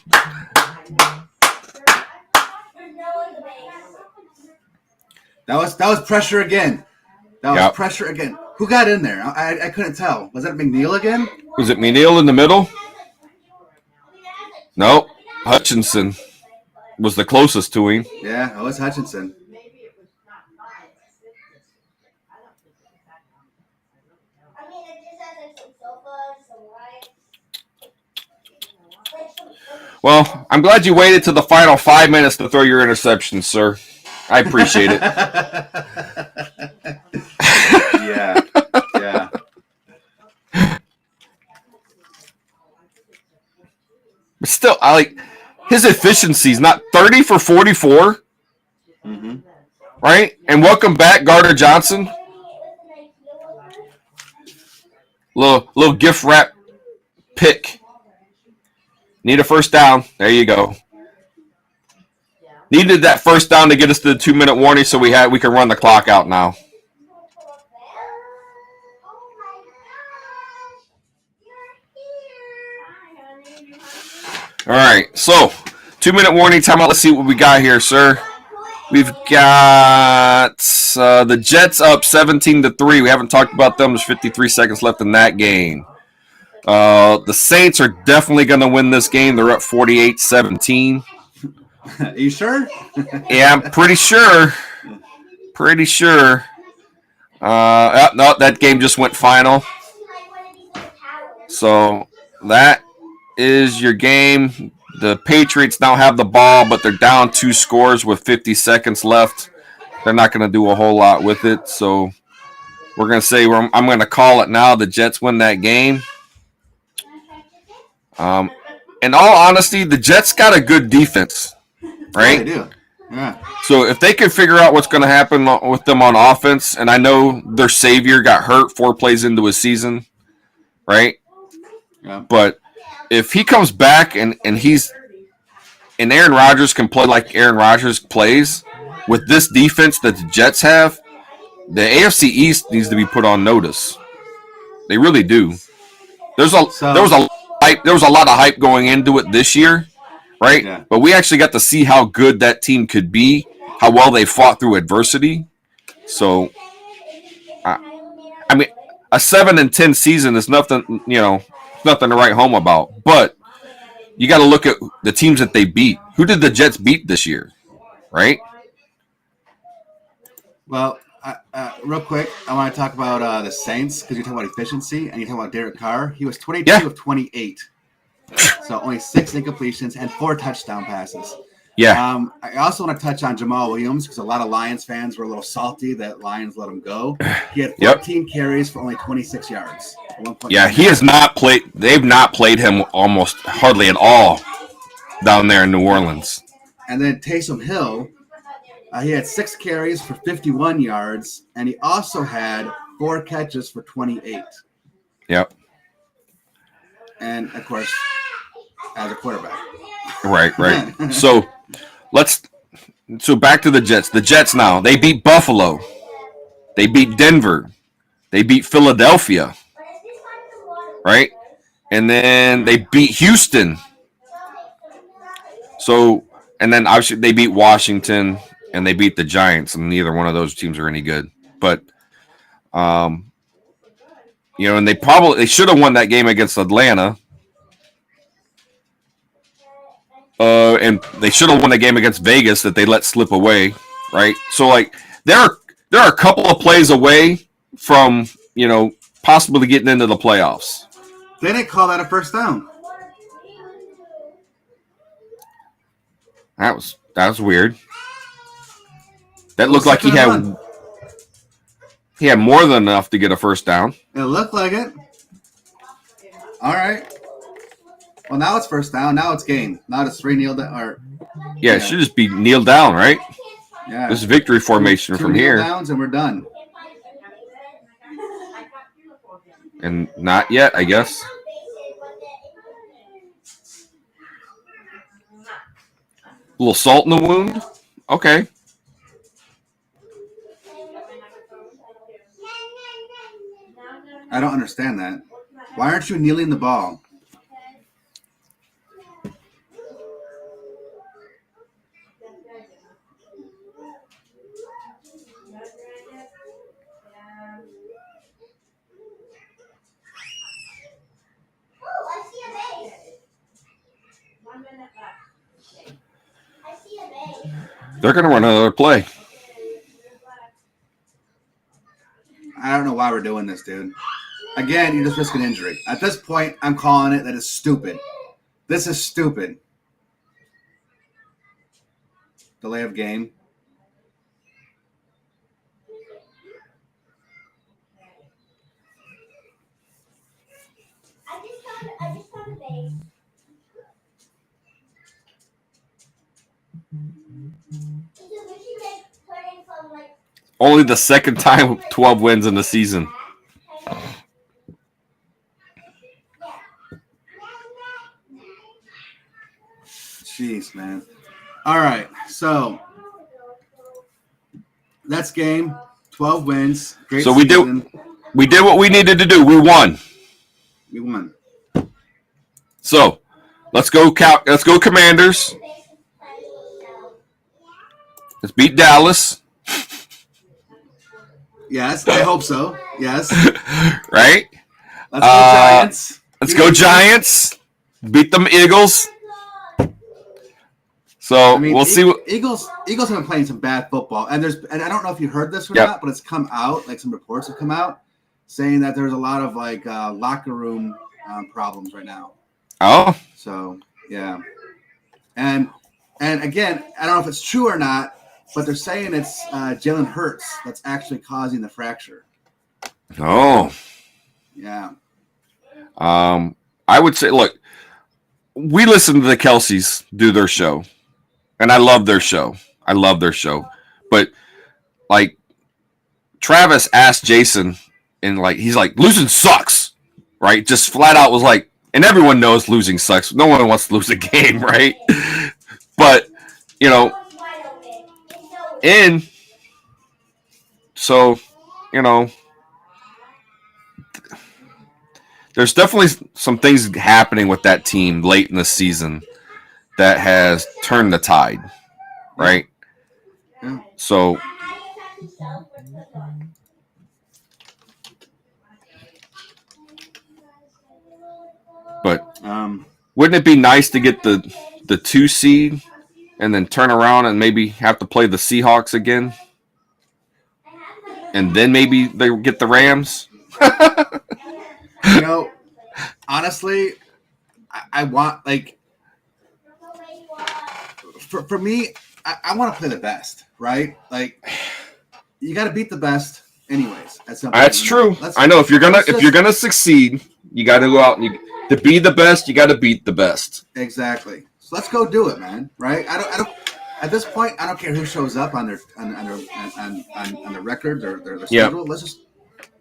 That was pressure again. That was pressure again. Who got in there? I couldn't tell. Was that McNeil again? Was it McNeil in the middle? Nope. Hutchinson was the closest to him. Yeah, it was Hutchinson. Well, I'm glad you waited to the final 5 minutes to throw your interception, sir. I appreciate it. Yeah. Yeah. But still, I like his efficiency's not 30 for 44. Mm-hmm. Right? And welcome back, Gardner Johnson. Little gift wrap pick. Need a first down. There you go. Needed that first down to get us to the 2-minute warning, so we can run the clock out now. All right, so 2-minute warning timeout. Let's see what we got here, sir. We've got the Jets up 17-3. We haven't talked about them. There's 53 seconds left in that game. The Saints are definitely going to win this game. They're up 48-17. Are you sure? Yeah, I'm pretty sure. Pretty sure. No, that game just went final. So that is your game. The Patriots now have the ball, but they're down 2 scores with 50 seconds left. They're not going to do a whole lot with it. So we're going to say I'm going to call it now. The Jets win that game. In all honesty, the Jets got a good defense, right? Yeah, they do. Yeah. So if they can figure out what's going to happen with them on offense, and I know their savior got hurt 4 plays into his season, right? Yeah. But if he comes back and Aaron Rodgers can play like Aaron Rodgers plays with this defense that the Jets have, the AFC East needs to be put on notice. They really do. There was a lot of hype going into it this year, right? Yeah. But we actually got to see how good that team could be, how well they fought through adversity. So, I mean, a 7-10 season is nothing, nothing to write home about. But you got to look at the teams that they beat. Who did the Jets beat this year, right? Well, real quick, I want to talk about the Saints because you're talking about efficiency and you're talking about Derek Carr. He was 22 of 28. So only 6 incompletions and 4 touchdown passes. Yeah. I also want to touch on Jamal Williams because a lot of Lions fans were a little salty that Lions let him go. He had 14 carries for only 26 yards. Yeah, he has not played. They've not played him almost hardly at all down there in New Orleans. And then Taysom Hill, he had 6 carries for 51 yards, and he also had 4 catches for 28. Yep. And of course, as a quarterback. Right. So back to the Jets. The Jets now, they beat Buffalo. They beat Denver. They beat Philadelphia. Right? And then they beat Houston. So, and then obviously they beat Washington and they beat the Giants, and neither one of those teams are any good. But and they should have won that game against Atlanta. And they should have won the game against Vegas that they let slip away, right? So there are a couple of plays away from possibly getting into the playoffs. They didn't call that a first down. That was weird. That looked like he had more than enough to get a first down. It looked like it. All right. Well, now it's first down. Now it's game. Now it's 3 kneel down. It should just be kneel down, right? Yeah. This is victory formation from here. 2 kneel downs and we're done. And not yet, I guess. A little salt in the wound? Okay. I don't understand that. Why aren't you kneeling the ball? Oh, I see a base. 1 minute left. I see a base. They're going to run another play. I don't know why we're doing this, dude. Again, you're just risking injury. At this point, I'm calling it that it's stupid. This is stupid. Delay of game. I just found a base. Only the second time 12 wins in the season. Jeez, man. All right, so that's game. 12 wins. Great. So season. we did what we needed to do. We won. We won. So let's go Commanders. Let's beat Dallas. Yes, I hope so. Yes. Right? Let's go Giants. Let's go Giants. Beat them Eagles. So we'll see. Eagles have been playing some bad football, and I don't know if you heard this or not, but it's come out. Like some reports have come out saying that there's a lot of like locker room problems right now. Oh. So yeah, and again, I don't know if it's true or not, but they're saying it's Jalen Hurts that's actually causing the fracture. Oh. Yeah. I would say, look, we listen to the Kelseys do their show, and I love their show. But like Travis asked Jason, and like he's like, losing sucks, right? Just flat out was like, and everyone knows losing sucks. No one wants to lose a game, right? But you know, and so you know, there's definitely some things happening with that team late in the season that has turned the tide, right? Yeah. So, but wouldn't it be nice to get the 2 seed and then turn around and maybe have to play the Seahawks again? And then maybe they get the Rams? You know, honestly, I want, like, for me, I want to play the best, right? Like, you got to beat the best, anyways. That's true. I know if you're gonna succeed, you got to go out and to be the best. You got to beat the best. Exactly. So let's go do it, man. Right? I don't. At this point, I don't care who shows up on the record or their schedule. Let's just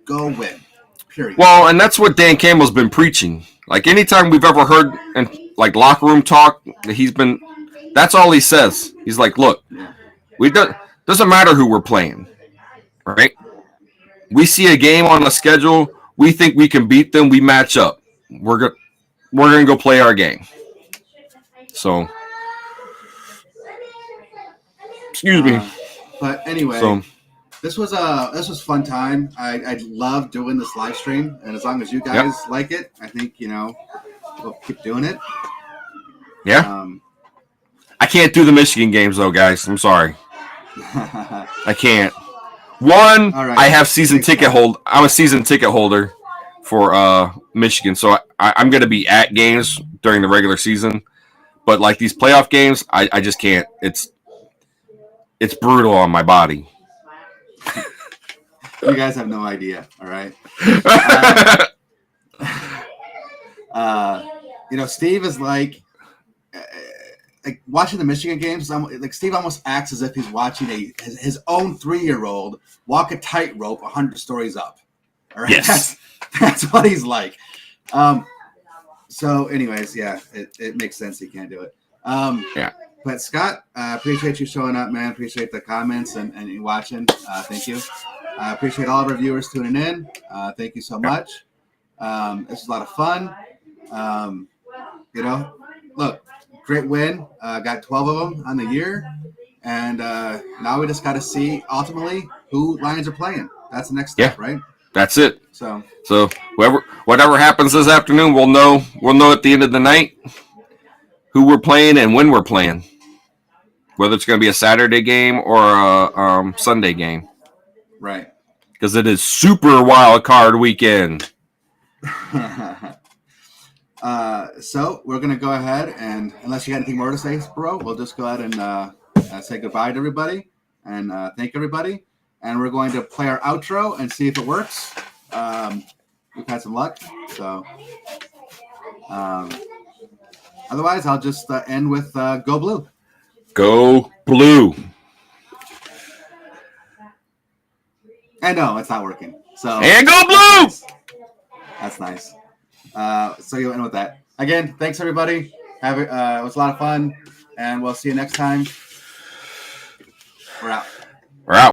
go win. Period. Well, and that's what Dan Campbell's been preaching. Like anytime we've ever heard in like locker room talk, that's all he says. He's like, look, doesn't matter who we're playing, right? We see a game on the schedule, we think we can beat them, we match up. We're gonna go play our game. So, excuse me. But anyway. This was fun time. I love doing this live stream, and as long as you guys like it, I think we'll keep doing it. Yeah. I can't do the Michigan games though, guys. I'm sorry. I can't. Right. I have season ticket hold. I'm a season ticket holder for Michigan, so I'm going to be at games during the regular season. But like these playoff games, I just can't. It's brutal on my body. You guys have no idea, all right? Steve is like watching the Michigan games. Like Steve almost acts as if he's watching his own 3-year-old walk a tightrope 100 stories up. All right, yes, that's what he's like. So, anyways, yeah, it makes sense he can't do it. Yeah. But Scott, appreciate you showing up, man. Appreciate the comments and you watching. Thank you. I appreciate all of our viewers tuning in. Thank you so much. This is a lot of fun. Look, great win. Got 12 of them on the year. And now we just got to see ultimately who Lions are playing. That's the next step, right? That's it. So whatever happens this afternoon, we'll know at the end of the night who we're playing and when we're playing. Whether it's going to be a Saturday game or a Sunday game. Right. Because it is super wild card weekend. So we're going to go ahead and, unless you got anything more to say, bro, we'll just go ahead and say goodbye to everybody and thank everybody. And we're going to play our outro and see if it works. We've had some luck. So otherwise, I'll just end with Go Blue. Go Blue. And no, it's not working. So and Go Blue! That's nice. So you'll end with that. Again, thanks everybody. It was a lot of fun, and we'll see you next time. We're out.